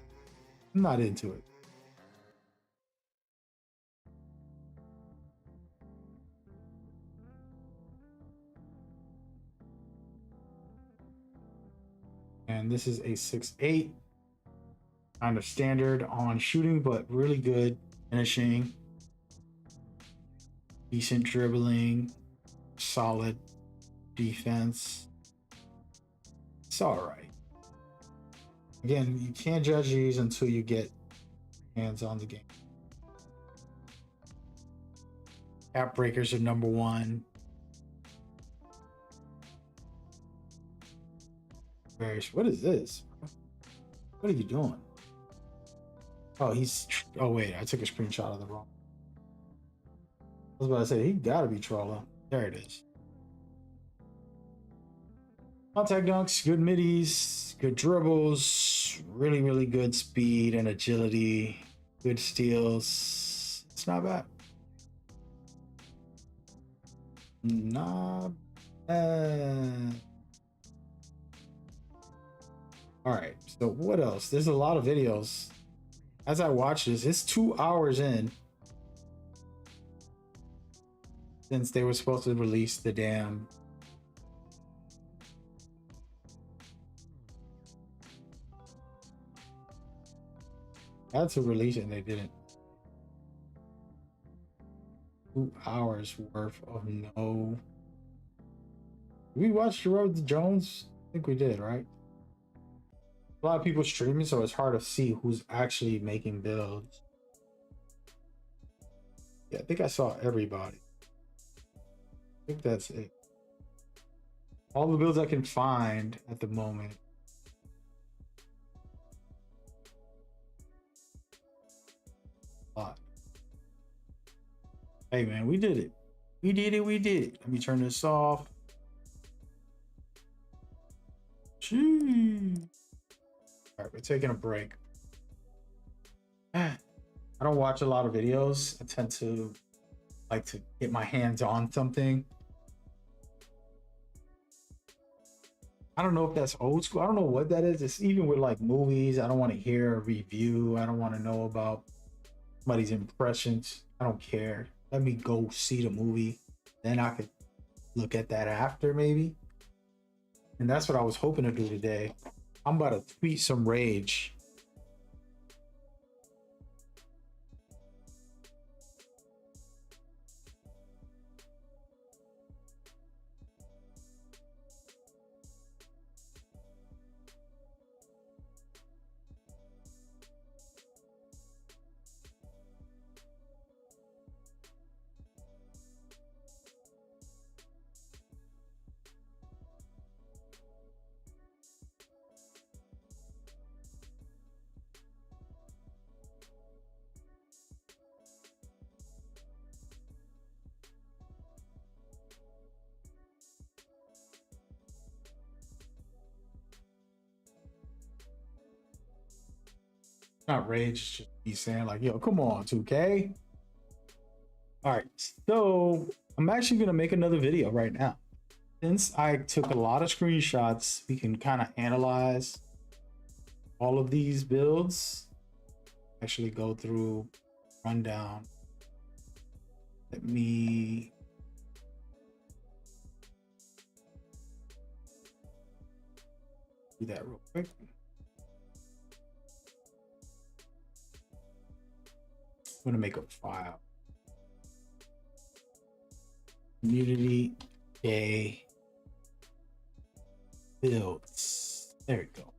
I'm not into it. And this is a 6'8". Kind of standard on shooting, but really good finishing. Decent dribbling. Solid defense. It's all right. Again, you can't judge these until you get hands on the game. Cap breakers are number one. What is this? What are you doing? Oh, oh wait, I took a screenshot of the wrong. I was about to say, he gotta be trolling. There it is. Contact dunks, good middies, good dribbles, really, really good speed and agility, good steals. It's not bad. Not bad. All right, so what else? There's a lot of videos. As I watch this, it's 2 hours in since they were supposed to release the damn had to release it and they didn't. 2 hours worth of no. We watched the Road to Jones? I think we did, right? A lot of people streaming, so it's hard to see who's actually making builds. Yeah, I think I saw everybody. I think that's it. All the builds I can find at the moment. Hey man, we did it. We did it. Let me turn this off. Gee. All right, we're taking a break. I don't watch a lot of videos. I tend to like to get my hands on something. I don't know if that's old school. I don't know what that is. It's even with like movies. I don't want to hear a review. I don't want to know about somebody's impressions. I don't care. Let me go see the movie. Then I could look at that after maybe. And that's what I was hoping to do today. I'm about to tweet some rage. Not rage, it's just me saying like, yo, come on, 2K. All right, so I'm actually gonna make another video right now. Since I took a lot of screenshots, we can kind of analyze all of these builds. Actually go through, rundown. Let me do that real quick. I'm gonna make a file. Community day builds. There we go.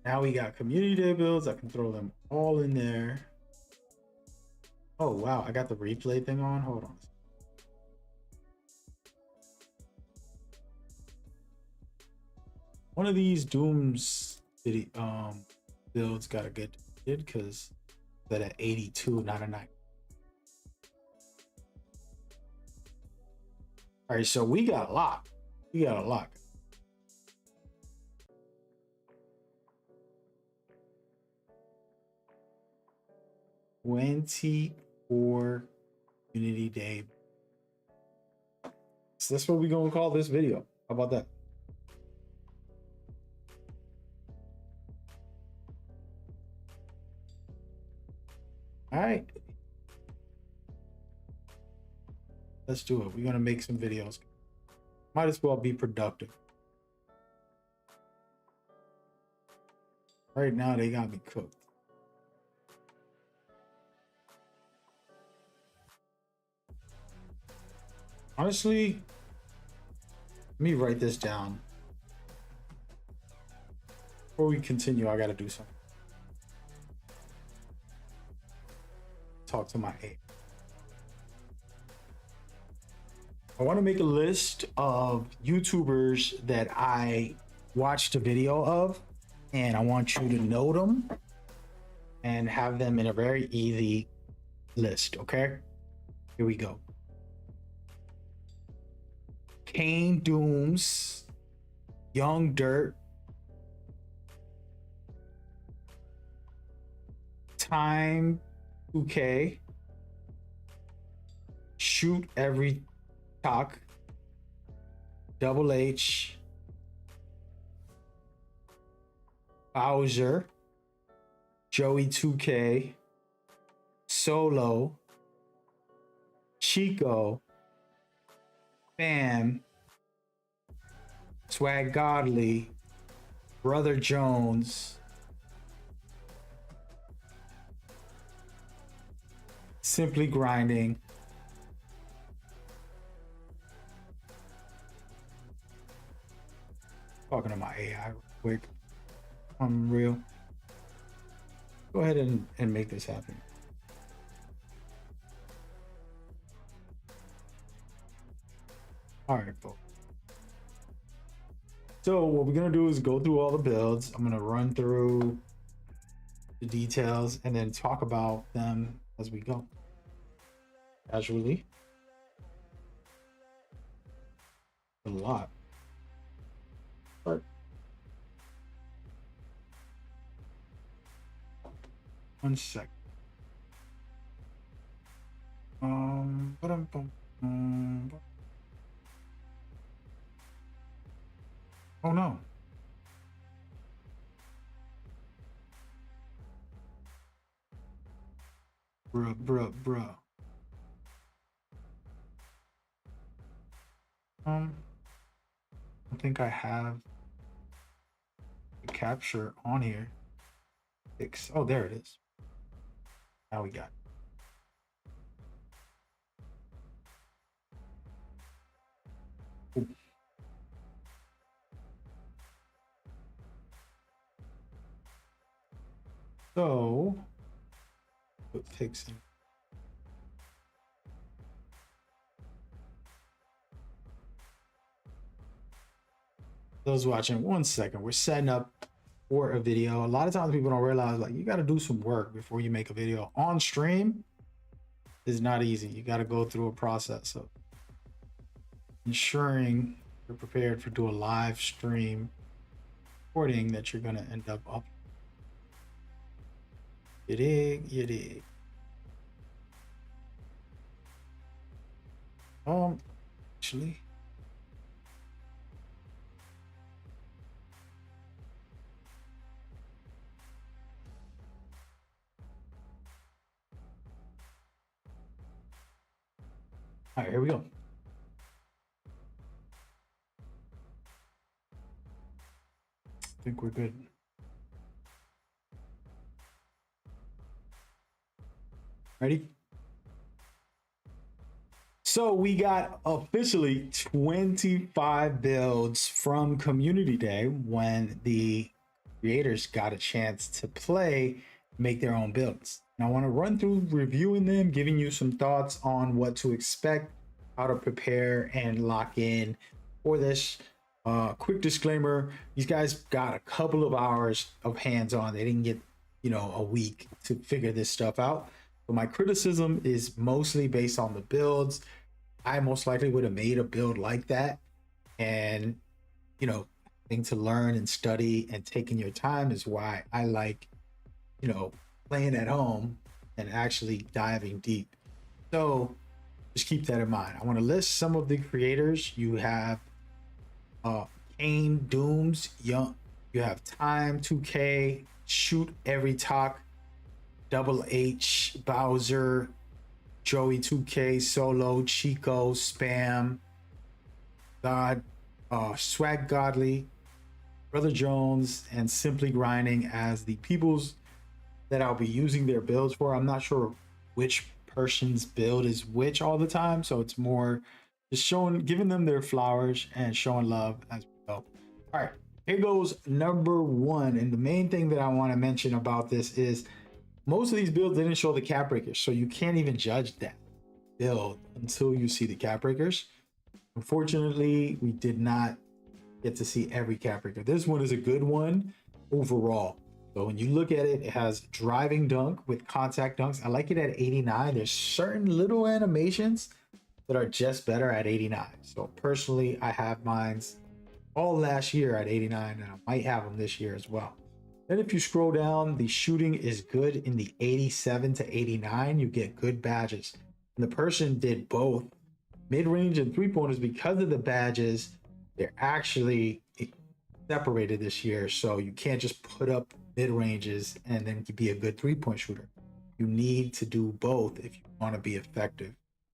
Now we got community day builds. I can throw them all in there. Oh wow, I got the replay thing on. Hold on. One of these Dooms builds got a good hit because that at 82, not a 9. All right, so we got a lot. We got a lot. $24 Community Day. So that's what we're gonna call this video. How about that? All right. Let's do it. We're gonna make some videos. Might as well be productive. Right now they got me cooked. Honestly, let me write this down. Before we continue, I gotta do something. Talk to my A. I want to make a list of YouTubers that I watched a video of, and I want you to note them and have them in a very easy list, okay? Here we go. Kane Dooms, Young Dirt, Time 2K, Shoot Every Talk, Double H, Bowser, Joey 2K, Solo, Chico, Bam, Swag Godly, Brother Jones, Simply Grinding, talking to my AI real quick. I'm real. Go ahead and make this happen. All right, folks. So what we're gonna do is go through all the builds. I'm gonna run through the details and then talk about them as we go. Casually. A lot. But one sec. Oh no. Bruh. I think I have the capture on here. Oh, there it is. Now we got it. Ooh. So, put pics in. Those watching, 1 second. We're setting up for a video. A lot of times people don't realize, like, you got to do some work before you make a video. On stream is not easy. You got to go through a process of ensuring you're prepared for do a live stream recording that you're going to end up up. You dig. Actually, all right, here we go. I think we're good. Ready? So we got officially 25 builds from Community Day when the creators got a chance to play, make their own builds. And I want to run through reviewing them, giving you some thoughts on what to expect, how to prepare and lock in for this. Quick disclaimer, these guys got a couple of hours of hands-on. They didn't get, a week to figure this stuff out. But my criticism is mostly based on the builds. I most likely would have made a build like that. And, thing to learn and study and taking your time is why I like, playing at home and actually diving deep. So just keep that in mind. I want to list some of the creators. You have Kane, Dooms, Young. You have Time, 2K, Shoot Every Talk, Double H, Bowser, Joey 2K, Solo, Chico, Spam, God, Swag Godly, Brother Jones, and Simply Grinding as the peoples that I'll be using their builds for. I'm not sure which person's build is which all the time, so it's more just giving them their flowers and showing love as we go. All right, here goes number one. And the main thing that I want to mention about this is most of these builds didn't show the cap breakers, so you can't even judge that build until you see the cap breakers. Unfortunately, we did not get to see every cap breaker. This one is a good one overall. So when you look at it, it has driving dunk with contact dunks. I like it at 89. There's certain little animations that are just better at 89. So personally, I have mines all last year at 89, and I might have them this year as well. Then if you scroll down, the shooting is good in the 87 to 89. You get good badges. And the person did both mid-range and three-pointers. Because of the badges, they're actually separated this year. So you can't just put up mid-ranges and then be a good three-point shooter. You need to do both if you want to be effective.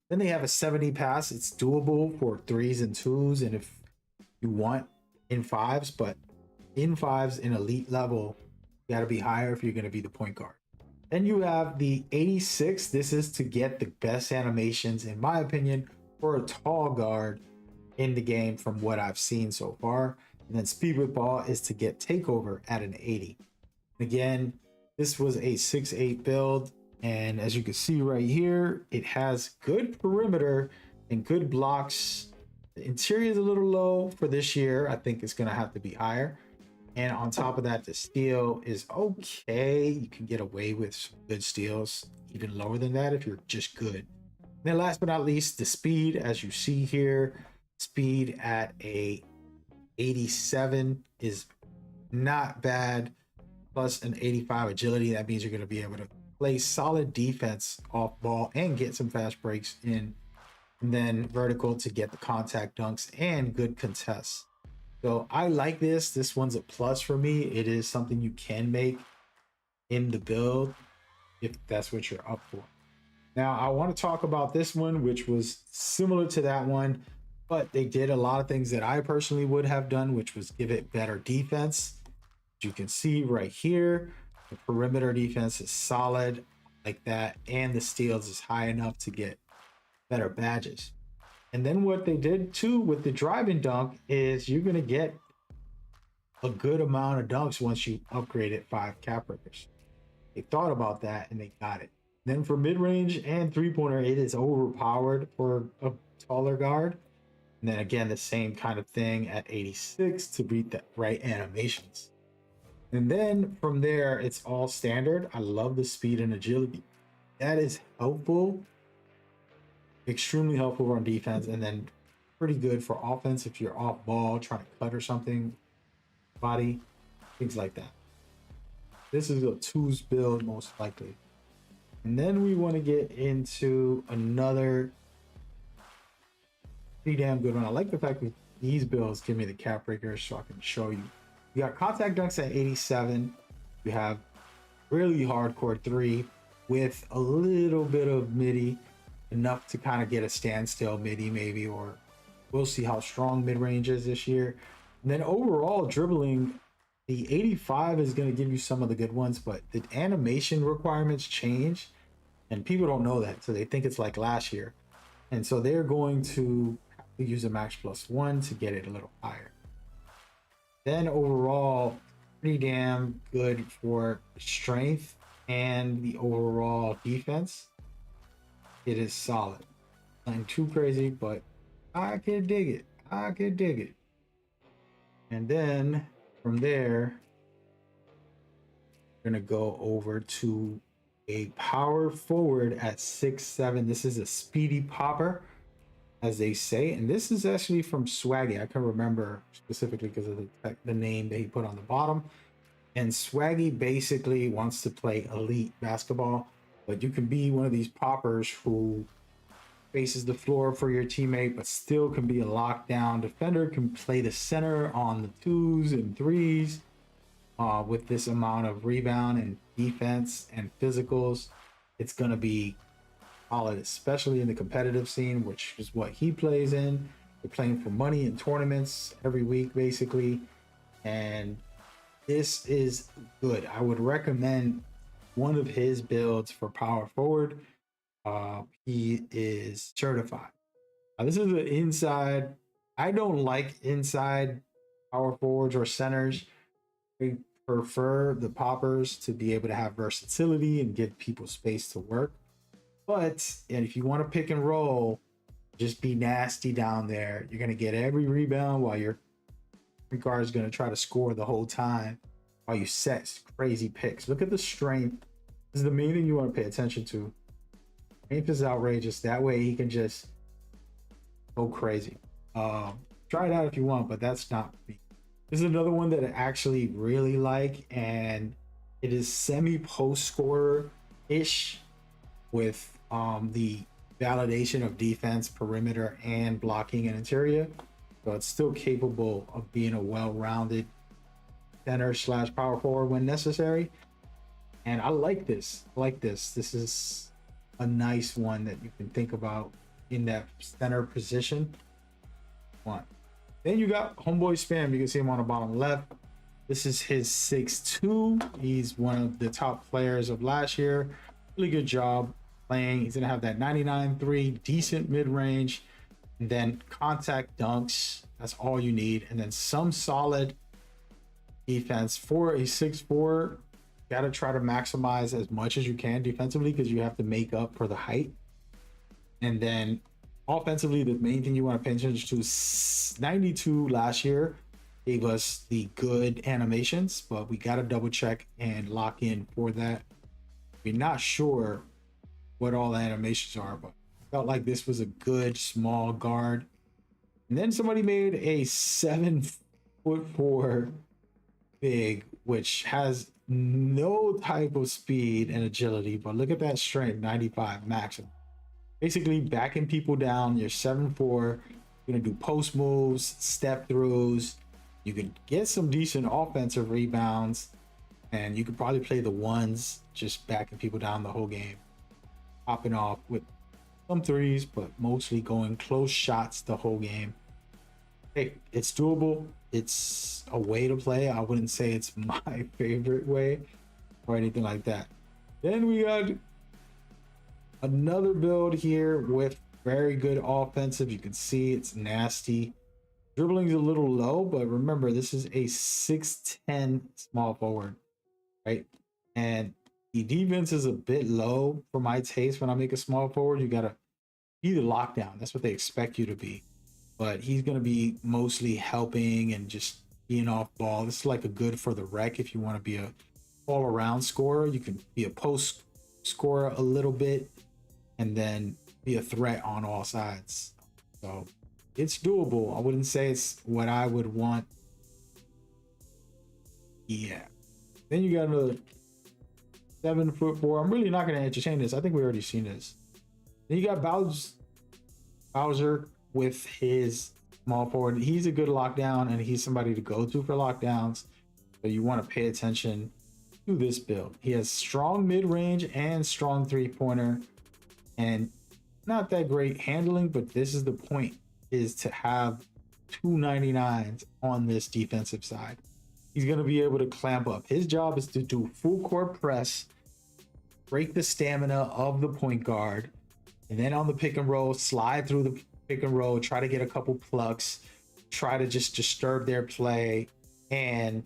Then they have a 70 pass. It's doable for 3s and 2s, and if you want in 5s, but in 5s in elite level, you got to be higher if you're going to be the point guard. Then you have the 86. This is to get the best animations, in my opinion, for a tall guard in the game from what I've seen so far. And then speed with ball is to get takeover at an 80. Again, this was a 6'8 build, and as you can see right here, it has good perimeter and good blocks. The interior is a little low for this year. I think it's going to have to be higher. And on top of that, the steal is okay. You can get away with some good steals, even lower than that if you're just good. And then last but not least, the speed, as you see here, speed at a 87 is not bad. Plus an 85 agility. That means you're going to be able to play solid defense off ball and get some fast breaks in. And then vertical to get the contact dunks and good contests. So I like this. This one's a plus for me. It is something you can make in the build if that's what you're up for. Now I want to talk about this one, which was similar to that one, But they did a lot of things that I personally would have done, which was give it better defense. As you can see right here, the perimeter defense is solid like that, and the steals is high enough to get better badges. And then what they did too with the driving dunk is you're going to get a good amount of dunks once you upgraded 5 cap breakers. They thought about that and they got it. Then for mid-range and three-pointer, it is overpowered for a taller guard. And then again, the same kind of thing at 86 to beat the right animations. And then from there, it's all standard. I love the speed and agility. That is helpful, extremely helpful on defense, and then pretty good for offense if you're off ball, trying to cut or something, body, things like that. This is a twos build most likely. And then we want to get into another pretty damn good one. I like the fact that these builds give me the cap breakers so I can show you. You got contact dunks at 87. You have really hardcore 3 with a little bit of midi, enough to kind of get a standstill midi maybe, or we'll see how strong mid-range is this year. And then overall dribbling, the 85 is going to give you some of the good ones, but the animation requirements change and people don't know that. So they think it's like last year. And so they're going to have to use a max +1 to get it a little higher. Then overall, pretty damn good for strength and the overall defense. It is solid. Nothing too crazy, but I can dig it. I can dig it. And then from there, we're gonna go over to a power forward at 6'7". This is a speedy popper, as they say, and this is actually from Swaggy. I can remember specifically because of the name that he put on the bottom. And Swaggy basically wants to play elite basketball, but you can be one of these poppers who faces the floor for your teammate, but still can be a lockdown defender, can play the center on the 2s and 3s with this amount of rebound and defense and physicals. It's going to be solid, especially in the competitive scene, which is what he plays in. They're playing for money in tournaments every week, basically. And this is good. I would recommend one of his builds for power forward. He is certified. Now, this is an inside. I don't like inside power forwards or centers. I prefer the poppers to be able to have versatility and give people space to work. But and if you want to pick and roll, just be nasty down there. You're going to get every rebound while your guard is going to try to score the whole time while you set crazy picks. Look at the strength. This is the main thing you want to pay attention to. Strength is outrageous. That way he can just go crazy. Try it out if you want, but that's not me. This is another one that I actually really like, and it is semi-post scorer-ish with the validation of defense, perimeter, and blocking and interior. So it's still capable of being a well-rounded center / power forward when necessary. And I like this. This is a nice one that you can think about in that center position. Then you got Homeboy Spam. You can see him on the bottom left. This is his 6'2". He's one of the top players of last year. Really good job playing. He's gonna have that 99.3, decent mid-range, and then contact dunks. That's all you need, and then some solid defense. For a 6'4", gotta try to maximize as much as you can defensively because you have to make up for the height. And then offensively, the main thing you want to pay attention to is 92 last year gave us the good animations, but we got to double check and lock in for that. We're not sure what all the animations are, but felt like this was a good small guard. And then somebody made a 7'4" big, which has no type of speed and agility, but look at that strength, 95 maximum. Basically backing people down. You're 7'4", you're gonna do post moves, step throughs, you can get some decent offensive rebounds, and you could probably play the ones, just backing people down the whole game, popping off with some threes, but mostly going close shots the whole game. hey, it's doable. It's a way to play. I wouldn't say it's my favorite way or anything like that. Then we got another build here with very good offensive. You can see it's nasty. Dribbling's a little low, but remember, this is a 6'10 small forward, right? And the defense is a bit low for my taste. When I make a small forward, you gotta be the lockdown. That's what they expect you to be. But he's gonna be mostly helping and just being off ball. This is like a good for the rec if you want to be a all-around scorer. You can be a post scorer a little bit and then be a threat on all sides. So it's doable. I wouldn't say it's what I would want. Yeah. Then you got another 7'4". I'm really not going to entertain this. I think we already seen this. Then you got Bowser with his small forward. He's a good lockdown, and he's somebody to go to for lockdowns. So you want to pay attention to this build. He has strong mid-range and strong three-pointer, and not that great handling, but this is the point, is to have 299s on this defensive side. He's going to be able to clamp up. His job is to do full court press, break the stamina of the point guard, and then on the pick and roll, slide through the pick and roll, try to get a couple plucks, try to just disturb their play, and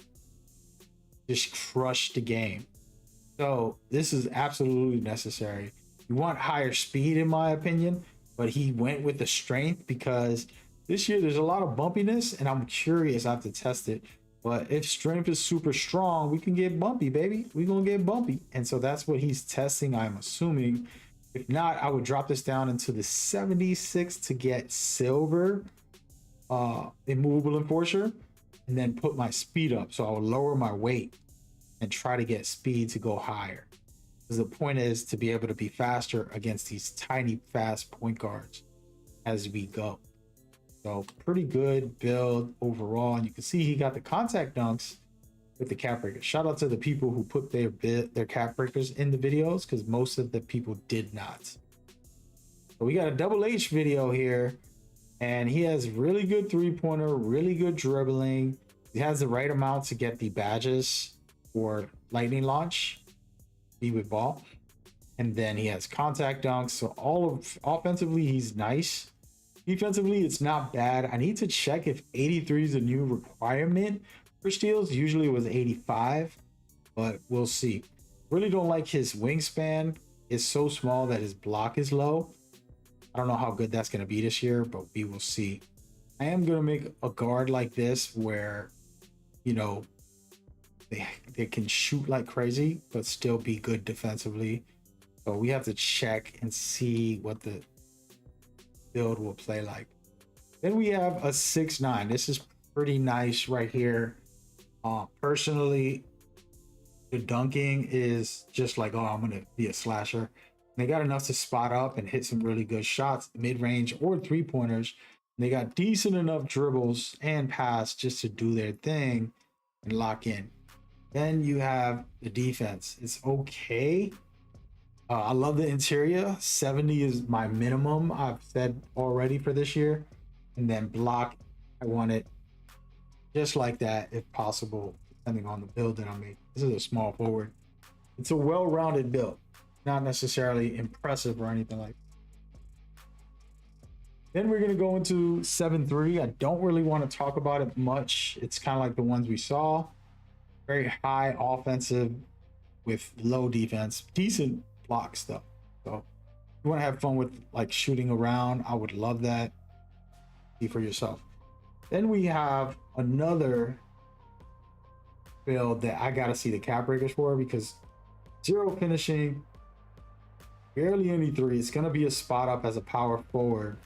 just crush the game. So this is absolutely necessary. You want higher speed, in my opinion, but he went with the strength because this year there's a lot of bumpiness, and I'm curious. I have to test it. But if strength is super strong, we can get bumpy, baby. We're going to get bumpy. And so that's what he's testing, I'm assuming. If not, I would drop this down into the 76 to get silver immovable enforcer, and then put my speed up. So I would lower my weight and try to get speed to go higher. Because the point is to be able to be faster against these tiny, fast point guards as we go. So pretty good build overall. And you can see he got the contact dunks with the cap breakers. Shout out to the people who put their cap breakers in the videos, because most of the people did not. So we got a Double H video here, and he has really good three-pointer, really good dribbling. He has the right amount to get the badges for lightning launch, be with ball. And then he has contact dunks. So all of offensively, he's nice. Defensively, it's not bad. I need to check if 83 is a new requirement for steals. Usually it was 85, but we'll see. Really don't like his wingspan. It's so small that his block is low. I don't know how good that's going to be this year, but we will see. I am going to make a guard like this where, you know, they can shoot like crazy, but still be good defensively. So we have to check and see what the build will play like. Then we have a 6'9". This is pretty nice right here. Personally, the dunking is just like, oh, I'm gonna be a slasher. And they got enough to spot up and hit some really good shots, mid-range or three-pointers. They got decent enough dribbles and pass just to do their thing and lock in. Then you have the defense. It's okay. I love the interior. 70 is my minimum, I've said already, for this year. And then block, I want it just like that if possible, depending on the build that I make. This is a small forward. It's a well-rounded build, not necessarily impressive or anything like that. Then we're going to go into 7'3". I don't really want to talk about it much. It's kind of like the ones we saw. Very high offensive with low defense. Decent blocks though. So if you want to have fun with like shooting around, I would love that. See for yourself. Then we have another build that I got to see the cap breakers for, because zero finishing, barely any three. It's going to be a spot up as a power forward.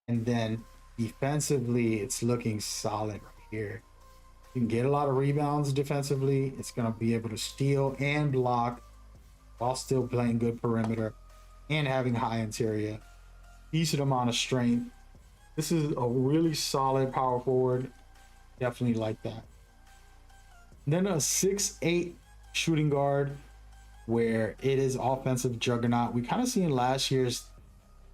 And then defensively, it's looking solid right here. You can get a lot of rebounds defensively. It's going to be able to steal and block while still playing good perimeter and having high interior. Decent amount of strength. This is a really solid power forward. Definitely like that. And then a 6'8" shooting guard where it is offensive juggernaut. We kind of seen last year's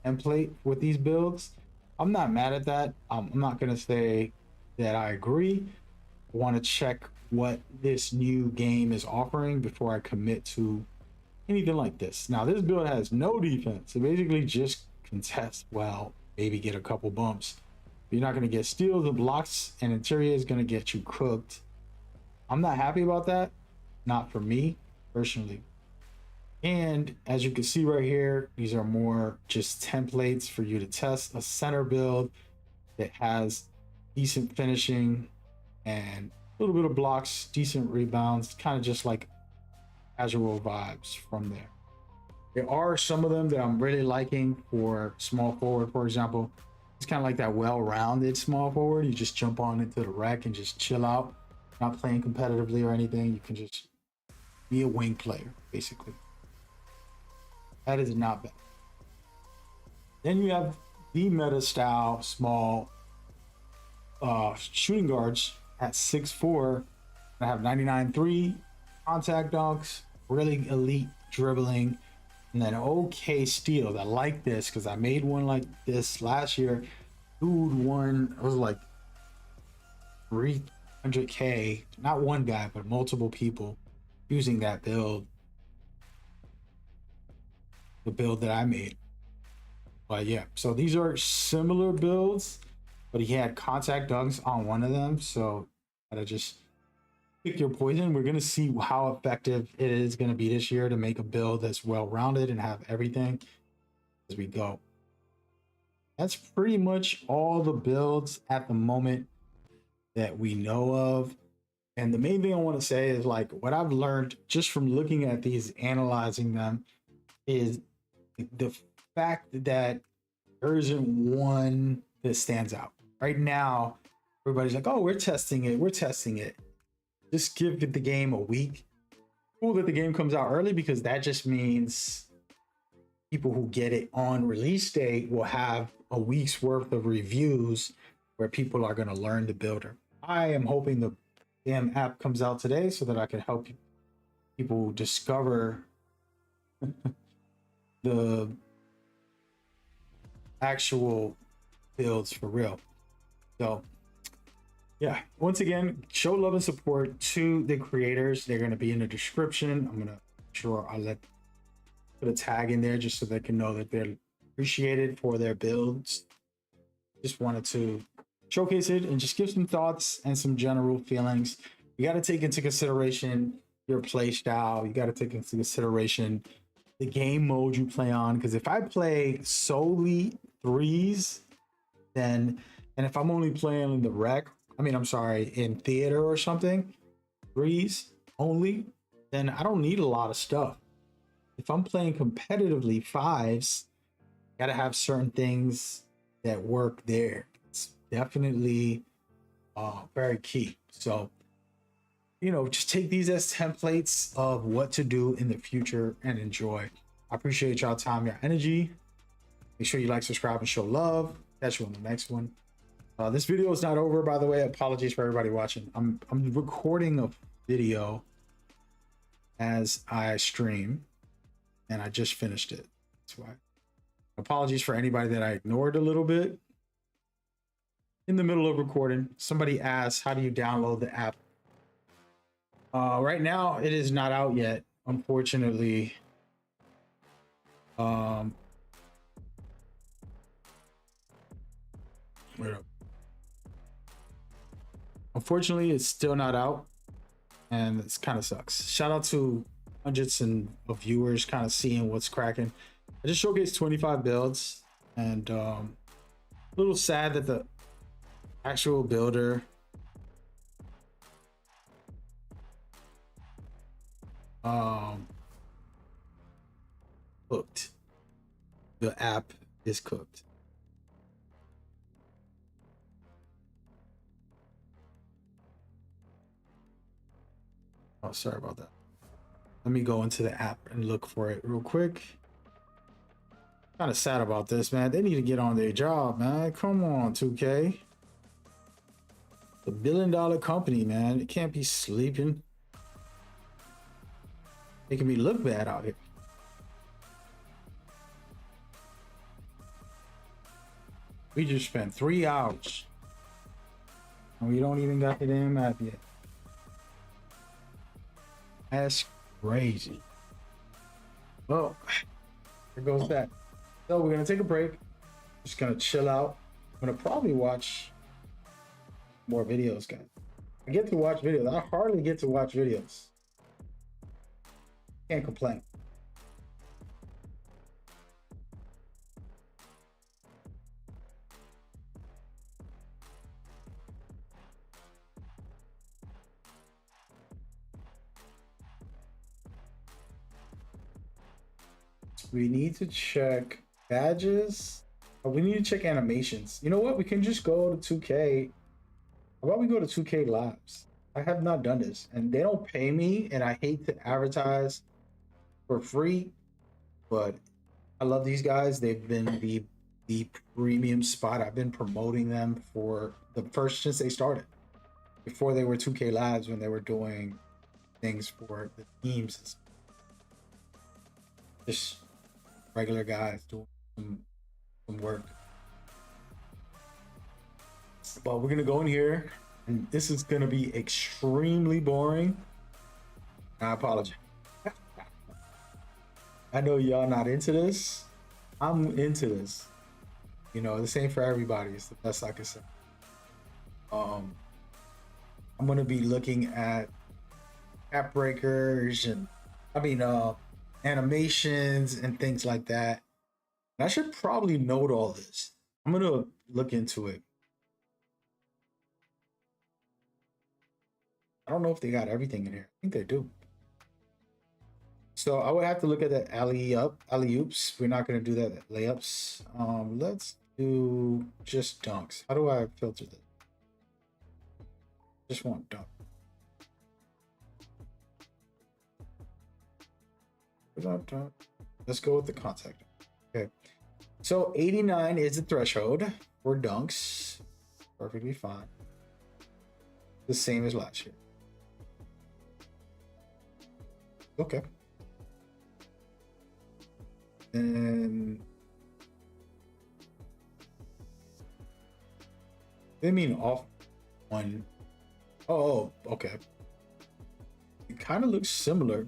template with these builds. I'm not mad at that. I'm not gonna say that I agree. I want to check what this new game is offering before I commit to anything like this. Now, this build has no defense. It basically just contests well, maybe get a couple bumps. You're not going to get steals or blocks, and interior is going to get you cooked. I'm not happy about that. Not for me, personally. And as you can see right here, these are more just templates for you to test a center build that has decent finishing and a little bit of blocks, decent rebounds, kind of just like casual vibes from there. There are some of them that I'm really liking for small forward, for example. It's kind of like that well-rounded small forward. You just jump on into the rack and just chill out, not playing competitively or anything. You can just be a wing player, basically. That is not bad. Then you have the meta style small shooting guards at 6'4". I have 99.3 contact dunks, really elite dribbling, and then okay steals. I like this because I made one like this last year. Dude won, it was like 300K, not one guy, but multiple people using that build. The build that I made. But yeah, so these are similar builds, but he had contact dunks on one of them, so gotta just pick your poison. We're gonna see how effective it is gonna be this year to make a build that's well-rounded and have everything as we go. That's pretty much all the builds at the moment that we know of. And the main thing I want to say is, like, what I've learned just from looking at these, analyzing them, is the fact that there isn't one that stands out. Right now, everybody's like, oh, we're testing it. Just give the game a week. Cool that the game comes out early, because that just means people who get it on release date will have a week's worth of reviews where people are going to learn the builder. I am hoping the damn app comes out today so that I can help people discover the actual builds for real. So yeah, once again, show love and support to the creators. They're going to be in the description. I'm going to sure I'll put a tag in there just so they can know that they're appreciated for their builds. Just wanted to showcase it and just give some thoughts and some general feelings. You got to take into consideration your play style. You got to take into consideration the game mode you play on, because if I play solely threes, then, and if I'm only playing in the rec, in theater or something, threes only, then I don't need a lot of stuff. If I'm playing competitively fives, gotta have certain things that work there. It's definitely very key. So, just take these as templates of what to do in the future and enjoy. I appreciate y'all time, your energy. Make sure you like, subscribe, and show love. Catch you on the next one. This video is not over, by the way. Apologies for everybody watching. I'm recording a video as I stream, and I just finished it. That's why. Apologies for anybody that I ignored a little bit. In the middle of recording, somebody asked, how do you download the app? Right now, it is not out yet, unfortunately. Wait up. Unfortunately, it's still not out, and it's kind of sucks. Shout out to hundreds of viewers kind of seeing what's cracking. I just showcased 25 builds, and a little sad that the actual builder cooked. The app is cooked. Oh, sorry about that. Let me go into the app and look for it real quick. Kind of sad about this, man. They need to get on their job, man. Come on, 2K. The $1 billion company, man. It can't be sleeping. Making me look bad out here. We just spent 3 hours. And we don't even got the damn app yet. That's crazy. Well, here goes that. So we're gonna take a break. Just gonna chill out. I'm gonna probably watch more videos, guys. I get to watch videos. I hardly get to watch videos. Can't complain. We need to check badges. Oh, we need to check animations. You know what? We can just go to 2K. How about we go to 2K Labs? I have not done this, and they don't pay me, and I hate to advertise for free, but I love these guys. They've been the premium spot. I've been promoting them for the first since they started. Before they were 2K Labs, when they were doing things for the teams. Just regular guys doing some work. But we're gonna go in here, and this is gonna be extremely boring. I apologize. I know y'all not into this. I'm into this. You know, this ain't for everybody. It's the best I can say. I'm gonna be looking at cap breakers and animations and things like that. And I should probably note all this. I'm gonna look into it. I don't know if they got everything in here. I think they do. So I would have to look at the alley-oops. We're not gonna do that at layups. Let's do just dunks. How do I filter this? Just want dunk. Let's go with the contact. Okay. So 89 is the threshold for dunks. Perfectly fine. The same as last year. Okay. And they mean off one. Oh, okay. It kind of looks similar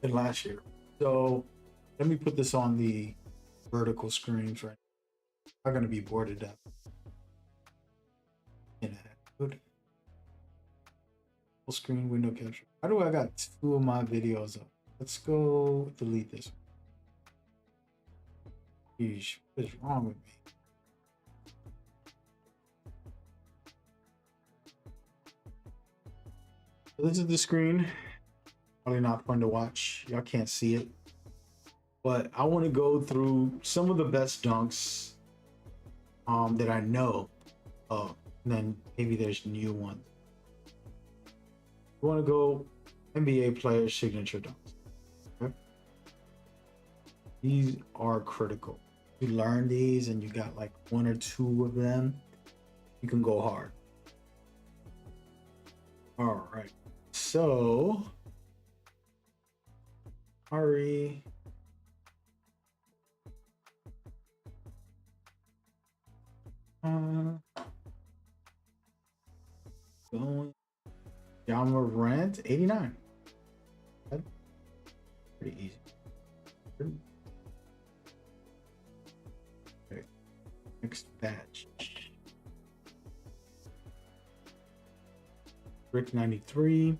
than last year. So let me put this on the vertical screens right now. I'm gonna be bored to death. Good. Full screen window capture. How do I got 2 of my videos up? Let's go delete this one. Yeesh, what is wrong with me? So this is the screen. Probably not fun to watch. Y'all can't see it. But I want to go through some of the best dunks that I know of. And then maybe there's new ones. We want to go NBA player signature dunks. Okay? These are critical. You learn these and you got like 1 or 2 of them, you can go hard. All right. So, Ari. Going. Yama Rant 89. That's pretty easy. Okay. Next batch. Rick 93.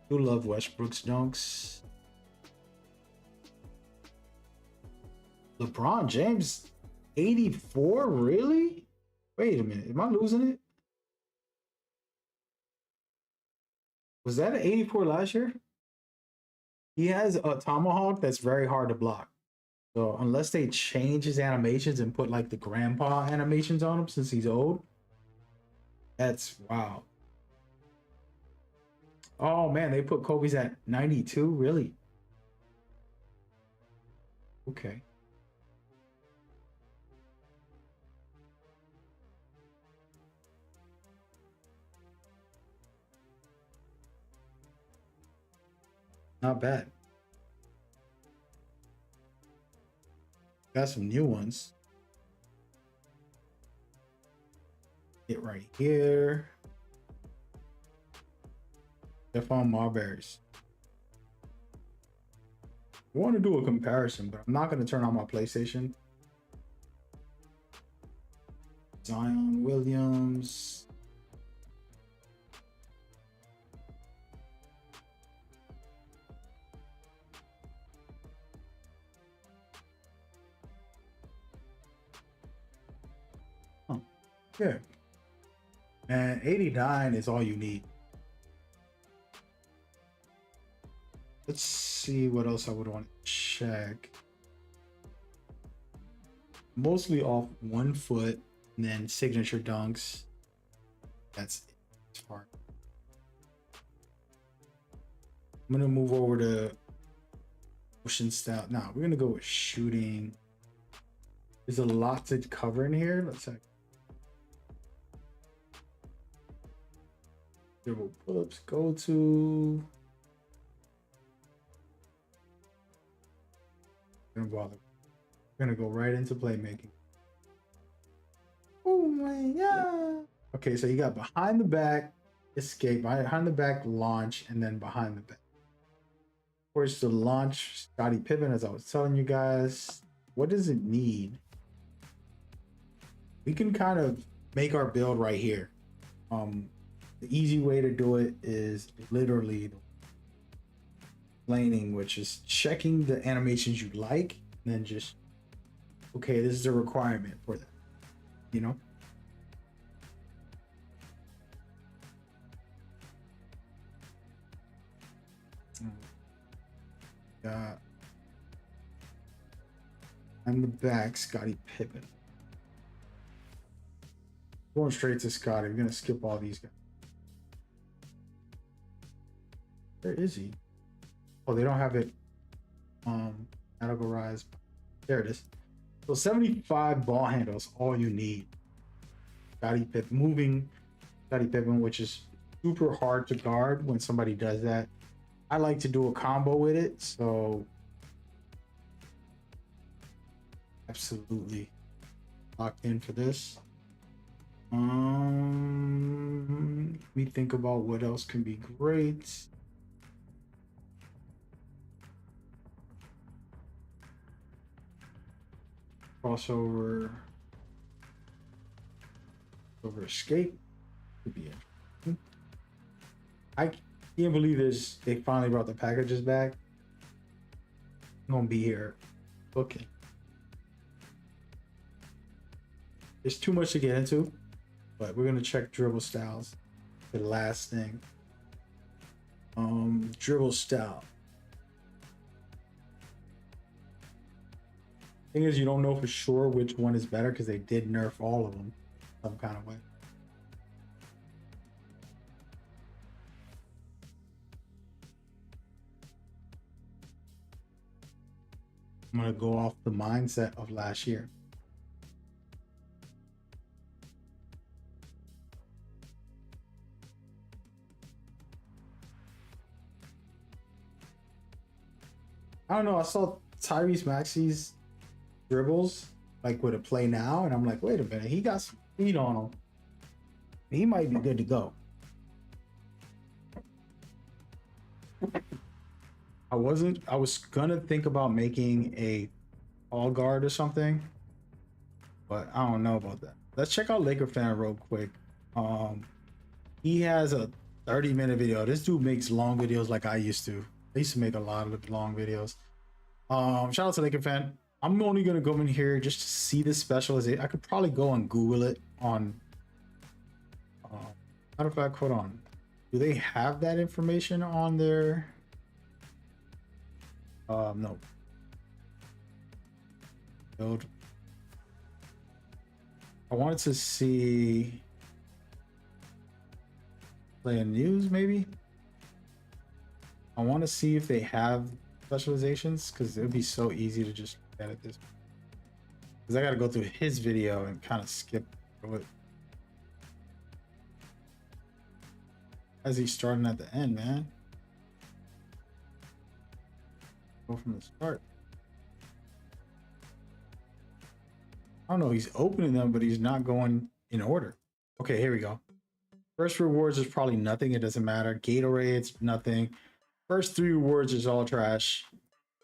Do love Westbrook's dunks. LeBron James 84, really? Wait a minute, am I losing it? Was that an 84 last year? He has a tomahawk that's very hard to block. So unless they change his animations and put like the grandpa animations on him since he's old, that's wow. Oh man, they put Kobe's at 92, really? Okay. Not bad. Got some new ones. It right here. Stephon Marbury's. I want to do a comparison, but I'm not going to turn on my PlayStation. Zion Williams. Oh, yeah. And 89 is all you need. Let's see what else I would want to check. Mostly off 1 foot, and then signature dunks. That's it. As far. I'm gonna move over to motion style. Now we're gonna go with shooting. There's a lot to cover in here. Let's check. Dribble pull-ups, go to. Gonna bother. We're gonna go right into playmaking. Oh my god. Okay, so you got behind the back, escape, behind the back, launch, and then behind the back. Of course, the launch, Scottie Pippen, as I was telling you guys. What does it need? We can kind of make our build right here. The easy way to do it is literally laning, which is checking the animations you like, and then just, okay, this is a requirement for that, you know? I'm the back, Scottie Pippen. Going straight to Scottie. We're gonna skip all these guys. Where is he? Oh, they don't have it categorized. There it is. So 75 ball handles, all you need. Scottie Pippen, moving Scottie Pippen, which is super hard to guard when somebody does that. I like to do a combo with it, so absolutely locked in for this. Let me think about what else can be great. Crossover, over escape could be interesting. I can't believe this. They finally brought the packages back. I'm gonna be here looking. There's too much to get into, but we're gonna check dribble styles. The last thing. Dribble style. Thing is, you don't know for sure which one is better because they did nerf all of them some kind of way. I'm gonna go off the mindset of last year. I don't know. I saw Tyrese Maxey's dribbles like with a play now, and I'm like, wait a minute, he got some speed on him. He might be good to go. I was gonna think about making a all guard or something, but I don't know about that. Let's check out Laker fan real quick. He has a 30-minute video. This dude makes long videos like I used to. I used to make a lot of long videos. Shout out to Laker fan. I'm only gonna go in here just to see the specialization. I could probably go and Google it on. Matter of fact, hold on. Do they have that information on their? No. Build. I wanted to see. Play news maybe. I want to see if they have specializations because it would be so easy to just look at it this. Because I got to go through his video and kind of skip through it. As he's starting at the end, man. Go from the start. I don't know. He's opening them, but he's not going in order. Okay, here we go. First rewards is probably nothing. It doesn't matter. Gatorades, nothing. First 3 rewards is all trash.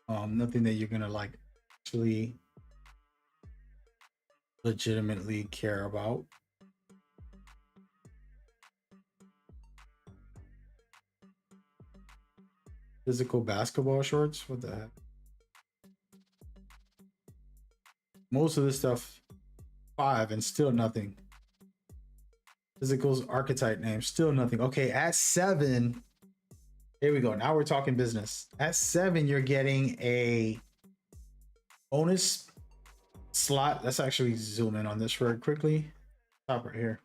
Nothing that you're gonna like actually legitimately care about. Physical basketball shorts. What the heck? Most of this stuff 5 and still nothing. Physicals archetype name, still nothing. Okay, at 7, here we go. Now we're talking business. At 7, you're getting a bonus slot. Let's actually zoom in on this very quickly. Stop right here.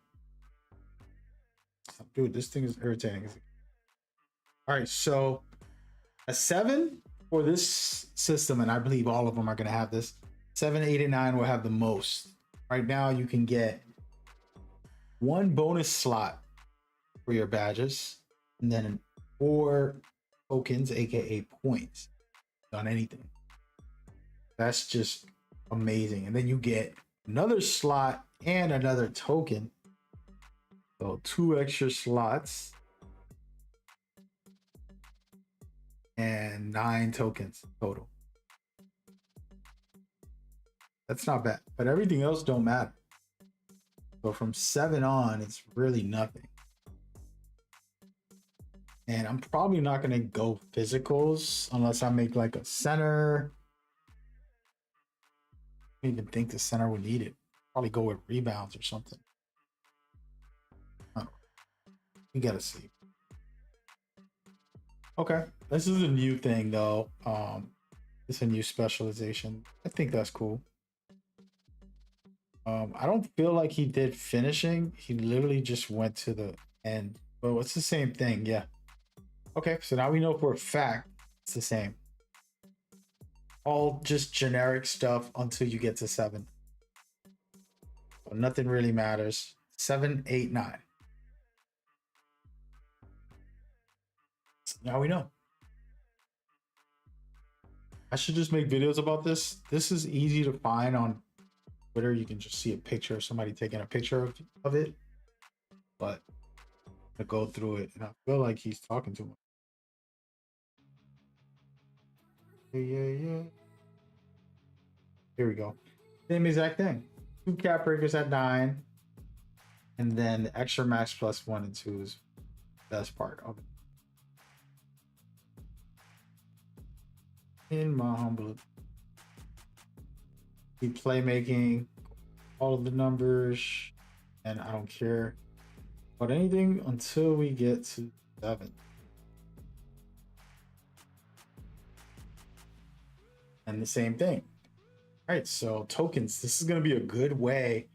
Dude, this thing is irritating. All right, so a 7 for this system, and I believe all of them are going to have this. 7, 8, and 9 will have the most. Right now, you can get 1 bonus slot for your badges, and then 4 tokens, aka points, on anything. That's just amazing. And then you get another slot and another token. So 2 extra slots and 9 tokens total. That's not bad, but everything else don't matter. So from 7 on, it's really nothing. And I'm probably not going to go physicals unless I make like a center. I don't even think the center would need it. Probably go with rebounds or something. We got to see. Okay. This is a new thing though. It's a new specialization. I think that's cool. I don't feel like he did finishing. He literally just went to the end. But it's the same thing, yeah. Okay, so now we know for a fact it's the same. All just generic stuff until you get to 7. So nothing really matters. 7, 8, 9. So now we know. I should just make videos about this. This is easy to find on Twitter. You can just see a picture of somebody taking a picture of it, but to go through it, and I feel like he's talking too much. Yeah. Here we go. Same exact thing. 2 cap breakers at 9, and then the extra max plus 1 and 2 is the best part of it. In my humble playmaking, all of the numbers, and I don't care about anything until we get to 7. And the same thing. All right, so tokens. This is going to be a good way.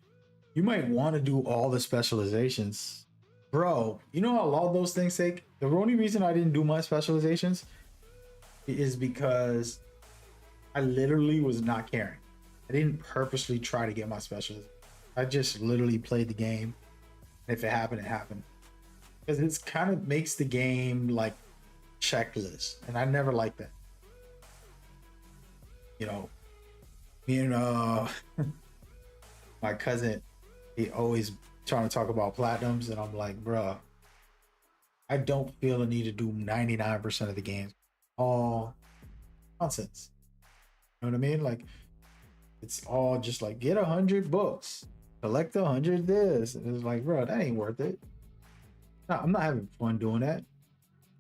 You might want to do all the specializations. Bro, you know how long those things take? The only reason I didn't do my specializations is because I literally was not caring. I didn't purposely try to get my specialist. I just literally played the game. If it happened, it happened. Because it kind of makes the game like checklist. And I never liked that. You know, me and my cousin, he always trying to talk about platinums. And I'm like, bruh, I don't feel the need to do 99% of the games. All nonsense. You know what I mean? Like, it's all just like, get 100 books, collect 100 this. And it's like, bro, that ain't worth it. No, I'm not having fun doing that.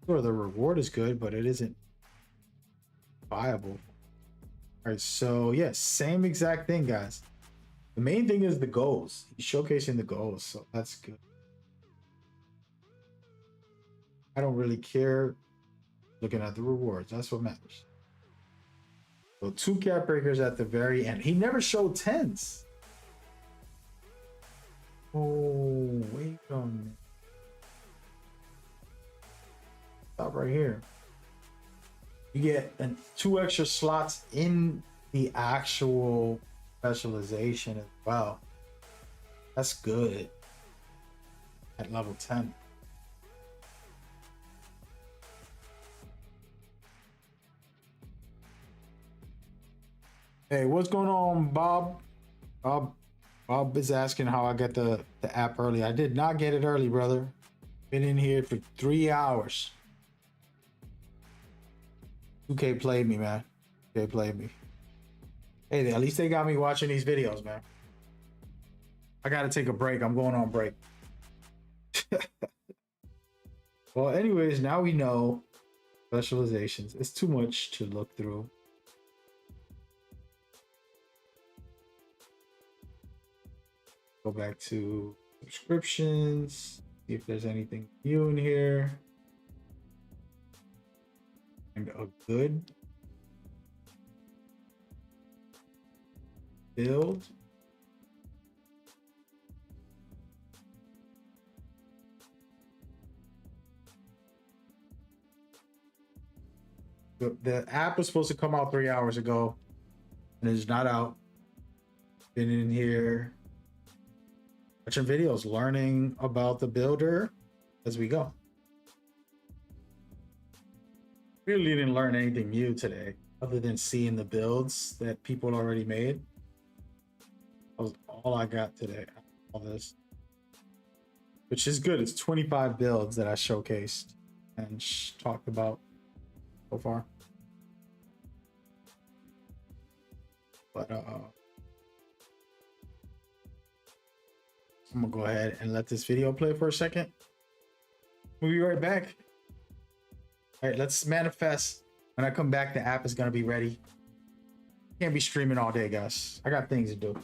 Sure, the reward is good, but it isn't viable. All right, so yeah, same exact thing, guys. The main thing is the goals. He's showcasing the goals, so that's good. I don't really care looking at the rewards. That's what matters. So 2 cap breakers at the very end. He never showed 10s. Oh, wait a minute. Stop right here. You get 2 extra slots in the actual specialization as well. That's good at level 10. Hey, what's going on, Bob? Bob is asking how I got the app early. I did not get it early, brother. Been in here for 3 hours. 2K played me, man. 2K played me. Hey, at least they got me watching these videos, man. I gotta take a break. I'm going on break. Well, anyways, now we know specializations. It's too much to look through. Go back to subscriptions. See if there's anything new in here. And a good build. The app was supposed to come out 3 hours ago, and it's not out. Been in here watching videos, learning about the builder as we go. Really didn't learn anything new today, other than seeing the builds that people already made. That was all I got today. All this, which is good. It's 25 builds that I showcased and talked about so far. But I'm gonna go ahead and let this video play for a second. We'll be right back. All right, let's manifest. When I come back, the app is gonna be ready. Can't be streaming all day, guys. I got things to do.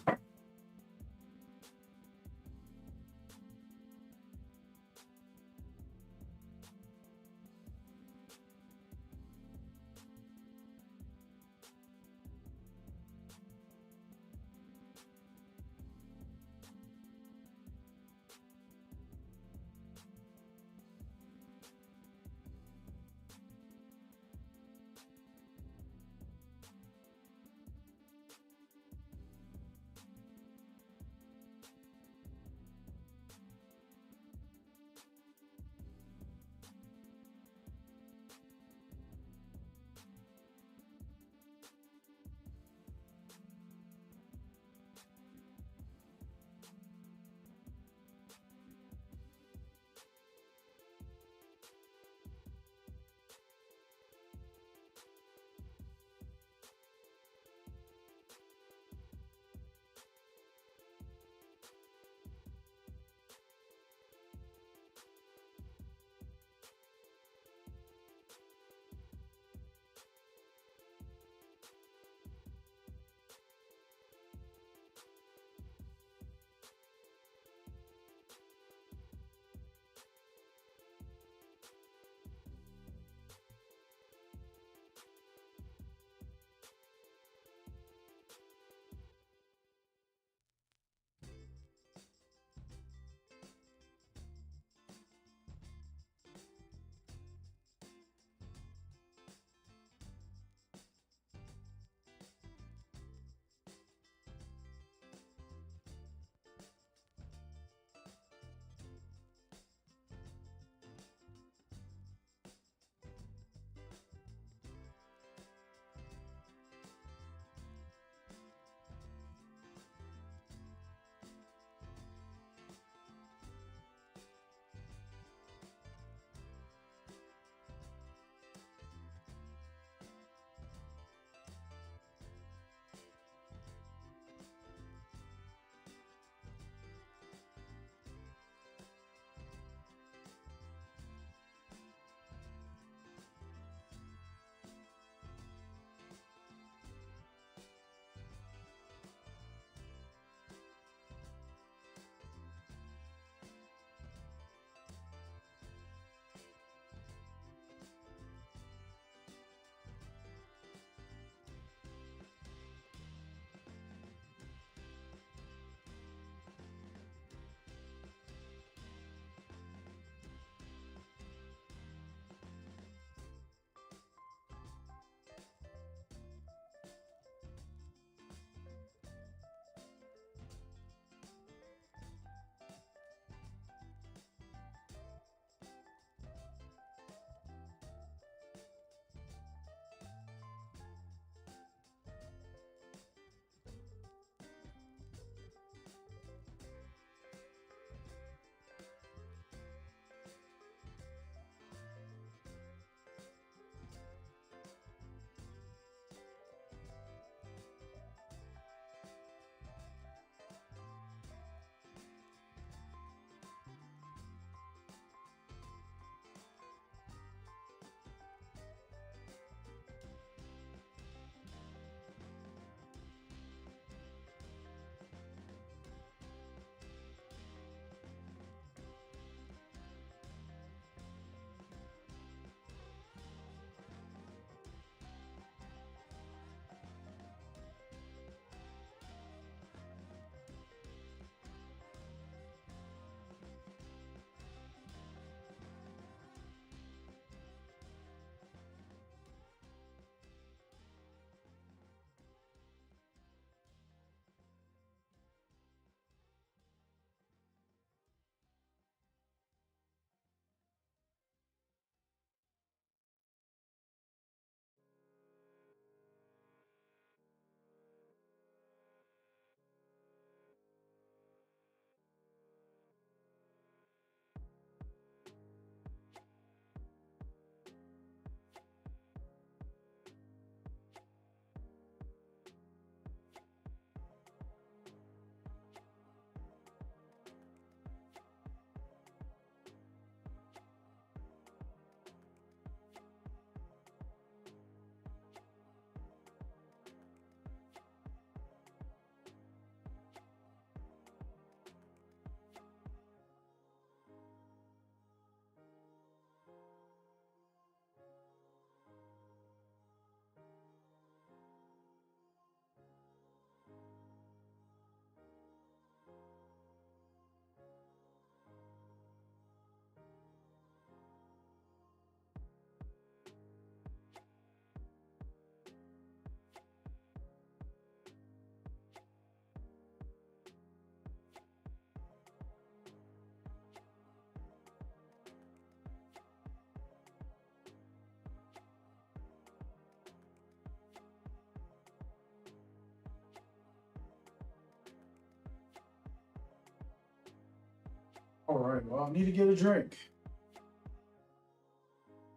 All right, well, I need to get a drink.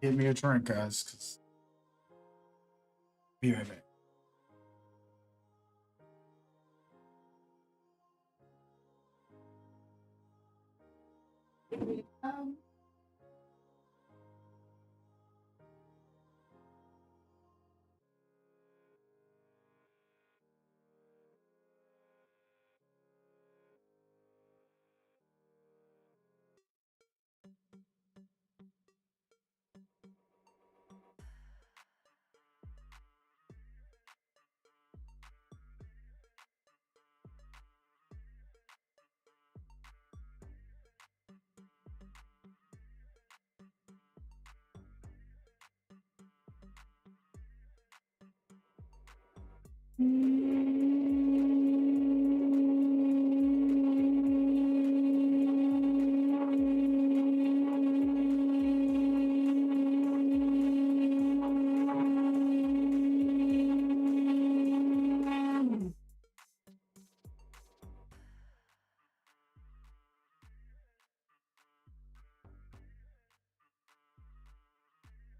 Get me a drink, guys. 'Cause... Be right back.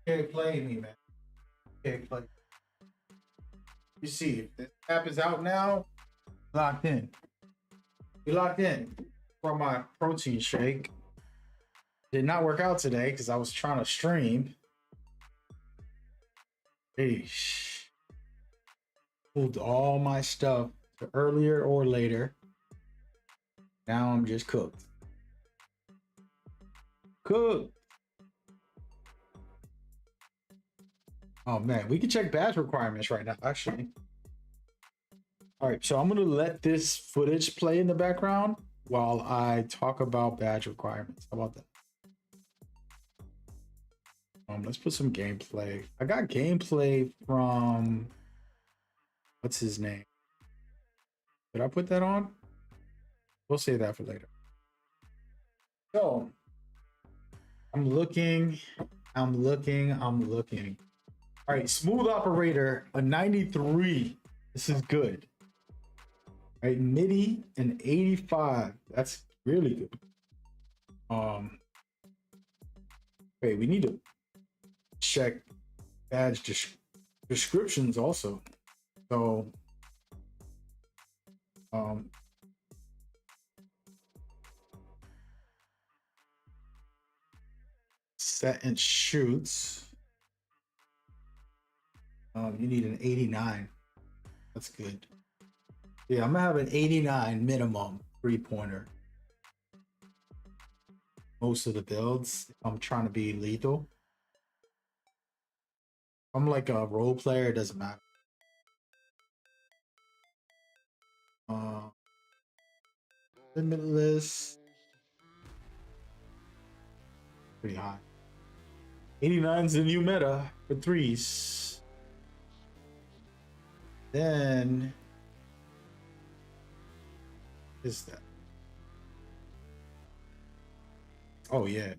Can't play me, man. Can't play. You see, if this app is out now, locked in. We locked in for my protein shake. Did not work out today because I was trying to stream. Eesh. Moved all my stuff to earlier or later. Now I'm just cooked. Cooked. Oh man, we can check badge requirements right now, actually. All right, so I'm gonna let this footage play in the background while I talk about badge requirements. How about that? Let's put some gameplay. I got gameplay from, what's his name? Did I put that on? We'll save that for later. So, I'm looking. All right, smooth operator, a 93. This is good. All right, MIDI, an 85. That's really good. Wait, we need to check badge descriptions also. So, set and shoots. You need an 89. That's good. Yeah, I'm gonna have an 89 minimum 3-pointer. Most of the builds, I'm trying to be lethal. I'm like a role player, it doesn't matter. Limitless. Pretty high. 89 is the new meta for threes. Then is that? Oh yeah.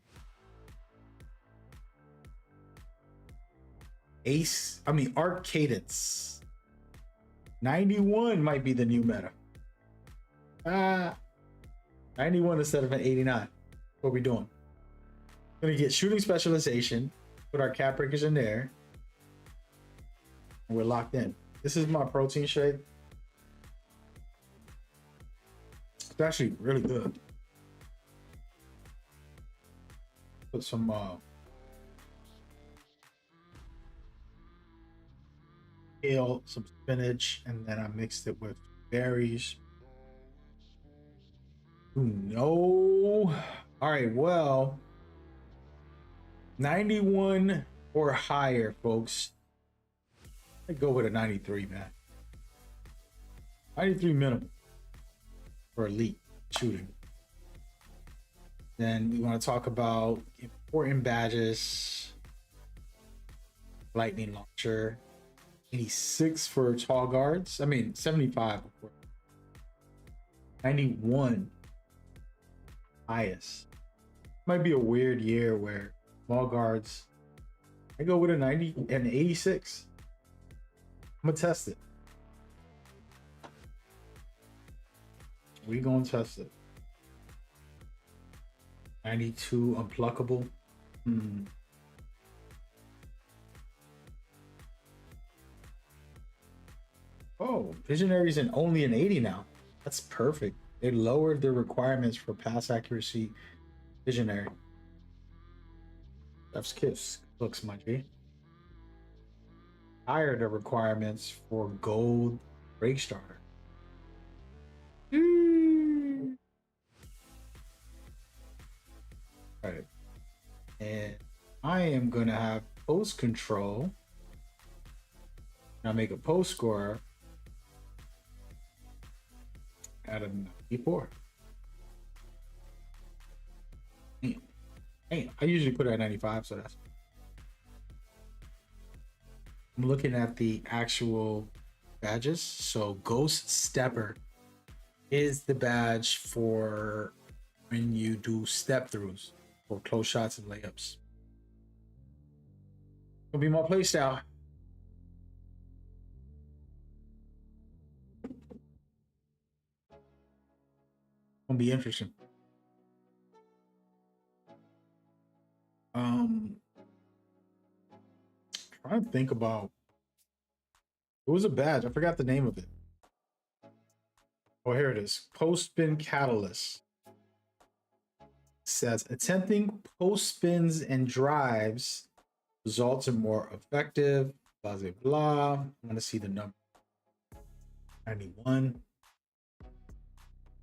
Arc Cadence. 91 might be the new meta. 91 instead of an 89. What are we doing? Gonna get shooting specialization. Put our cap breakers in there. And we're locked in. This is my protein shake. It's actually really good. Put some kale, some spinach, and then I mixed it with berries. Ooh, no. All right, well, 91 or higher, folks. I go with a 93, man. 93 minimum for elite shooting. Then we want to talk about important badges. Lightning launcher. 86 for tall guards. 75 of course. 91 highest. Might be a weird year where small guards. I go with a 90 and 86. I'm gonna test it. We gonna test it. 92 unpluckable. Oh, Visionary's in only an 80 now. That's perfect. They lowered the requirements for pass accuracy. Visionary. That's kiss. Looks my G. Higher the requirements for gold break starter. Right. And I am gonna have post control. Now make a post scorer out of 94. Hey, I usually put it at 95, so that's. I'm looking at the actual badges. So Ghost Stepper is the badge for when you do step throughs or close shots and layups. It'll be my play style. Gonna be interesting. Trying to think about. It was a badge. I forgot the name of it. Oh, here it is. Post spin catalyst. It says attempting post spins and drives results in more effective. Blah blah blah. I'm gonna see the number. 91.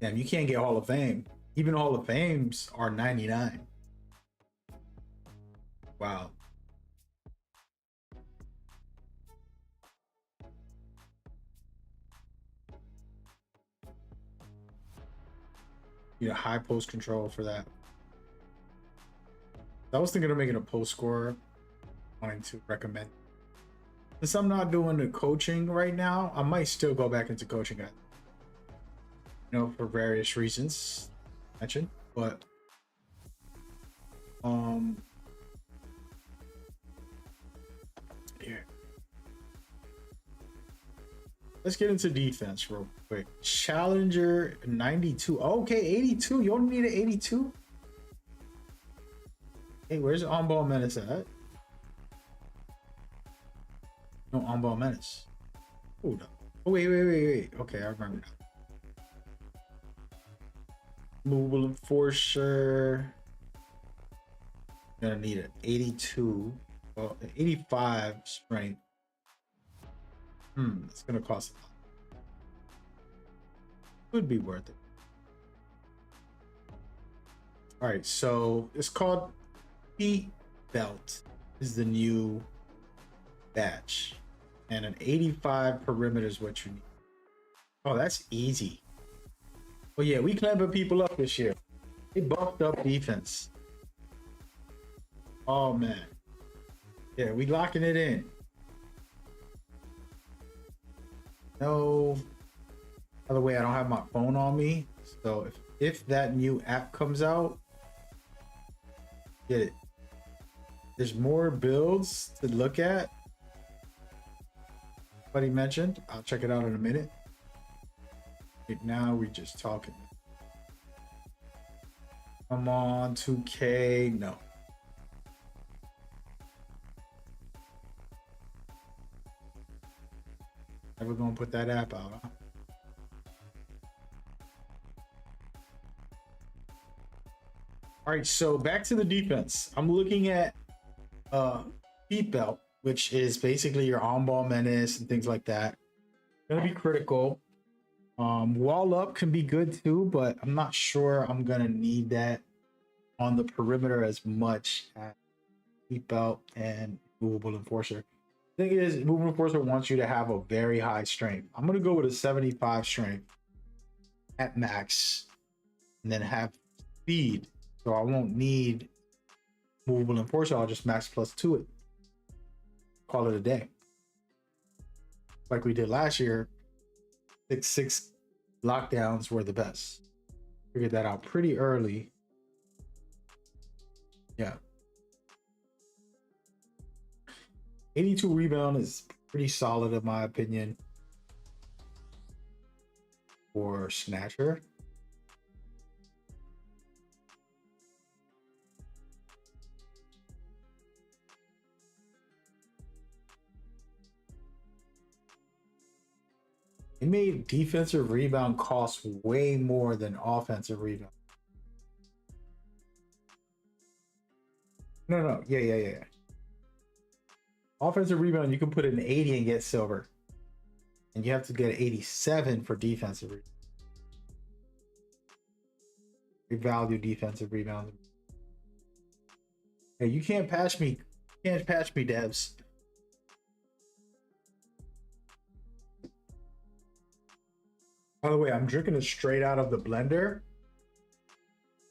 Damn, you can't get Hall of Fame. Even Hall of Fames are 99. Wow. You know, high post control for that. I was thinking of making a post scorer. Wanting to recommend. Since I'm not doing the coaching right now, I might still go back into coaching, guys. You know, for various reasons mentioned, but here. Let's get into defense real quick. Challenger 92. Okay, 82. You only need an 82. Hey, where's the on-ball menace at? No on-ball menace. Hold up. Oh, wait. Okay, I remember now. Movable enforcer. Gonna need an 82. Well, an 85 strength. It's gonna cost a lot. Could be worth it. All right, so it's called Feet Belt. Is the new badge, and an 85 perimeter is what you need. Oh, that's easy. Oh yeah, we clamping people up this year. They buffed up defense. Oh man. Yeah, we locking it in. No. By the way, I don't have my phone on me. So if that new app comes out, get it. There's more builds to look at. What he mentioned. I'll check it out in a minute. Right now we just talking. Come on, 2K. No. Never gonna put that app out, huh? All right, so back to the defense. I'm looking at Feet Belt, which is basically your on-ball menace and things like that. Gonna be critical. Wall up can be good too, but I'm not sure I'm gonna need that on the perimeter as much as Feet Belt and Movable Enforcer. Thing is, Movable Enforcer wants you to have a very high strength. I'm gonna go with a 75 strength at max, and then have speed. So I won't need Movable Enforcer. I'll just max +2 it. Call it a day. Like we did last year. 6 lockdowns were the best. Figured that out pretty early. Yeah. 82 rebound is pretty solid in my opinion for snatcher. It made defensive rebound cost way more than offensive rebound. No. Yeah. Offensive rebound, you can put an 80 and get silver. And you have to get 87 for defensive rebound. They value defensive rebounds. Hey, you can't patch me. You can't patch me, devs. By the way, I'm drinking it straight out of the blender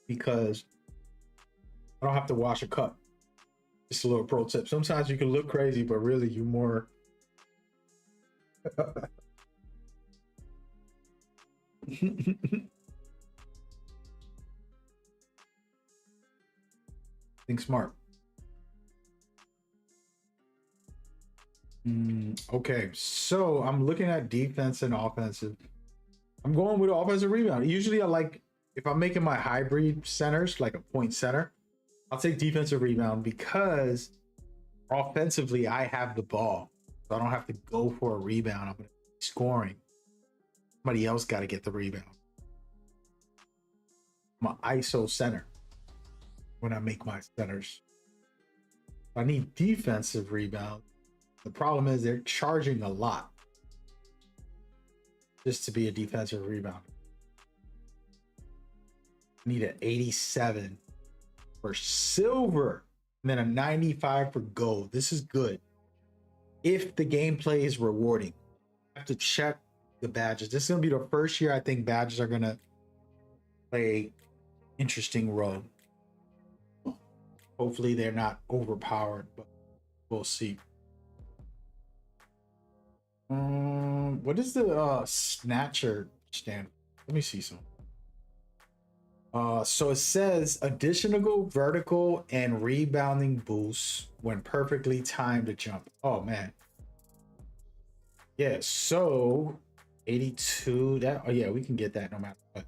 because I don't have to wash a cup. Just a little pro tip. Sometimes you can look crazy, but really you more. Think smart. Okay, so I'm looking at defense and offensive. I'm going with offensive rebound. Usually I like, if I'm making my hybrid centers, like a point center, I'll take defensive rebound because offensively I have the ball. So I don't have to go for a rebound. I'm scoring. Somebody else got to get the rebound. I'm an ISO center when I make my centers. I need defensive rebound. The problem is they're charging a lot just to be a defensive rebounder. I need an 87 for silver and then a 95 for gold. This is good. If the gameplay is rewarding, I have to check the badges. This is going to be the first year I think badges are going to play an interesting role. Hopefully they're not overpowered, but we'll see. What is the snatcher stand? Let me see some. So it says additional vertical and rebounding boosts when perfectly timed to jump. Oh man. Yeah, so 82. That, oh yeah, we can get that no matter what.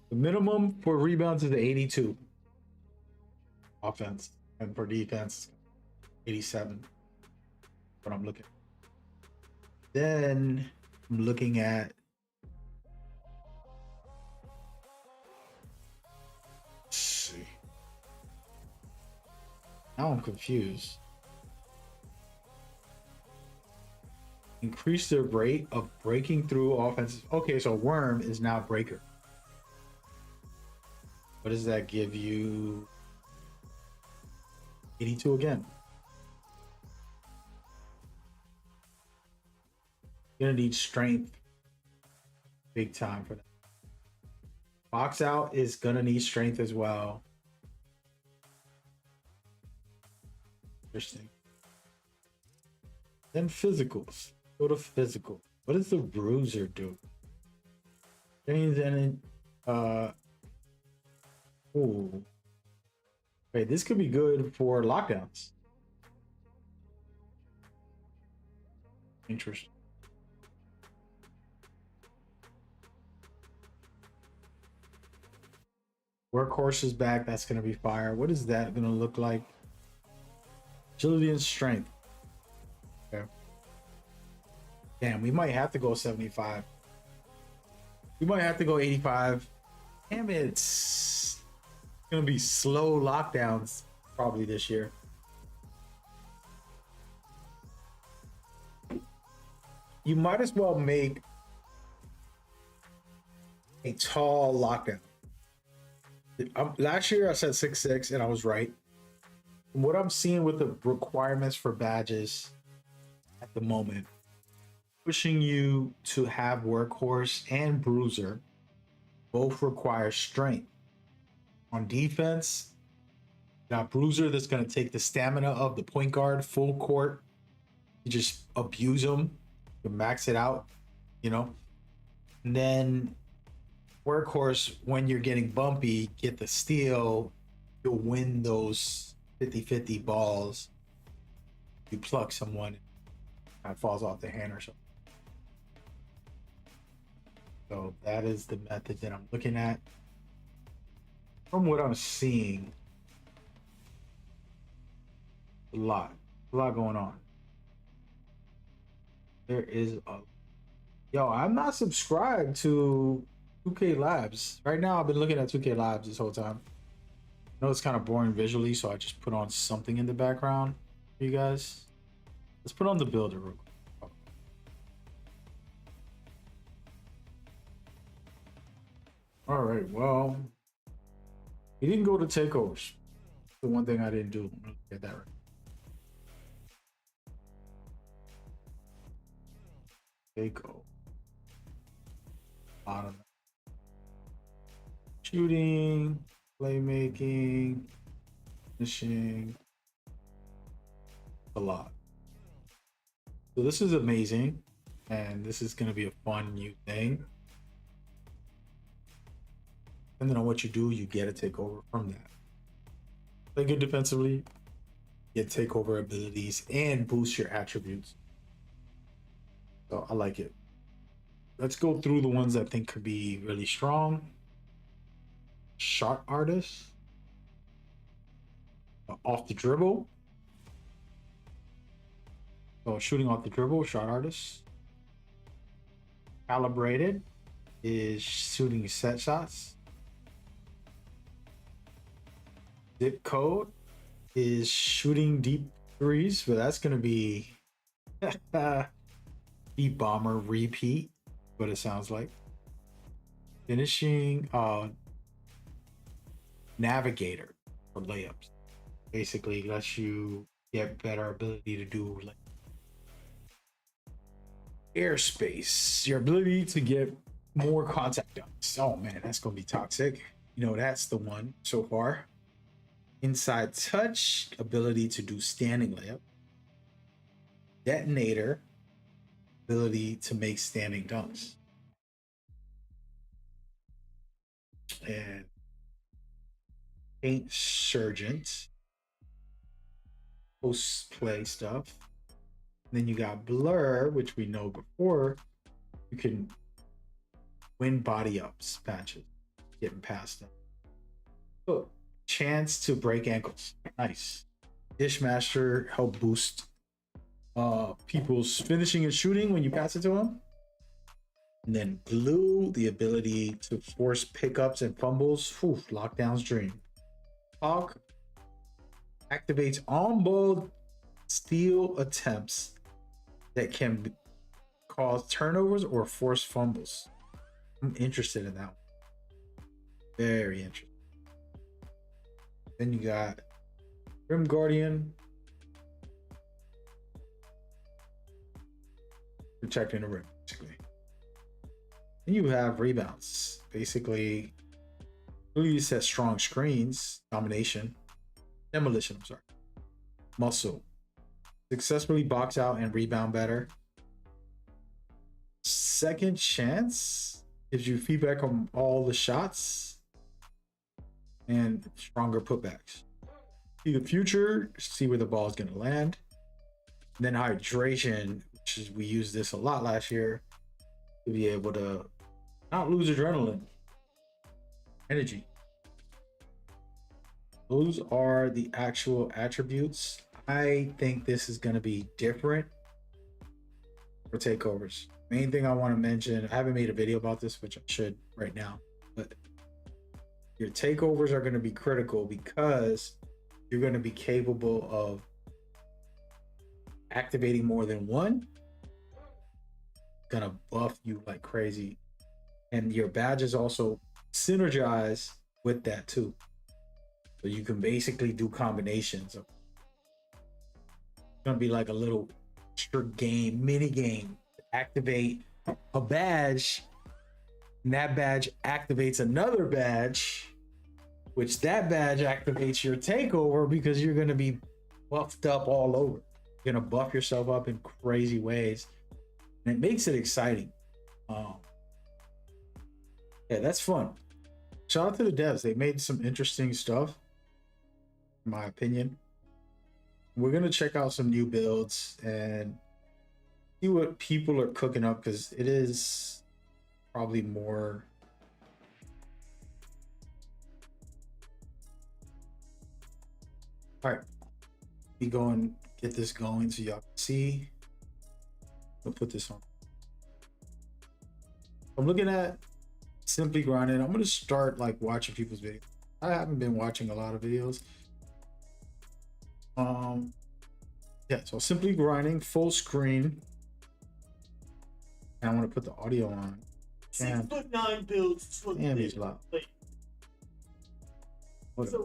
The minimum for rebounds is the 82. Offense, and for defense, 87. What I'm looking at. Then I'm looking at, let's see. Now I'm confused. Increase the rate of breaking through offenses. Okay, so worm is now breaker. What does that give you? 82 again. You're gonna need strength big time for that. Box out is gonna need strength as well. Interesting. Then physicals. Go to physical. What does the bruiser do? Ooh. Okay, this could be good for lockdowns. Interesting. Workhorse is back. That's going to be fire. What is that going to look like? Agility and strength. Okay. Damn, we might have to go 75. We might have to go 85. Damn, it's going to be slow lockdowns probably this year. You might as well make a tall lockdown. Last year I said 6'6" and I was right. From what I'm seeing with the requirements for badges at the moment, pushing you to have workhorse and bruiser both require strength. On defense, you got bruiser that's going to take the stamina of the point guard full court. You just abuse them, you max it out, you know. And then workhorse, when you're getting bumpy, get the steal, you'll win those 50-50 balls. You pluck someone, it falls off the hand or something. So that is the method that I'm looking at. From what I'm seeing, a lot going on. There is a Yo, I'm not subscribed to 2K Labs. Right now, I've been looking at 2K Labs this whole time. I know it's kind of boring visually, so I just put on something in the background for you guys. Let's put on the builder real quick. All right, well, he didn't go to takeovers. The one thing I didn't do. Get that right. Takeover. Bottom. Shooting, playmaking, finishing, a lot. So this is amazing, and this is going to be a fun new thing. Depending on what you do, you get a takeover from that. Play good defensively, get takeover abilities, and boost your attributes. So I like it. Let's go through the ones I think could be really strong. Shot artist. Off the dribble. So shooting off the dribble, shot artist. Calibrated is shooting set shots. Zip code is shooting deep threes, but that's going to be deep bomber repeat, what it sounds like. Finishing navigator for layups. Basically lets you get better ability to do like airspace, your ability to get more contact dunks. Oh man, that's gonna be toxic. You know, that's the one so far. Inside touch, ability to do standing layup. Detonator, ability to make standing dunks. And paint surgent, post play stuff. And then you got blur, which we know before. You can win body ups patches, getting past them. Oh, chance to break ankles. Nice. Dishmaster help boost people's finishing and shooting when you pass it to them. And then glue, the ability to force pickups and fumbles. Whew, lockdown's dream. Hawk activates on-ball steal attempts that can cause turnovers or force fumbles. I'm interested in that one. Very interesting. Then you got Rim Guardian. Protecting the rim, basically. Then you have rebounds. Basically, really says strong screens, domination, demolition, I'm sorry. Muscle. Successfully box out and rebound better. Second chance gives you feedback on all the shots and stronger putbacks. See the future, see where the ball is going to land. And then hydration, which is, we used this a lot last year to be able to not lose adrenaline, energy. Those are the actual attributes. I think this is going to be different for takeovers. Main thing I want to mention, I haven't made a video about this, which I should right now, but your takeovers are going to be critical because you're going to be capable of activating more than one. Gonna buff you like crazy, and your badges also synergize with that too, so you can basically do combinations of, it's gonna be like a little extra game, mini game. Activate a badge, and that badge activates another badge, which that badge activates your takeover because you're gonna be buffed up all over. You're gonna buff yourself up in crazy ways, and it makes it exciting. Yeah, that's fun. Shout out to the devs. They made some interesting stuff, in my opinion. We're gonna check out some new builds and see what people are cooking up, because it is probably more all right. We go and get this going so y'all can see. We'll put this on. I'm looking at Simply Grinding. I'm gonna start like watching people's videos. I haven't been watching a lot of videos. Yeah, so Simply Grinding, full screen. And I want to put the audio on. 6'9" builds. Damn, he's loud.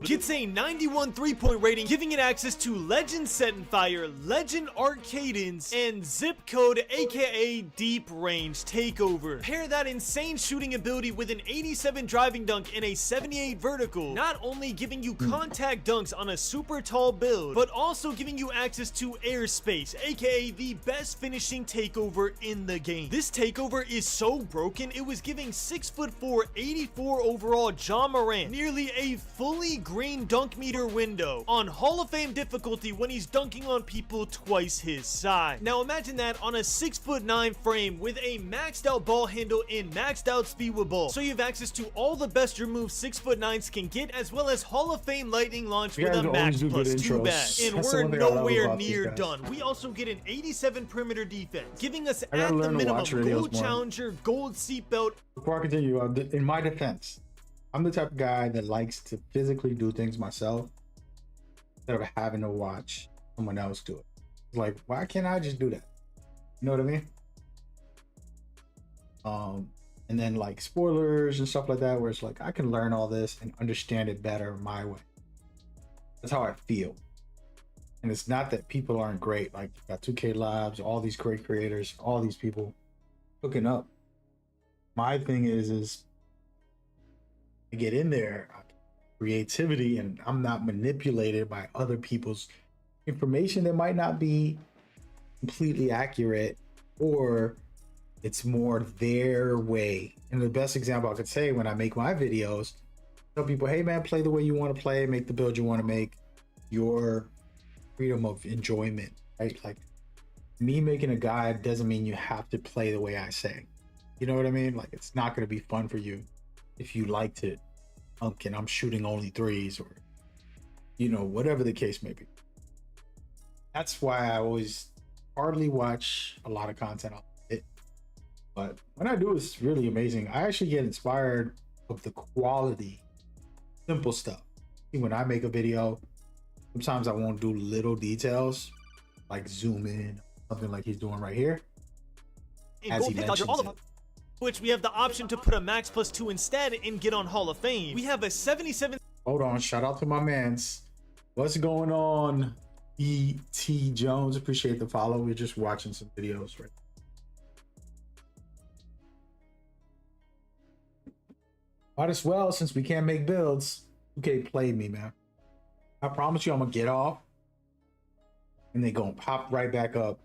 Gets a 91 3-point rating, giving it access to Legend Set and Fire, Legend Art Cadence, and Zip Code, aka Deep Range Takeover. Pair that insane shooting ability with an 87 driving dunk and a 78 vertical, not only giving you contact dunks on a super tall build, but also giving you access to airspace, aka the best finishing takeover in the game. This takeover is so broken, it was giving 6'4", 84 overall Ja Morant nearly a fully green dunk meter window on Hall of Fame difficulty when he's dunking on people twice his size. Now imagine that on a 6'9" frame with a maxed out ball handle and maxed out speed with ball. So you have access to all the best your moves 6'9" can get, as well as Hall of Fame lightning launch with a max plus 2 bag. And we're nowhere near done. We also get an 87 perimeter defense, giving us at the minimum gold challenger, gold seatbelt. Before I continue, in my defense, I'm the type of guy that likes to physically do things myself instead of having to watch someone else do it. It's like, why can't I just do that? You know what I mean? And then like spoilers and stuff like that, where it's like, I can learn all this and understand it better my way. That's how I feel. And it's not that people aren't great. Like, you got 2K Labs, all these great creators, all these people hooking up. My thing is get in there, creativity, and I'm not manipulated by other people's information that might not be completely accurate, or it's more their way. And the best example I could say, when I make my videos, tell people, hey man, play the way you want to play, make the build you want to make, your freedom of enjoyment, right? Like, me making a guide doesn't mean you have to play the way I say. You know what I mean? Like, it's not going to be fun for you if you like to dunk and I'm shooting only threes, or, you know, whatever the case may be. That's why I always hardly watch a lot of content on it. But when I do, it's really amazing. I actually get inspired of the quality, simple stuff. When I make a video, sometimes I won't do little details, like zoom in, something like he's doing right here. As he mentions it. Which we have the option to put a max plus 2 instead and get on Hall of Fame. We have a 77. Hold on, shout out to my mans. What's going on, E.T. Jones? Appreciate the follow. We're just watching some videos right now. Might as well, since we can't make builds. 2K played me, man. I promise you I'm gonna get off and they gonna pop right back up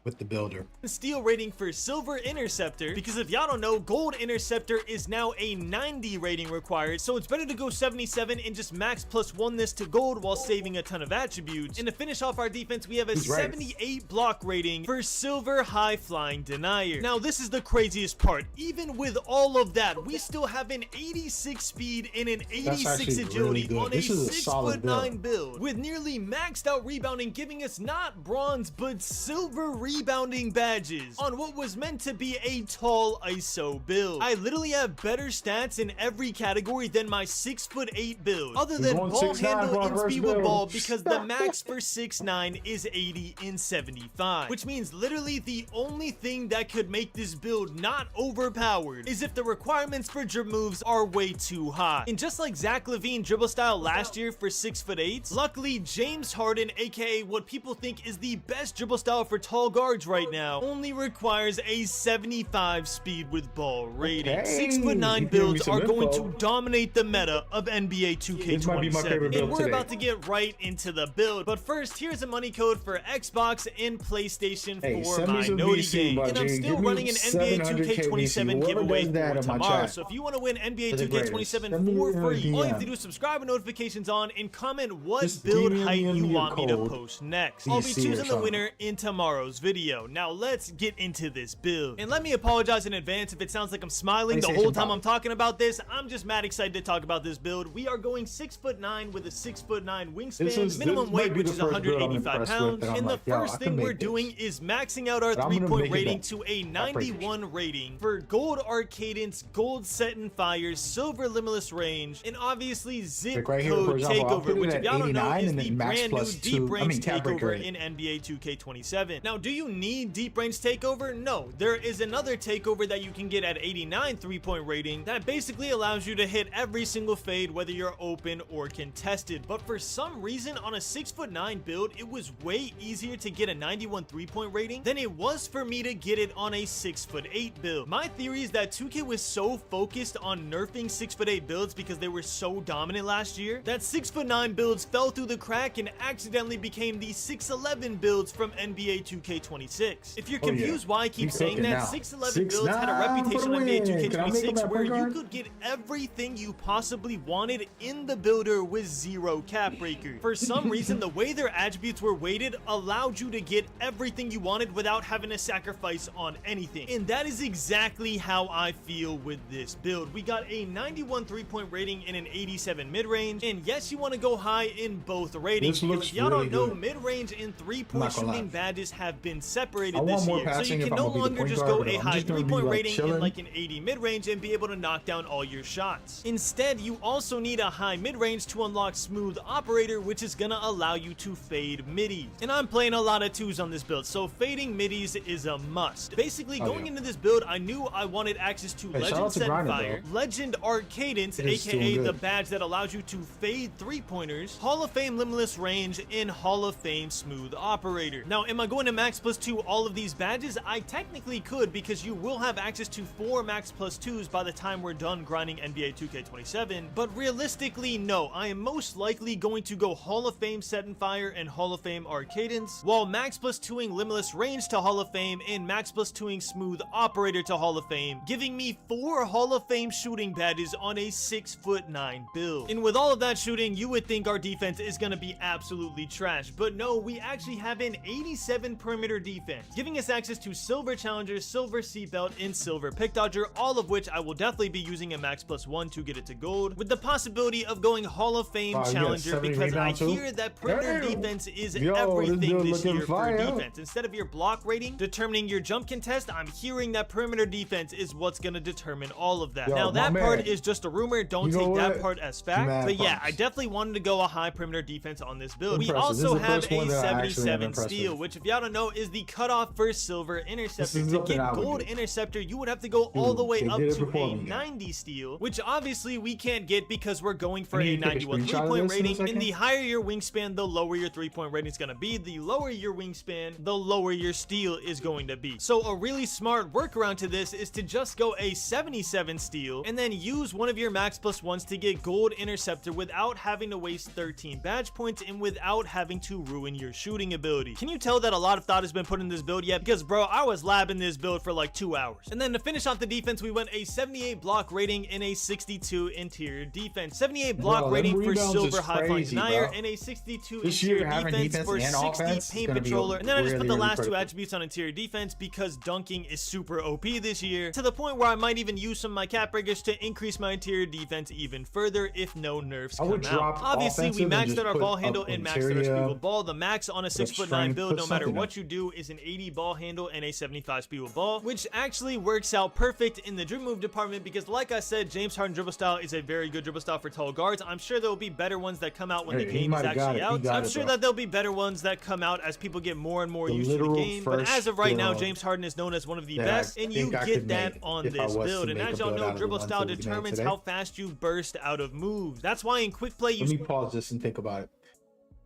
with the builder. Steal rating for Silver Interceptor, because if y'all don't know, Gold Interceptor is now a 90 rating required, so it's better to go 77 and just max plus 1 this to Gold while saving a ton of attributes. And to finish off our defense, we have a 78 block rating for Silver High Flying Denier. Now this is the craziest part. Even with all of that, we still have an 86 speed and an 86 agility really on a 6'9" build with nearly maxed out rebounding, giving us not bronze but silver rebounding badges on what was meant to be a tall ISO build. I literally have better stats in every category than my 6'8" build, other than ball handle and speed with ball, because the max for 6'9" is 80 and 75, which means literally the only thing that could make this build not overpowered is if the requirements for dribble moves are way too high. And just like Zach LaVine dribble style last year for 6'8", luckily James Harden, aka what people think is the best dribble style for tall guards right now, only requires a 75 speed with ball rating. 6'9" builds are going to dominate the meta of NBA 2K27, and we're about to get right into the build. But first, here's a money code for Xbox and PlayStation for my Noti game, and I'm still running an NBA 2K27 giveaway for tomorrow. So if you want to win NBA 2K27 for free, all you have to do is subscribe with notifications on and comment what build height you want me to post next. I'll be choosing the winner in tomorrow's video. video. Now let's get into this build. And let me apologize in advance if it sounds like I'm smiling the whole time I'm talking about this. I'm just mad excited to talk about this build. We are going 6'9" with a 6'9" wingspan, minimum weight which is 185 pounds. And the first thing we're doing is maxing out our 3-point rating to a 91 rating for gold Arcadence, gold Set and Fire, silver Limitless Range, and obviously zip code takeover, which if y'all don't know is the brand new deep range takeover in NBA 2K27. Now, do you need deep range takeover? No, there is another takeover that you can get at 89 3-point rating that basically allows you to hit every single fade whether you're open or contested. But for some reason on a 6'9" build, it was way easier to get a 91 3-point rating than it was for me to get it on a 6'8" build. My theory is that 2K was so focused on nerfing 6'8" builds because they were so dominant last year that 6'9" builds fell through the crack and accidentally became the 6'11" builds from NBA 2K26. If you're confused why I keep saying that, 6'11" builds had a reputation on NBA 2K26 where you could get everything you possibly wanted in the builder with 0 cap breaker. For some reason, the way their attributes were weighted allowed you to get everything you wanted without having to sacrifice on anything. And that is exactly how I feel with this build. We got a 91 3-point rating and an 87 mid-range. And yes, you want to go high in both ratings. Because if y'all don't know, mid-range and 3-point shooting badges have been separated this year. So you can no longer just go a high 3-point rating and like an 80 mid-range and be able to knock down all your shots. Instead, you also need a high mid-range to unlock Smooth Operator, which is gonna allow you to fade middies. And I'm playing a lot of 2s on this build, so fading middies is a must. Basically, going into this build, I knew I wanted access to Legend Set and Fire, Legend Arcadence, aka the badge that allows you to fade 3-pointers, Hall of Fame Limitless Range, and Hall of Fame Smooth Operator. Now, am I going to max +2 all of these badges? I technically could, because you will have access to 4 max +2s by the time we're done grinding NBA 2K27, but realistically, no. I am most likely going to go Hall of Fame Set and Fire and Hall of Fame Arcadence, while max +2ing Limitless Range to Hall of Fame and max +2ing Smooth Operator to Hall of Fame, giving me 4 Hall of Fame shooting badges on a 6'9" build. And with all of that shooting, you would think our defense is going to be absolutely trash, but no, we actually have an 87 perimeter defense, giving us access to Silver Challenger, Silver Seatbelt, and Silver Pick Dodger, all of which I will definitely be using a max +1 to get it to gold, with the possibility of going Hall of Fame Challenger, because I hear that perimeter defense is everything this year for defense. Instead of your block rating determining your jump contest, I'm hearing that perimeter defense is what's going to determine all of that. Now, that part is just a rumor. Don't take that part as fact. But yeah, I definitely wanted to go a high perimeter defense on this build. We also have a 77 steal, which if y'all don't know is the cutoff for Silver Interceptor. To get Gold Interceptor, you would have to go all the way up to a 90 steal, which obviously we can't get because we're going for a 91 3-point rating. And the higher your wingspan, the lower your 3-point rating is going to be. The lower your wingspan, the lower your steal is going to be. So a really smart workaround to this is to just go a 77 steal and then use one of your max +1s to get Gold Interceptor without having to waste 13 badge points and without having to ruin your shooting ability. Can you tell that a lot of thought has been put in this build yet? Because bro, I was labbing this build for like 2 hours. And then to finish off the defense, we went a 78 block rating and a 62 interior defense. 78 block rating for Silver High Flying Denier and a 62 interior defense for 60 paint controller. And then I just put the last 2 attributes on interior defense because dunking is super OP this year, to the point where I might even use some of my cap breakers to increase my interior defense even further if no nerfs come out. Obviously, we maxed out our ball handle and maxed out our speed with ball. The max on a 6'9" build, no matter what you do, is an 80 ball handle and a 75 speed with ball, which actually works out perfect in the dribble move department because, like I said, James Harden dribble style is a very good dribble style for tall guards. I'm sure there will be better ones that come out when the game is actually out. I'm sure that there'll be better ones that come out as people get more and more used to the game. But as of right now, James Harden is known as one of the best, and you get that on this build. And as y'all know, dribble style determines how fast you burst out of moves. That's why in quick play, let me pause this and think about it.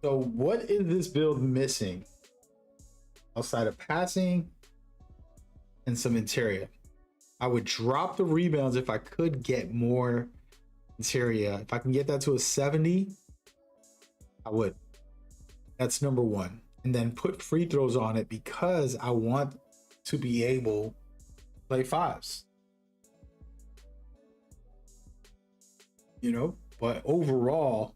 So what is this build missing outside of passing and some interior? I would drop the rebounds if I could get more interior. If I can get that to a 70, I would. That's number one. And then put free throws on it because I want to be able to play 5s. You know, but overall,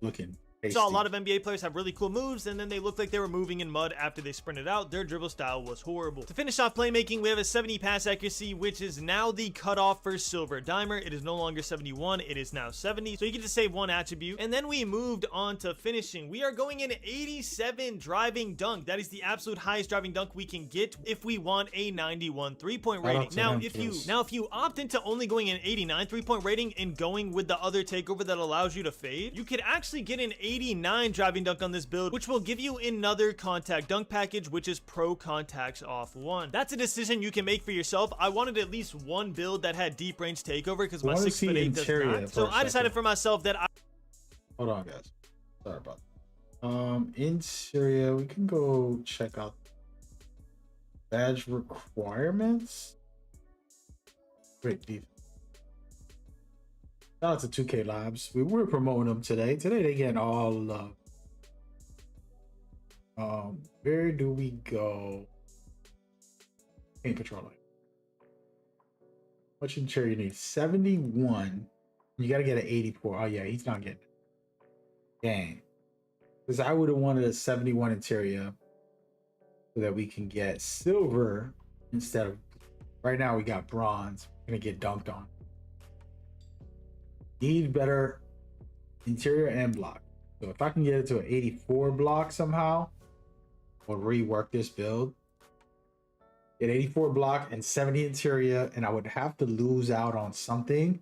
looking Saw a lot of NBA players have really cool moves, and then they looked like they were moving in mud after they sprinted out. Their dribble style was horrible. To finish off playmaking, we have a 70 pass accuracy, which is now the cutoff for Silver Dimer. It is no longer 71, it is now 70, so you can just save one attribute. And then we moved on to finishing. We are going in 87 driving dunk. That is the absolute highest driving dunk we can get if we want a 91 3-point rating. Now, if you opt into only going an 89 3-point rating and going with the other takeover that allows you to fade, you could actually get an 89 driving dunk on this build, which will give you another contact dunk package, which is pro contacts off 1. That's a decision you can make for yourself. I wanted at least one build that had deep range takeover because my 6'8" does not. So I decided for myself that hold on, guys. Sorry about that. Interior, we can go check out badge requirements. Great defense. Shout out to 2K Labs. We were promoting them today. Today they getting all love. Where do we go? Paint controller. What interior you need? 71. You gotta get an 84. Oh yeah, he's not getting it. Dang. Because I would have wanted a 71 interior so that we can get silver instead of right now we got bronze. We're gonna get dunked on. Need better interior and block. So if I can get it to an 84 block somehow, we'll rework this build. Get 84 block and 70 interior, and I would have to lose out on something.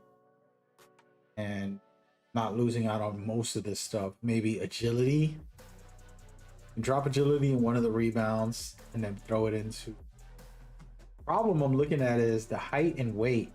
And not losing out on most of this stuff. Maybe agility. And drop agility in one of the rebounds and then throw it into. Problem I'm looking at is the height and weight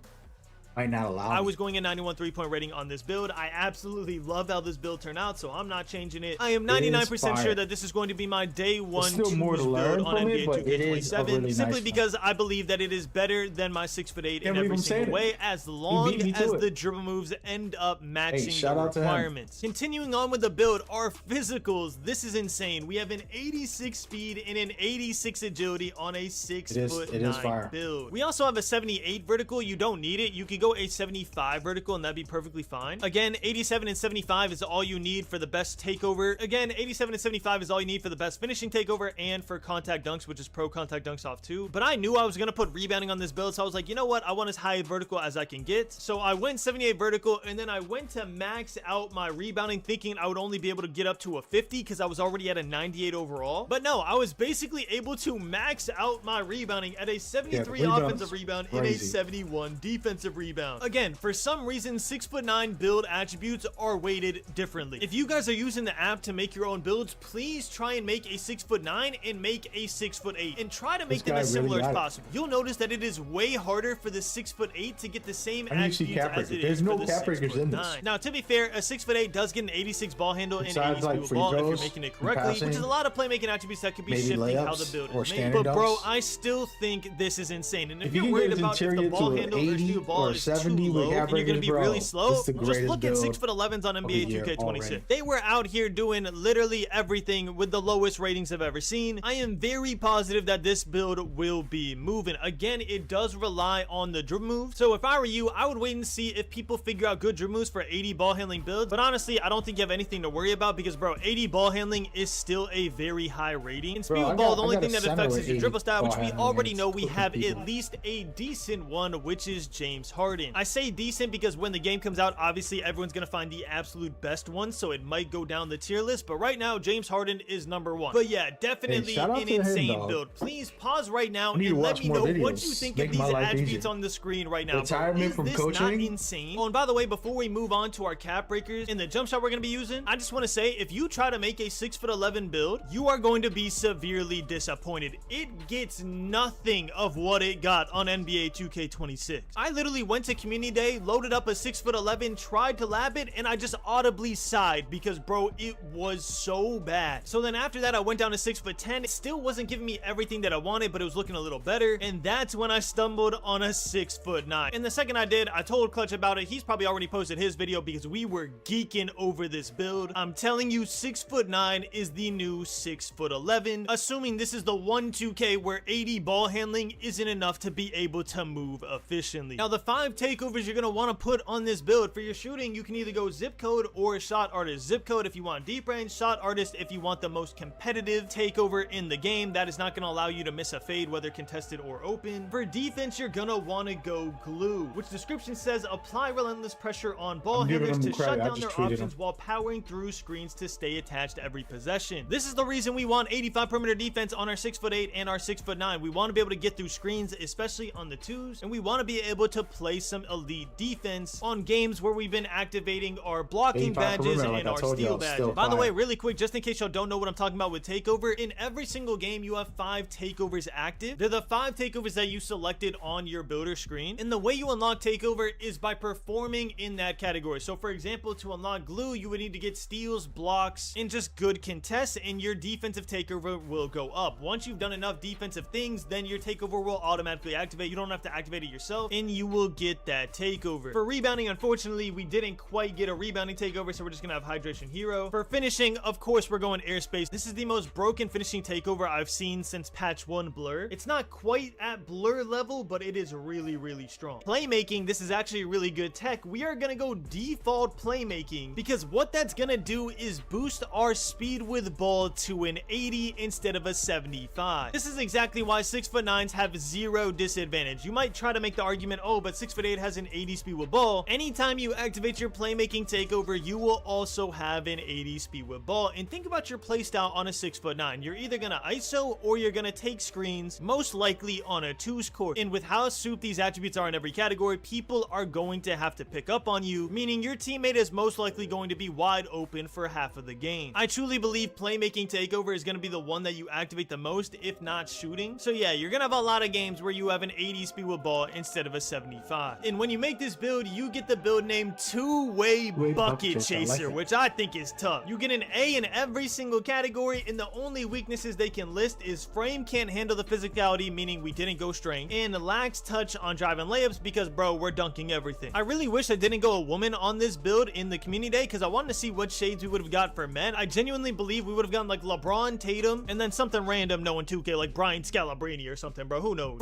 might not allow I was going a 91 3-point rating on this build. I absolutely love how this build turned out, so I'm not changing it. I am 99% sure that this is going to be my day one choose build on NBA 2K27, simply because I believe that it is better than my 6'8" in every single way, as long as the dribble moves end up matching the requirements. Continuing on with the build, our physicals. This is insane. We have an 86 speed and an 86 agility on a 6'9" build. We also have a 78 vertical. You don't need it. You can go a 75 vertical and that'd be perfectly fine. Again, 87 and 75 is all you need for the best takeover. Again, 87 and 75 is all you need for the best finishing takeover and for contact dunks, which is pro contact dunks off 2. But I knew I was gonna put rebounding on this build, so I was like, you know what, I want as high vertical as I can get. So I went 78 vertical, and then I went to max out my rebounding, thinking I would only be able to get up to a 50 because I was already at a 98 overall. But no, I was basically able to max out my rebounding at a 73 offensive rebound and a 71 defensive rebound. Again, for some reason, 6'9" build attributes are weighted differently. If you guys are using the app to make your own builds, please try and make a 6'9" and make a 6'8" and try to make them as similar as possible. You'll notice that it is way harder for the 6'8" to get the same attributes as it is for the 6'9". Now, to be fair, a 6'8" does get an 86 ball handle and 80 ball if you're making it correctly, which is a lot of playmaking attributes that could be shifting how the build is made. But bro, I still think this is insane. And if you're worried about if the ball handle or steal ball is too low and you're going to be really slow, just look at 6'11s on NBA 2K26. They were out here doing literally everything with the lowest ratings I've ever seen. I am very positive that this build will be moving. Again, it does rely on the dribble move. So if I were you, I would wait and see if people figure out good dribble moves for 80 ball handling builds. But honestly, I don't think you have anything to worry about because, bro, 80 ball handling is still a very high rating. In speed ball, the only thing that affects is your dribble style, which we already know we have at least a decent one, which is James Harden. I say decent because when the game comes out, obviously everyone's gonna find the absolute best one, so it might go down the tier list, but right now James Harden is #1. But yeah, definitely an insane build. Please pause right now and let me know what you think of these attributes on the screen right now. Retirement from coaching? Not insane? Oh, and by the way, before we move on to our cap breakers and the jump shot we're gonna be using, I just want to say, if you try to make a 6'11" build, you are going to be severely disappointed. It gets nothing of what it got on NBA 2K26. I literally went to community day, loaded up a 6'11", tried to lab it, and I just audibly sighed because, bro, it was so bad. So then after that, I went down to 6'10". It still wasn't giving me everything that I wanted, but it was looking a little better, and that's when I stumbled on a 6'9". And the second I did, I told Clutch about it. He's probably already posted his video because we were geeking over this build. I'm telling you, 6'9" is the new 6'11", assuming this is the 2K where 80 ball handling isn't enough to be able to move efficiently. Now, the 5 5 takeovers you're going to want to put on this build. For your shooting, you can either go zip code or shot artist. Zip code if you want deep range, shot artist if you want the most competitive takeover in the game. That is not going to allow you to miss a fade, whether contested or open. For defense, you're going to want to go glue, which description says apply relentless pressure on ball handlers to shut down their options while powering through screens to stay attached to every possession. This is the reason we want 85 perimeter defense on our 6'8" and our 6'9". We want to be able to get through screens, especially on the twos, and we want to be able to play some elite defense on games where we've been activating our blocking badges and our steal badges. By the way, really quick, just in case y'all don't know what I'm talking about with takeover, in every single game you have 5 takeovers active. They're the 5 takeovers that you selected on your builder screen, and the way you unlock takeover is by performing in that category. So for example, to unlock glue, you would need to get steals, blocks, and just good contests, and your defensive takeover will go up. Once you've done enough defensive things, then your takeover will automatically activate. You don't have to activate it yourself, and you will get that takeover. For rebounding, unfortunately, we didn't quite get a rebounding takeover, so we're just gonna have hydration hero. For finishing, of course, we're going airspace. This is the most broken finishing takeover I've seen since patch 1 blur. It's not quite at blur level, but it is really, really strong. Playmaking, this is actually a really good tech. We are gonna go default playmaking because what that's gonna do is boost our speed with ball to an 80 instead of a 75. This is exactly why 6'9" have 0 disadvantage. You might try to make the argument, oh, but 6'8" has an 80 speed with ball. Anytime you activate your playmaking takeover, you will also have an 80 speed with ball. And think about your playstyle on a 6'9". You're either gonna ISO or you're gonna take screens, most likely on a 2's court. And with how soup these attributes are in every category, people are going to have to pick up on you, meaning your teammate is most likely going to be wide open for half of the game. I truly believe playmaking takeover is going to be the one that you activate the most, if not shooting. So yeah, you're gonna have a lot of games where you have an 80 speed with ball instead of a 75. And when you make this build, you get the build name two-way bucket chaser, which I think is tough. You get an A in every single category, and the only weaknesses they can list is frame can't handle the physicality, meaning we didn't go strength, and lacks touch on driving layups because bro, we're dunking everything. I really wish I didn't go a woman on this build in the community day because I wanted to see what shades we would have got for men. I genuinely believe we would have gotten like LeBron, Tatum, and then something random knowing 2K like Brian Scalabrine or something, bro. Who knows?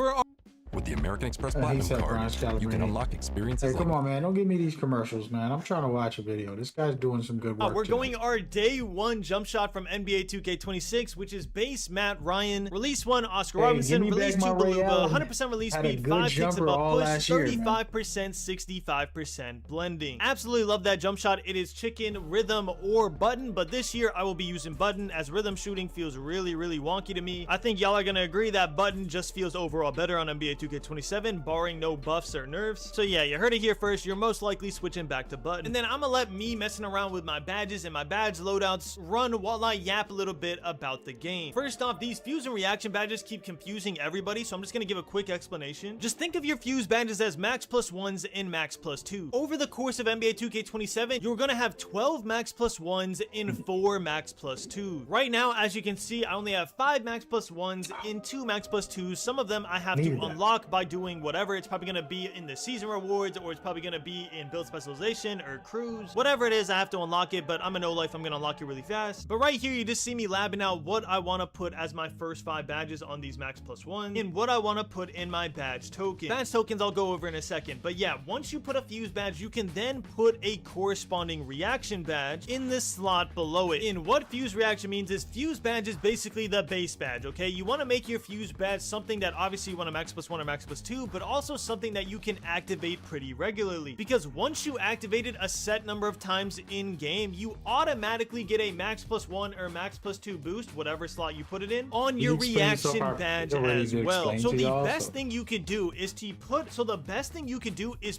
With the American Express Platinum card, you can unlock experiences. Hey, come on, man. Don't give me these commercials, man. I'm trying to watch a video. This guy's doing some good work. We're going our day 1 jump shot from NBA 2K26, which is base Matt Ryan. Release 1, Oscar Robinson. Release 2, Beluga. 100% release speed, 5 ticks above push, 35%, 65% blending. Absolutely love that jump shot. It is chicken, rhythm, or button, but this year I will be using button as rhythm shooting feels really, really wonky to me. I think y'all are going to agree that button just feels overall better on NBA 2K27, barring no buffs or nerfs. So yeah, you heard it here first. You're most likely switching back to button. And then I'm gonna let me messing around with my badges and my badge loadouts run while I yap a little bit about the game. First off, these fuse and reaction badges keep confusing everybody, so I'm just gonna give a quick explanation. Just think of your fuse badges as max plus 1s and max plus 2s. Over the course of NBA 2K27, you're gonna have 12 max plus 1s and 4 max plus 2s. Right now, as you can see, I only have 5 max plus 1s and 2 max plus 2s. Some of them I have to unlock by doing whatever. It's probably going to be in the season rewards, or it's probably going to be in build specialization or cruise. Whatever it is, I have to unlock it, but I'm a no-life. I'm going to unlock it really fast. But right here, you just see me labbing out what I want to put as my first 5 badges on these max plus 1s and what I want to put in my badge token. Badge tokens I'll go over in a second, but yeah, once you put a fuse badge, you can then put a corresponding reaction badge in the slot below it. And what fuse reaction means is fuse badge is basically the base badge, okay? You want to make your fuse badge something that obviously you want a max plus 1 or max plus 2, but also something that you can activate pretty regularly, because once you activate it a set number of times in game, you automatically get a max plus 1 or max plus 2 boost, whatever slot you put it in, on your reaction badge as well. So the best thing you could do is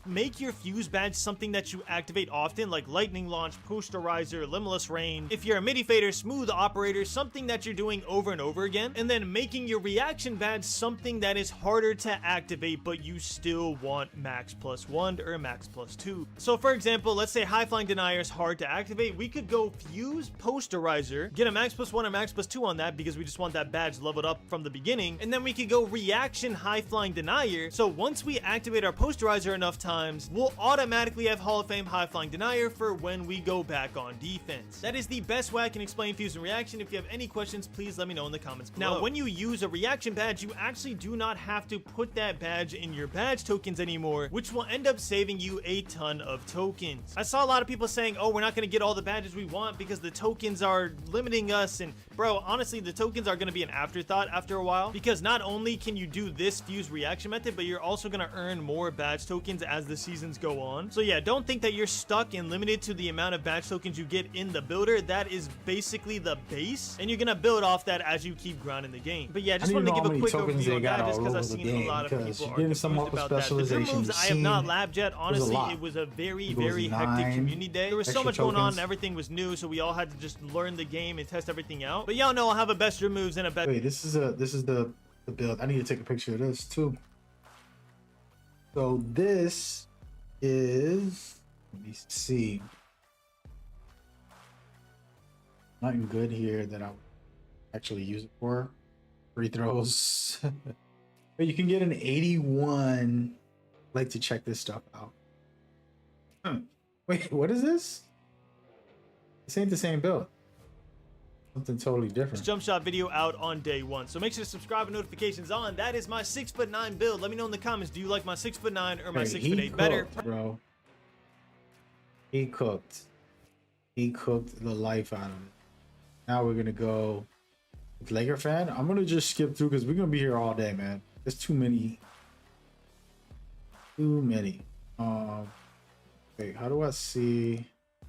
make your fuse badge something that you activate often, like lightning launch, posterizer, limitless range. If you're a midi fader, smooth operator, something that you're doing over and over again, and then making your reaction badge something that is harder to activate, but you still want max plus 1 or max plus 2. So for example, let's say high flying denier is hard to activate. We could go fuse posterizer, get a max plus 1 or max plus 2 on that because we just want that badge leveled up from the beginning, and then we could go reaction high flying denier. So once we activate our posterizer enough times, we'll automatically have Hall of Fame high flying denier for when we go back on defense. That is the best way I can explain fuse and reaction. If you have any questions, please let me know in the comments below. Now, when you use a reaction badge, you actually do not have to put put that badge in your badge tokens anymore, which will end up saving you a ton of tokens. I saw a lot of people saying, oh, we're not going to get all the badges we want because the tokens are limiting us. And bro, honestly, the tokens are going to be an afterthought after a while, because not only can you do this fuse reaction method, but you're also going to earn more badge tokens as the seasons go on. So yeah, don't think that you're stuck and limited to the amount of badge tokens you get in the builder. That is basically the base, and you're going to build off that as you keep grinding the game. But yeah, just wanted to give a quick overview on that, just because I've seen a lot of people are confused about that. The gym moves I have not labbed yet. Honestly, it was a very hectic community day. There was so much going on and everything was new, so we all had to just learn the game and test everything out. But y'all know I'll have a best gym moves and a best. Wait, this is the build. I need to take a picture of this too. So this is, let me see, nothing good here that I would actually use it for. Free throws. But you can get an 81. I'd like to check this stuff out. Wait, what is this? This ain't the same build. Something totally different. Jump shot video out on day 1, so make sure to subscribe and notifications on. That is my 6'9" build. Let me know in the comments, do you like my 6'9" or my 6'8" better? Bro, he cooked the life out of it. Now we're gonna go with Laker fan. I'm gonna just skip through because we're gonna be here all day, man. There's too many. Wait, how do I see? I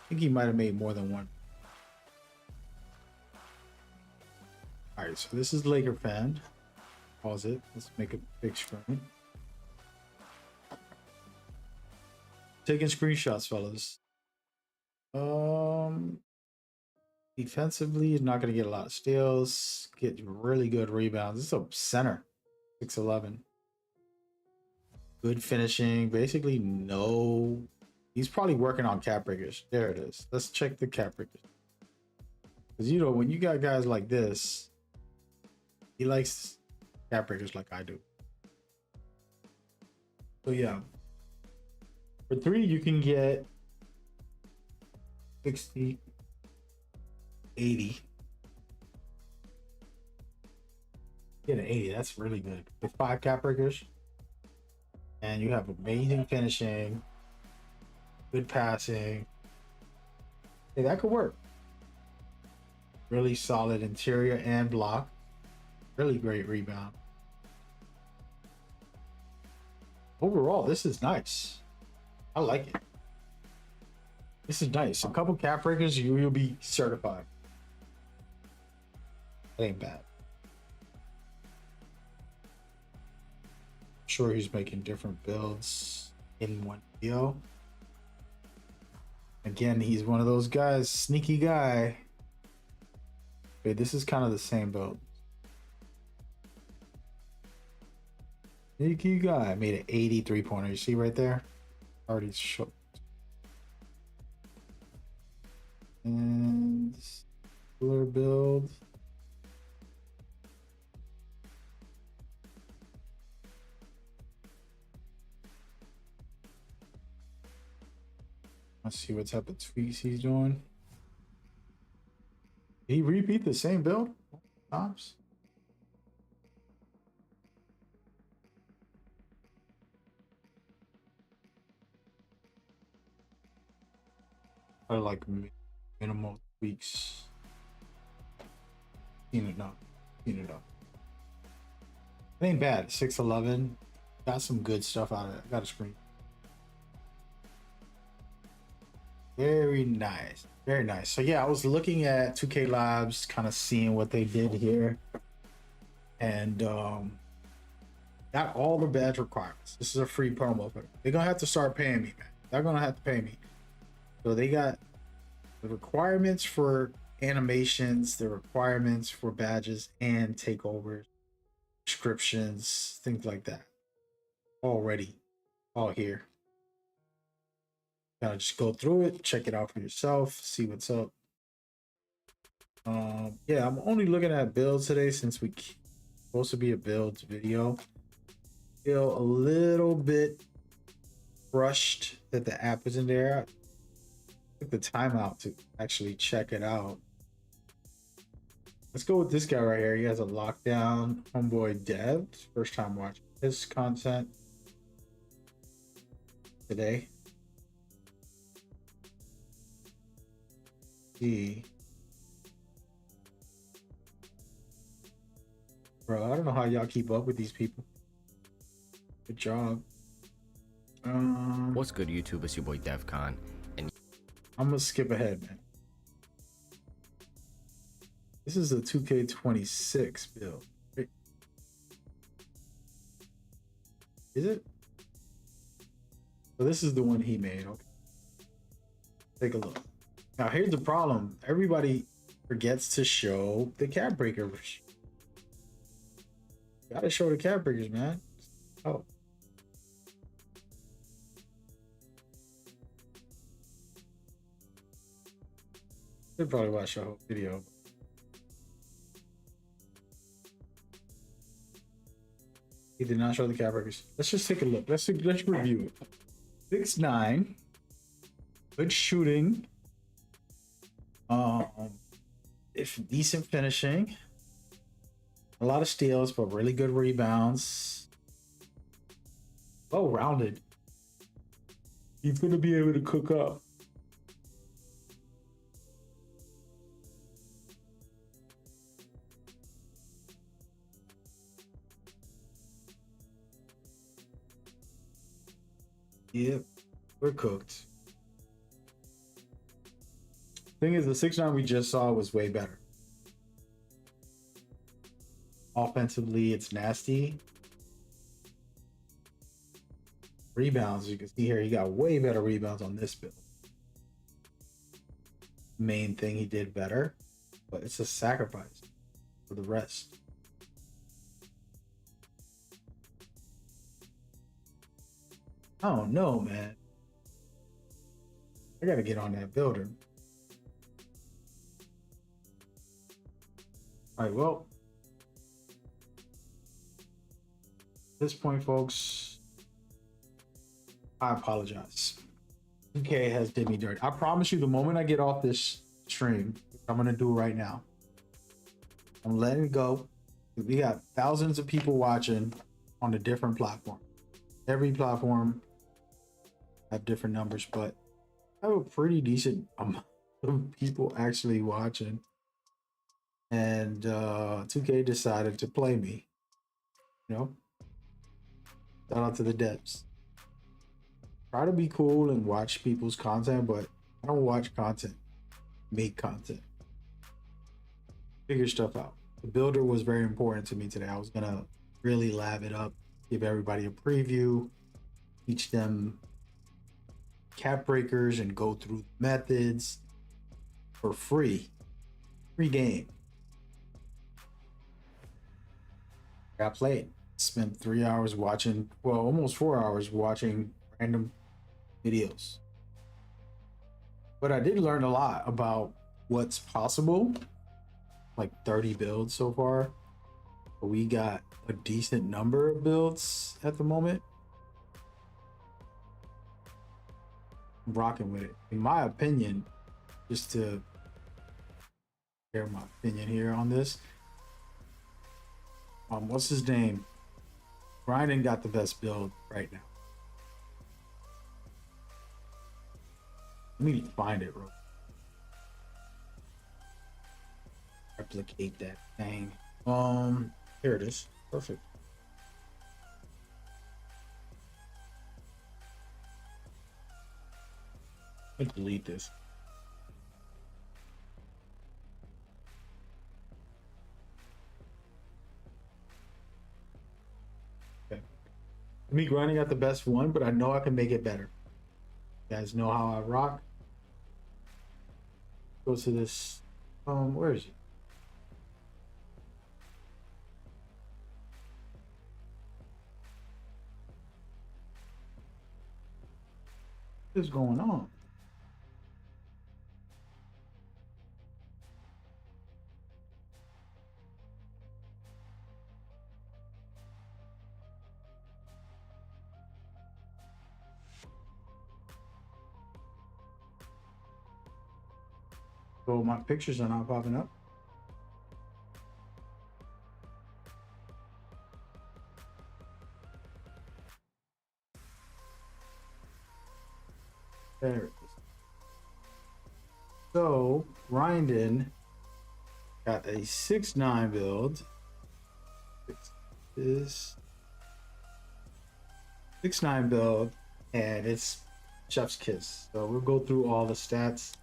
think he might have made more than one. All right, so this is Laker fan. Pause it. Let's make a big screen. Taking screenshots, fellas. Defensively, he's not going to get a lot of steals. Get really good rebounds. This is a center. 6'11". Good finishing. Basically, no. He's probably working on cap breakers. There it is. Let's check the cap breakers. Because, you know, when you got guys like this, he likes cap breakers like I do. So, yeah. For 3, you can get 60, 80. Get an 80. That's really good. With 5 cap breakers. And you have amazing finishing. Good passing. Hey, that could work. Really solid interior and block. Really great rebound. Overall, this is nice. I like it. This is nice. A couple cap breakers, you'll be certified. That ain't bad. Sure, he's making different builds in one video. Again, he's one of those guys, sneaky guy. Wait, this is kind of the same build. Sneaky guy made an 83 pointer. You see right there? Already shook. And cooler build. Let's see what type of tweaks he's doing. Did he repeat the same build? Tops. I like minimal tweaks. Seen it up. It ain't bad. 6'11". Got some good stuff out of it. Got a screen. Very nice. Very nice. So yeah, I was looking at 2K Labs, kind of seeing what they did here. And got all the badge requirements. This is a free promo. They're gonna have to start paying me, man. They're gonna have to pay me. So they got the requirements for animations, the requirements for badges and takeovers, descriptions, things like that. Already all here. Gotta just go through it, check it out for yourself, see what's up. Yeah, I'm only looking at builds today since we're supposed to be a builds video. Feel a little bit rushed that the app isn't there. I took the time out to actually check it out. Let's go with this guy right here. He has a lockdown homeboy dev. First time watching his content today. Bro, I don't know how y'all keep up with these people. Good job. What's good, YouTube? It's your boy DevCon, and I'm gonna skip ahead, man. This is a 2K26 build. Right? Is it? So this is the one he made. Okay. Take a look. Now here's the problem. Everybody forgets to show the cap breakers. Gotta show the cap breakers, man. Oh. Should probably watch the whole video. He did not show the cap breakers. Let's just take a look. Let's review it. 6'9", good shooting. If decent finishing, a lot of steals, but really good rebounds. Well rounded. He's gonna be able to cook up. Yep, we're cooked. Thing is, the 6'9" we just saw was way better. Offensively, it's nasty. Rebounds, you can see here, he got way better rebounds on this build. Main thing he did better, but it's a sacrifice for the rest. I don't know, man. I gotta get on that builder. All right, well, at this point, folks, I apologize. 2K has did me dirty. I promise you, the moment I get off this stream, I'm gonna do right now. I'm letting it go. We got thousands of people watching on a different platform. Every platform have different numbers, but I have a pretty decent amount of people actually watching. And 2K decided to play me. You know? Shout out to the devs. Try to be cool and watch people's content, but I don't watch content. Make content. Figure stuff out. The builder was very important to me today. I was gonna really lab it up, give everybody a preview, teach them cap breakers, and go through methods for free. Free game. I played. Spent 3 hours watching, well, almost 4 hours watching random videos. But I did learn a lot about what's possible. Like 30 builds so far. But we got a decent number of builds at the moment. I'm rocking with it. In my opinion, just to share my opinion here on this. What's his name? Grinding got the best build right now. Let me find it, bro. Replicate that thing. Here it is. Perfect. Let's delete this. Okay. Me grinding got the best one, but I know I can make it better. You guys know how I rock. Go to this. Where is it? What is going on? So my pictures are not popping up. There it is. So Ryan got a 6'9" build. Is 6'9" build, and it's chef's kiss. So we'll go through all the stats.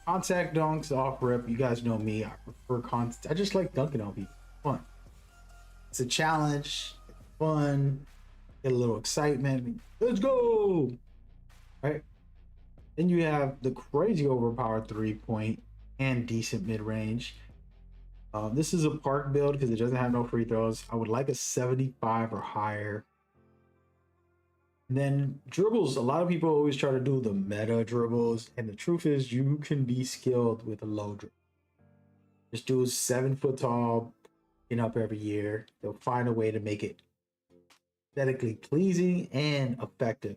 Contact dunks off rip. You guys know me. I prefer contact. I just like dunking on people. Fun. It's a challenge. It's fun. Get a little excitement. Let's go. Right. Then you have the crazy overpowered 3-point and decent mid range. This is a park build because it doesn't have no free throws. I would like a 75 or higher. And then dribbles. A lot of people always try to do the meta dribbles, and the truth is you can be skilled with a low dribble. This dude's 7 foot tall, getting up every year. They'll find a way to make it aesthetically pleasing and effective.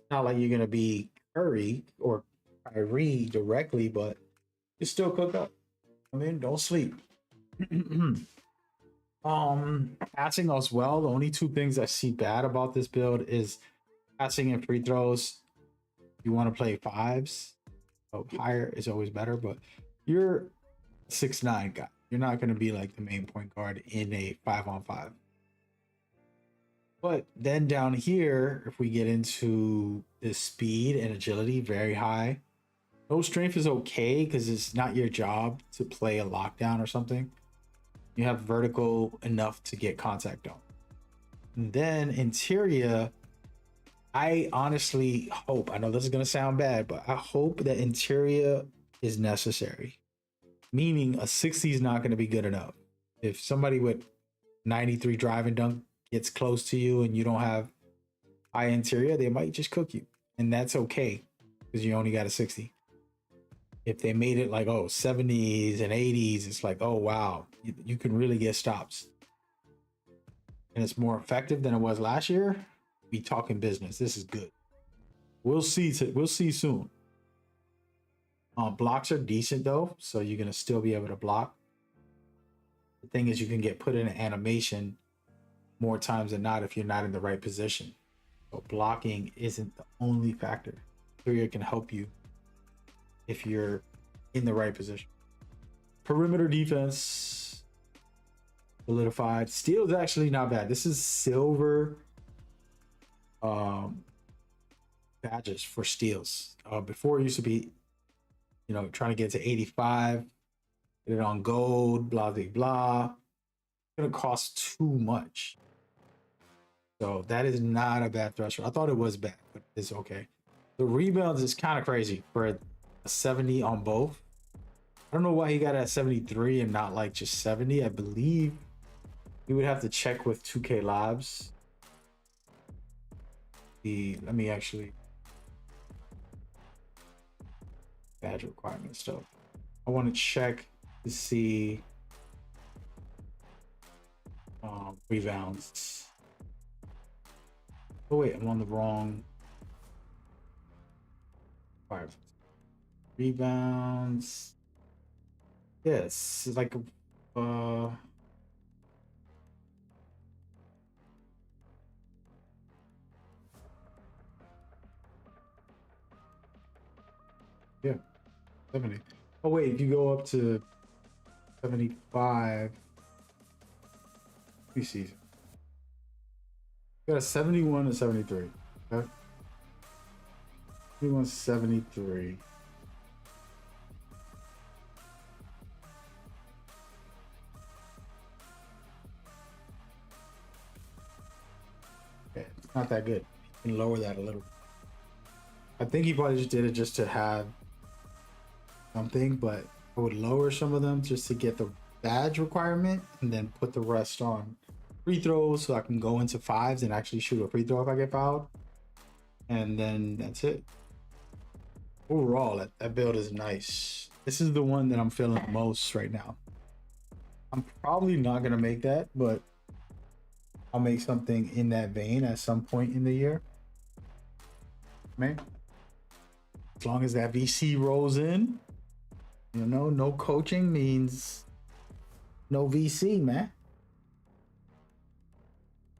Not like you're gonna be Curry or Kyrie directly, but you still cook up. I mean, don't sleep. Passing as well. The only two things I see bad about this build is passing and free throws. You want to play fives, so higher is always better, but you're 6'9" guy. You're not going to be like the main point guard in a 5-on-5. But then down here, if we get into the speed and agility, very high. No strength is okay because it's not your job to play a lockdown or something. You have vertical enough to get contact on. And then interior, I honestly hope, I know this is going to sound bad, but I hope that interior is necessary. Meaning a 60 is not going to be good enough. If somebody with 93 driving dunk gets close to you and you don't have high interior, they might just cook you. And that's okay because you only got a 60. If they made it like, 70s and 80s, it's like, oh, wow, you can really get stops. And it's more effective than it was last year. We talking business. This is good. We'll see. We'll see soon. Blocks are decent, though, so you're going to still be able to block. The thing is, you can get put in an animation more times than not if you're not in the right position. So blocking isn't the only factor. Interior can help you if you're in the right position. Perimeter defense solidified. Steel is actually not bad. This is silver badges for steals. Before it used to be, trying to get to 85, get it on gold, blah blah blah. It's gonna cost too much. So that is not a bad threshold. I thought it was bad, but it's okay. The rebounds is kind of crazy for a 70 on both. I don't know why he got it at 73 and not like just 70. I believe we would have to check with 2K Labs. Let me actually badge requirement stuff. I want to check to see rebounds. Oh wait, I'm on the wrong requirements. Rebounds. Yes, it's like yeah, 70. Oh wait, if you go up to 75, let me see. Got a 71 and 73. Okay. 71, 73. Okay, it's not that good. You can lower that a little. I think he probably just did it just to have something, but I would lower some of them just to get the badge requirement and then put the rest on free throws so I can go into fives and actually shoot a free throw if I get fouled. And then that's it. Overall, that build is nice. This is the one that I'm feeling most right now. I'm probably not going to make that, but I'll make something in that vein at some point in the year. Man, as long as that VC rolls in, no coaching means no VC, man.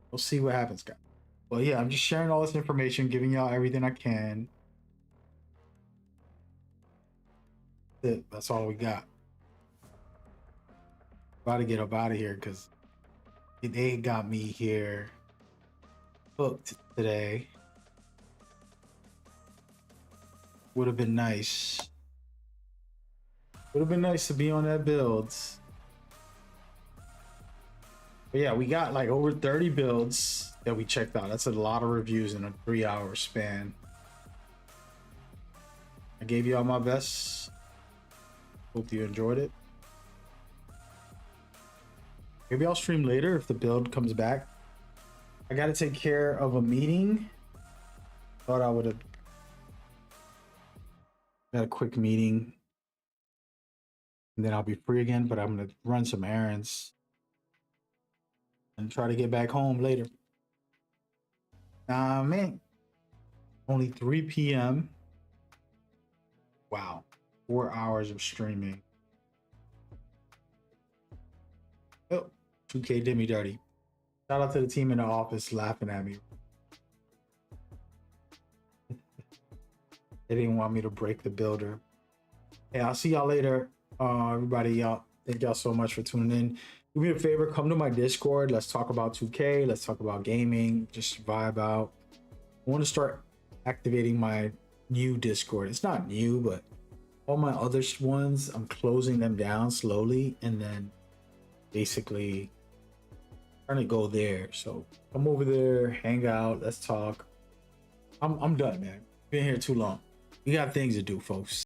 We'll see what happens, guys. Well, yeah, I'm just sharing all this information, giving y'all everything I can. That's all we got. About to get up out of here because they got me here booked today. Would have been nice. Would have been nice to be on that build. But yeah, we got like over 30 builds that we checked out. That's a lot of reviews in a 3-hour span. I gave you all my best. Hope you enjoyed it. Maybe I'll stream later if the build comes back. I gotta take care of a meeting. Thought I would have got a quick meeting and then I'll be free again, but I'm gonna run some errands and try to get back home later. Man, only 3 p.m. Wow, 4 hours of streaming. Oh, 2K did me dirty. Shout out to the team in the office laughing at me. They didn't want me to break the builder. Hey, I'll see y'all later. Everybody, y'all, thank y'all so much for tuning in. Do me a favor, come to my Discord. Let's talk about 2K. Let's talk about gaming. Just vibe out. I want to start activating my new Discord. It's not new, but all my other ones, I'm closing them down slowly and then basically trying to go there. So come over there, hang out, let's talk. I'm done, man. Been here too long. We got things to do, folks.